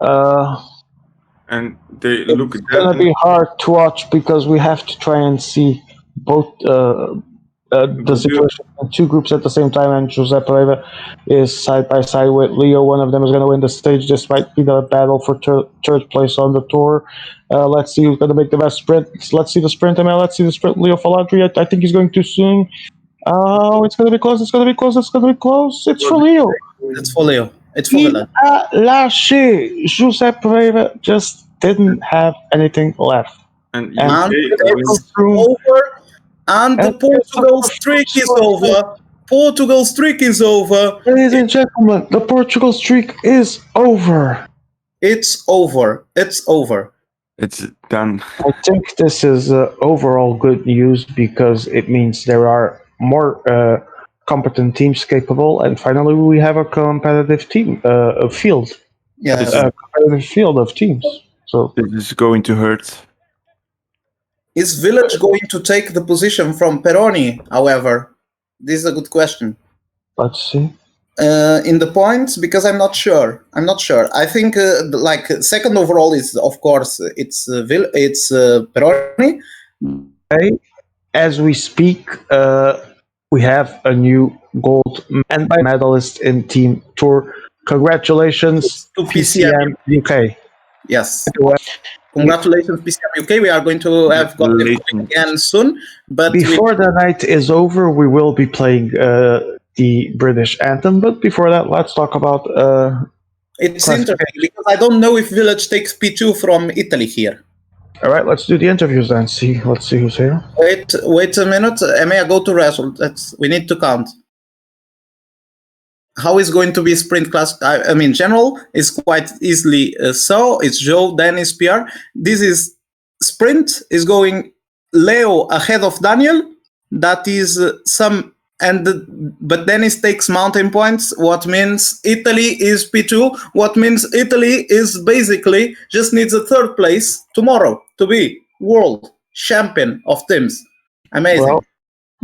And they look at It's gonna that. be hard to watch because we have to try and see both the situation in 2 groups at the same time, and Jose Pereira is side by side with Leo. One of them is going to win the stage. This might be the battle for third place on the tour. Let's see who's going to make the best sprint. Let's see the sprint, Emil. Let's see the sprint. Leo Falandri, I think he's going too soon. Oh, it's going to be close. It's going to be close. It's going to be close. It's for Leo. It's for Leo. It's for Leo. Lâché. Jose Pereira just didn't have anything left. And it's over. And the Portugal streak is over. Portugal streak is over. Ladies and gentlemen, the Portugal streak is over. It's over. It's over. It's done. I think this is overall good news because it means there are more competent teams capable, and finally we have a competitive team, a field. Yeah. A competitive field of teams. So this is going to hurt. Is Village going to take the position from Peroni, however? This is a good question. Let's see. In the points, because I'm not sure. I think second overall is, of course, it's Peroni. Okay. As we speak, we have a new gold medalist in Team Tour. Congratulations to PCM UK. Yes. Congratulations, PCM UK. We are going to have got them going Congratulations. again soon. But Before the night is over, we will be playing the British anthem. But before that, let's talk about. it's interesting because I don't know if Village takes P2 from Italy here. All right, let's do the interviews then. Let's see who's here. Wait a minute. Emea, go to result. We need to count. How is going to be sprint class? I mean, general is quite easily so. It's Joe, Dennis, Pierre. This is sprint is going Leo ahead of Daniel. That is but Dennis takes mountain points. What means Italy is P2. What means Italy is basically just needs a third place tomorrow to be world champion of teams. Amazing. Well,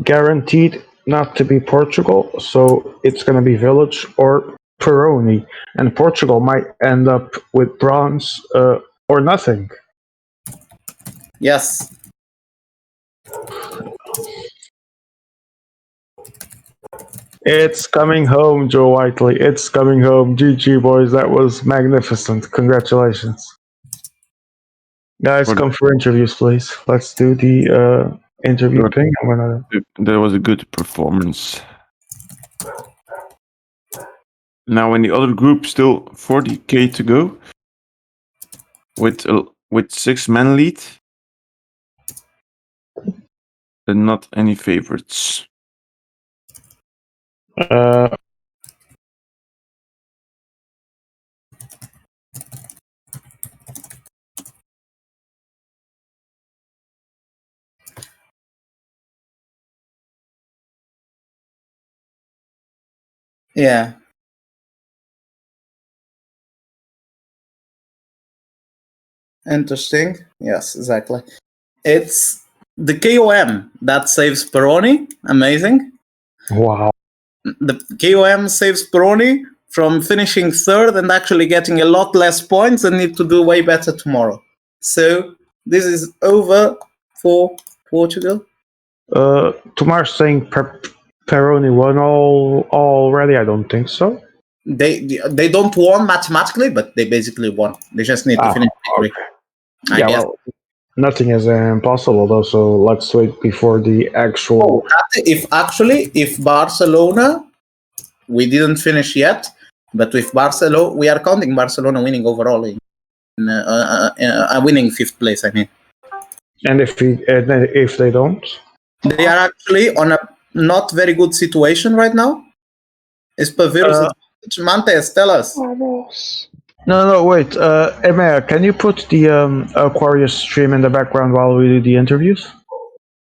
guaranteed not to be Portugal, so it's going to be Village or Peroni, and Portugal might end up with bronze or nothing. Yes. It's coming home, Joe Whiteley. It's coming home. GG, boys. That was magnificent. Congratulations. Guys, come for interviews, please. Let's do the interview Sure. thing. That was a good performance. Now in the other group, still 40k to go, with 6-man lead, but not any favorites. Yeah. Interesting. Yes, exactly. It's the KOM that saves Peroni. Amazing. Wow. The KOM saves Peroni from finishing third and actually getting a lot less points and need to do way better tomorrow. So this is over for Portugal. Tomar's saying Peroni won already. I don't think so. They don't won mathematically, but they basically won. They just need to finish victory. Okay. I guess. Well, nothing is impossible though. So let's wait before the actual. If Barcelona, we didn't finish yet, but with Barcelona, we are counting Barcelona winning overall winning fifth place. I mean, and if they don't, they are actually on a not very good situation right now. Is Pavirus? Mantes, tell us. No, wait. Emea, can you put the Aquarius stream in the background while we do the interviews?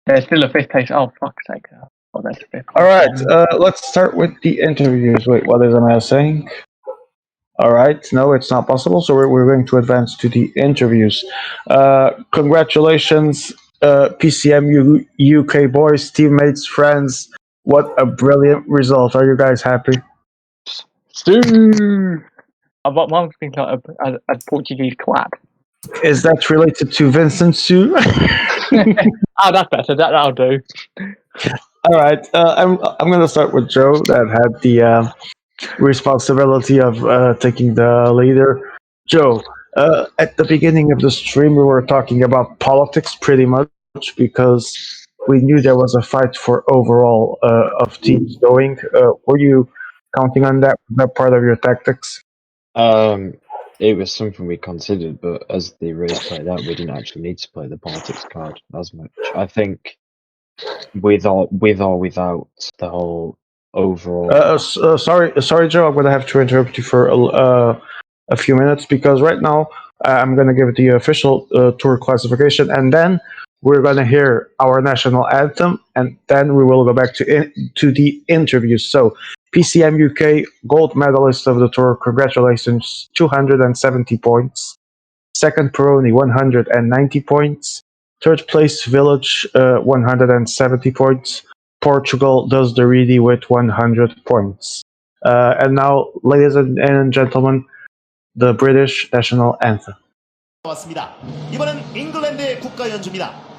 There's still a fifth place. Oh, fuck's sake. Oh, that's a fifth. All right, let's start with the interviews. Wait, what is Emea saying? All right, no, it's not possible. So we're going to advance to the interviews. Congratulations, PCM UK boys, teammates, friends. What a brilliant result. Are you guys happy? Mine was thinking like a Portuguese clap. Is that related to Vincent Sue? Oh, that's better. That'll do. All right, I'm going to start with Joe, that had the responsibility of taking the leader. Joe, at the beginning of the stream, we were talking about politics pretty much because we knew there was a fight for overall of teams going. Were you counting on that? Was that part of your tactics? It was something we considered, but as the race played out, we didn't actually need to play the politics card as much. I think with or without the whole overall. Sorry, Joe. I'm going to have to interrupt you for a few minutes because right now I'm going to give the official tour classification, and then we're going to hear our national anthem, and then we will go back to the interviews. So, PCM UK gold medalist of the tour, congratulations, 270 points. Second, Peroni, 190 points. Third place, Village, 170 points. Portugal does the Reedy with 100 points. And now, ladies and gentlemen, the British national anthem. 왔습니다. 이번엔 잉글랜드의 국가 연주입니다.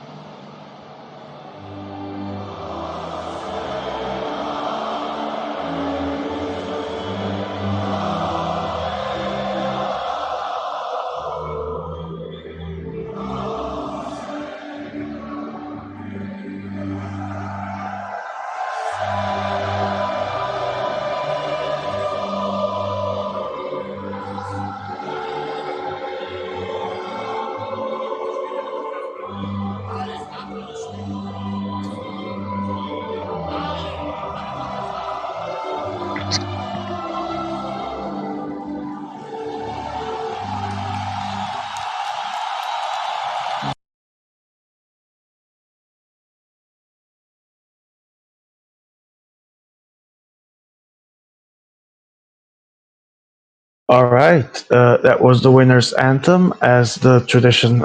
All right, that was the winner's anthem, as the tradition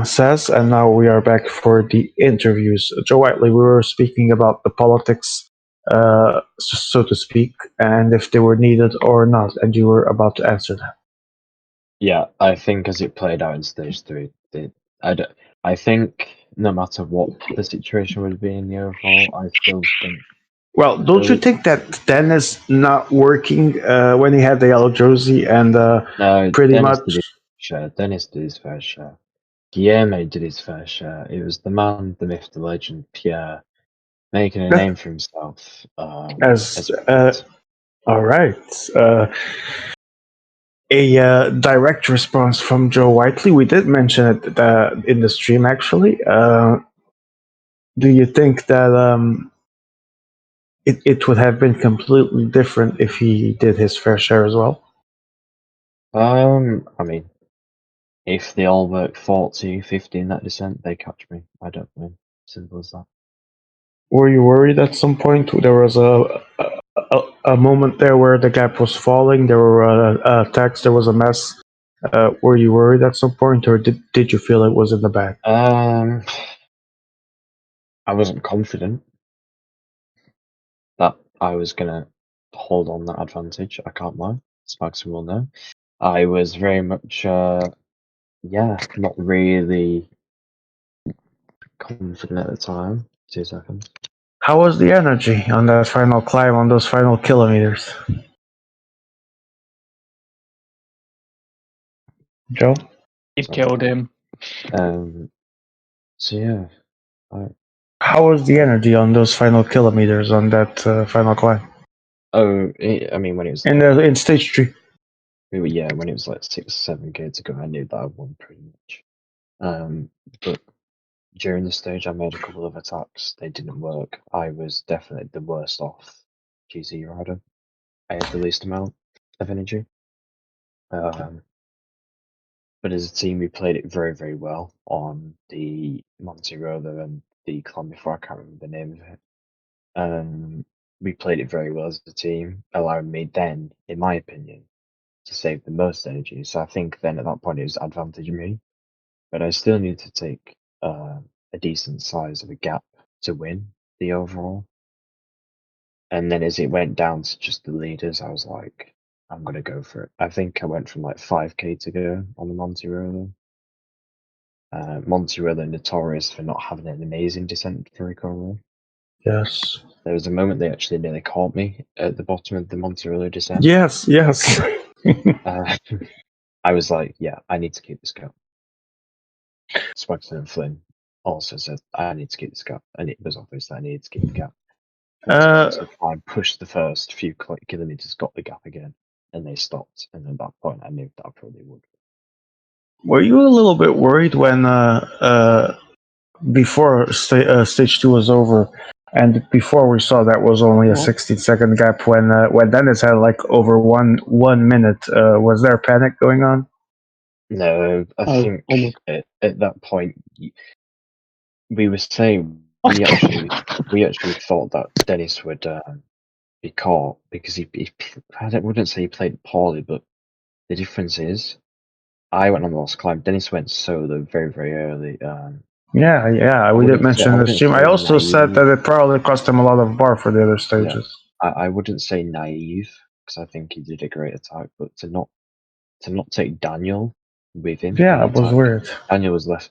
says, and now we are back for the interviews. Joe Whiteley, we were speaking about the politics, so to speak, and if they were needed or not, and you were about to answer that. Yeah, I think as it played out in stage 3, I think no matter what the situation would be in the overall, I still think Well, don't you think that Dennis not working when he had the yellow jersey and no, pretty Dennis did much his share. Dennis did his fair share. Guillermo did his fair share. It was the man, the myth, the legend, Pierre, making a name for himself. as As well. all right. A direct response from Joe Whiteley. We did mention it in the stream, actually. Do you think that it would have been completely different if he did his fair share as well? I mean, if they all work 40, 50 in that descent, they catch me. I don't win. Simple as that. Were you worried at some point? There was a moment there where the gap was falling. There were attacks. There was a mess. Were you worried at some point, or did you feel it was in the bag? I wasn't confident that I was gonna hold on that advantage. I can't lie. Spaxon will know. I was very much, not really confident at the time. 2 seconds. How was the energy on that final climb, on those final kilometers? Joe? You killed him. So yeah, How was the energy on those final kilometers on that final climb? I mean, when it was In stage 3. when it was like 6, 7K to go, I knew that I won pretty much. But during the stage, I made a couple of attacks. They didn't work. I was definitely the worst off GC rider. I had the least amount of energy. But as a team, we played it very, very well on the Monte Roller and the climb before. I can't remember the name of it. We played it very well as a team, allowing me then, in my opinion, to save the most energy. So I think then at that point it was advantage me. But I still need to take a decent size of a gap to win the overall. And then as it went down to just the leaders, I was like, I'm gonna go for it. I think I went from like 5K to go on the Monte Roller. Monte Roller notorious for not having an amazing descent for recovery. Yes. There was a moment they actually nearly caught me at the bottom of the Monte Roller descent. Yes. I was like, yeah, I need to keep this gap. Swagston and Flynn also said, I need to keep this gap. And it was obvious that I needed to keep the gap. Once I got to the climb, pushed the first few kilometers, got the gap again, and they stopped. And at that point, I knew that I probably would. Were you a little bit worried when before stage 2 was over, and before we saw that was only a 16-second gap when Dennis had like over 1 minute? Was there panic going on? No, I think at that point we were saying we actually thought that Dennis would be caught because he I wouldn't say he played poorly, but the difference is I went on the last climb. Dennis went solo very, very early. Yeah, we did mention the stream. I also said that it probably cost him a lot of bar for the other stages. Yeah. I wouldn't say naive because I think he did a great attack, but to not take Daniel with him. Yeah, it was weird. Daniel was left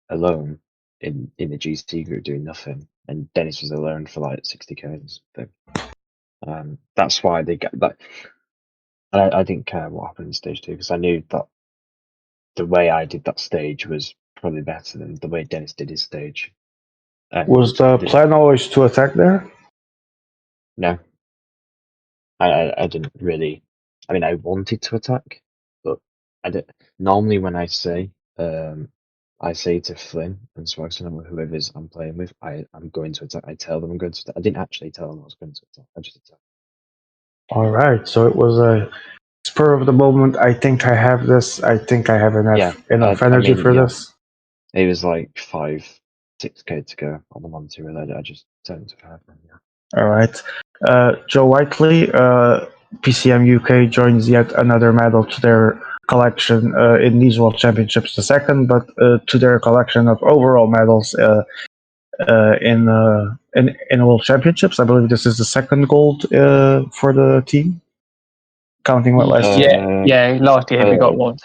alone in the GT group doing nothing, and Dennis was alone for like 60Ks. That's why they get that. I didn't care what happened in stage 2 because I knew that the way I did that stage was probably better than the way Dennis did his stage. Was the plan always to attack there? No. I didn't really. I mean, I wanted to attack, but I did. Normally, when I say to Flynn and Swagson and whoever I'm playing with, I'm going to attack. I tell them I'm going to attack. I didn't actually tell them I was going to attack. I just attacked. All right, so it was a spur of the moment. I think I have this. I think I have enough energy for this. It was like 5, 6K to go on the Monty Roller. I just turned to 5. All right, Joe Whiteley. PCM UK joins yet another medal to their collection in these World Championships, the second, but to their collection of overall medals in World Championships. I believe this is the second gold for the team, counting what last year. Yeah. Last year we got one.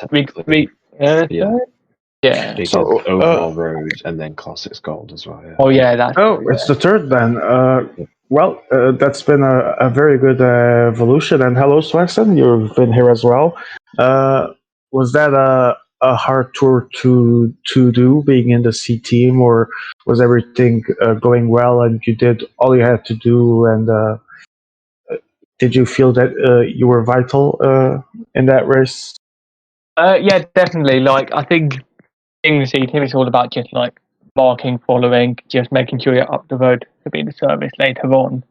We Yeah. yeah. Because So, overall road and then classics gold as well. Yeah. Oh yeah, that's it's the third then. Well, that's been a very good evolution. And hello, Swanson, you've been here as well. Was that a hard tour to do, being in the C team, or was everything going well and you did all you had to do? And did you feel that you were vital in that race? yeah, definitely. Like I think in the C team, it's all about just like marking, following, just making sure you're up the road to be in the service later on,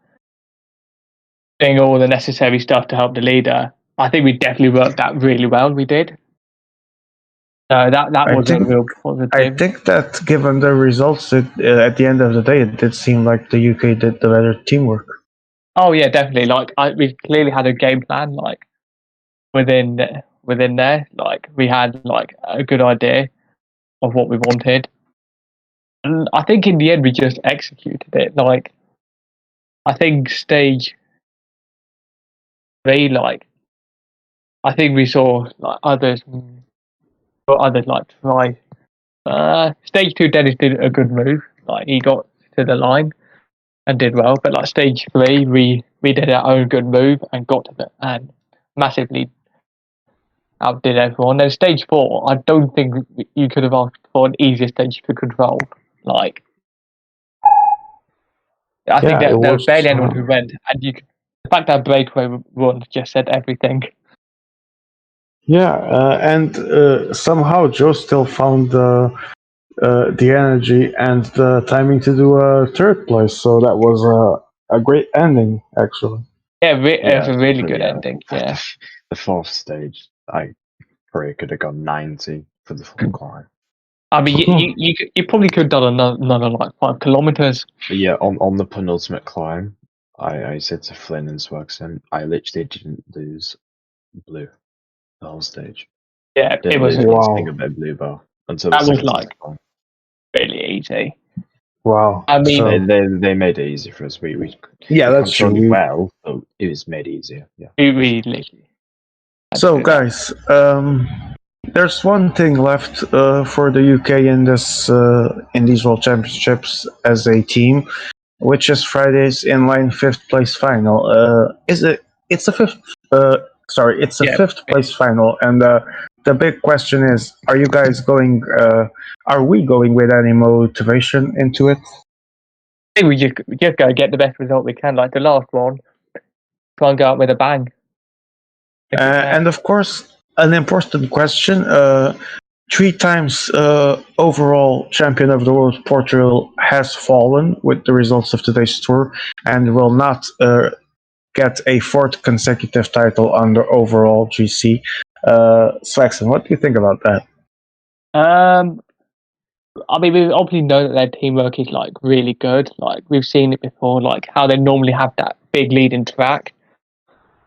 doing all the necessary stuff to help the leader. I think we definitely worked that really well. We did. That was a real positive. I think that given the results, at the end of the day, it did seem like the UK did the better teamwork. Oh yeah, definitely. Like we clearly had a game plan. Like within there, like we had like a good idea of what we wanted, and I think in the end we just executed it. Like I think stage 3, like I think we saw like others like try. Stage 2, Dennis did a good move. Like he got to the line and did well. But like stage 3, we did our own good move and got to it and massively outdid everyone. Then stage 4, I don't think you could have asked for an easier stage to control. Like I think that there was barely anyone who went, and the fact that breakaway run just said everything. Yeah, and somehow Joe still found the energy and the timing to do a third place. So that was a great ending, actually. Yeah, it was a really good ending. Yeah, the fourth stage, I probably could have gone 90 for the full climb. I mean, you probably could have done another like 5 kilometers. But yeah, on the penultimate climb, I said to Flynn and Swagson, I literally didn't lose blue the whole stage. Yeah, Didn't it was lose one single bit of blue bar until that the was second like climb. really easy. Wow. I mean, they made it easy for us. We that's true. It well, but it was made easier. Yeah. Really. So, guys, there's one thing left for the UK in these World Championships as a team, which is Friday's inline 5th place final. It's a 5th place final, and the big question is: are you guys going? Are we going with any motivation into it? I think we just go get the best result we can. Like the last one, try and go out with a bang. And of course, an important question: 3 times overall champion of the world, Portugal has fallen with the results of today's tour and will not get a 4th consecutive title under overall GC. Swaxon, what do you think about that? I mean, we obviously know that their teamwork is like really good. Like we've seen it before, like how they normally have that big lead in track,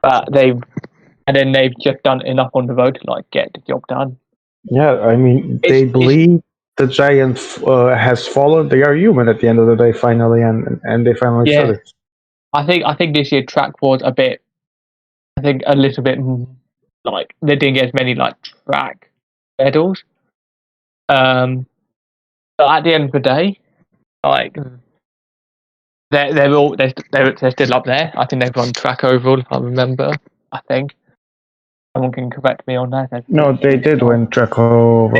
but they've just done enough on the road to like get the job done. Yeah, I mean, they believe the giant has fallen. They are human at the end of the day, finally, and they finally showed it. I think this year track was a little bit like they didn't get as many like track medals. But at the end of the day, like they're still up there. I think they've won track overall, if I remember. I think someone can correct me on that. No, they did win track overall.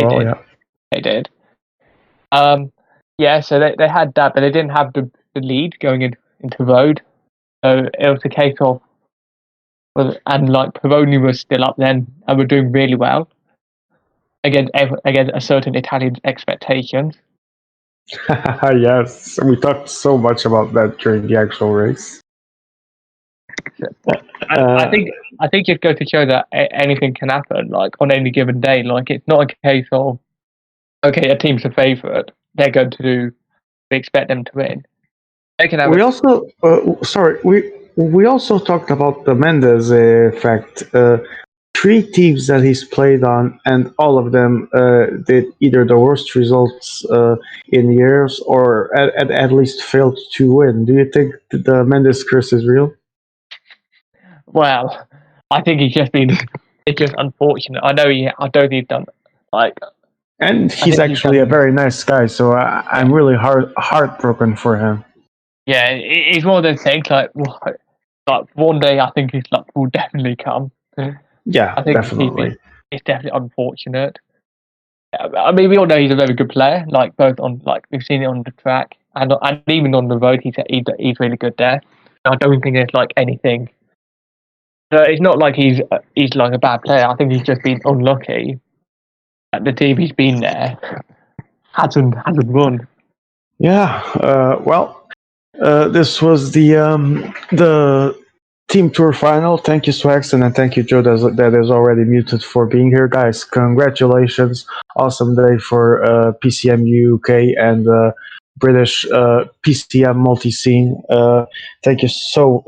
They did. Yeah, so they had that, but they didn't have the lead going into road. So it was a case of, and like Peroni was still up then and were doing really well against a certain Italian expectations. Yes, we talked so much about that during the actual race. I think it goes to show that anything can happen, like on any given day. Like it's not a case of okay, a team's a favourite, they're going to we expect them to win. They can have. We also We also talked about the Mendes effect. 3 teams that he's played on, and all of them did either the worst results in years or at least failed to win. Do you think the Mendes curse is real? Well, I think he's just been. It's just unfortunate. I know he's done like. And I he's think he's actually a done. very nice guy, so I'm really heartbroken for him. Yeah, it's one of those things. Like one day, I think his luck will definitely come. Yeah, I think definitely. it's definitely unfortunate. I mean, we all know he's a very good player. Like both on, like we've seen it on the track and even on the road, he's really good there. I don't think there's like anything. It's not like he's like a bad player. I think he's just been unlucky that the team he's been there hasn't won. Yeah. This was the team tour final. Thank you, Swaxton, and thank you, Joe, that is already muted, for being here, guys. Congratulations! Awesome day for PCM UK and British PCM multi scene. Thank you so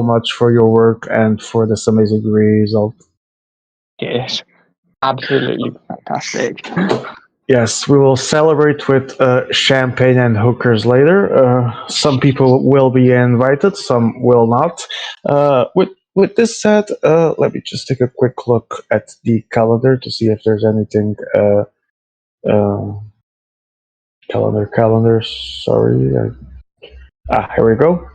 much for your work and for this amazing result. Yes, absolutely fantastic. Yes, we will celebrate with champagne and hookers later. Some people will be invited, some will not. With this said, let me just take a quick look at the calendar to see if there's anything. Uh, calendar. Sorry. Here we go.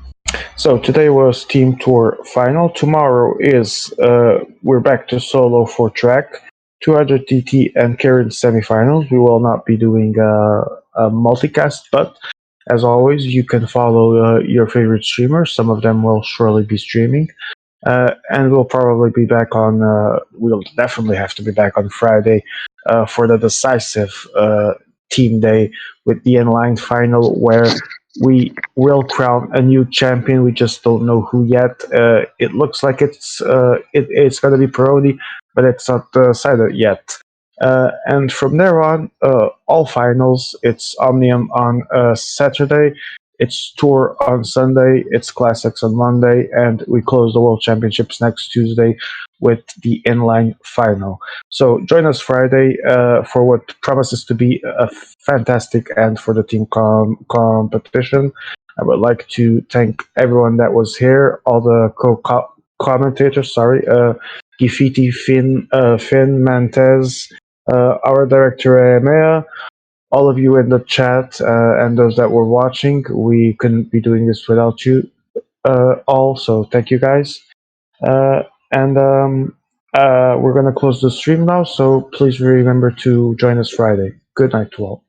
So today was team tour final. Tomorrow is we're back to solo for track. 200 TT and Karen semifinals. We will not be doing a multicast, but as always, you can follow your favorite streamers. Some of them will surely be streaming. And we'll probably be back on, we'll definitely have to be back on Friday for the decisive team day with the inline final where we will crown a new champion. We just don't know who yet. It looks like it's going to be Peroni, but it's not decided yet. And from there on, all finals. It's Omnium on Saturday. It's Tour on Sunday. It's Classics on Monday, and we close the World Championships next Tuesday with the inline final. So join us Friday for what promises to be a fantastic end for the team competition. I would like to thank everyone that was here, all the commentators. Sorry, Gifiti, Finn, Mantez, our director Mea, all of you in the chat, and those that were watching. We couldn't be doing this without you. Also, thank you guys. And we're gonna close the stream now. So please remember to join us Friday. Good night to all.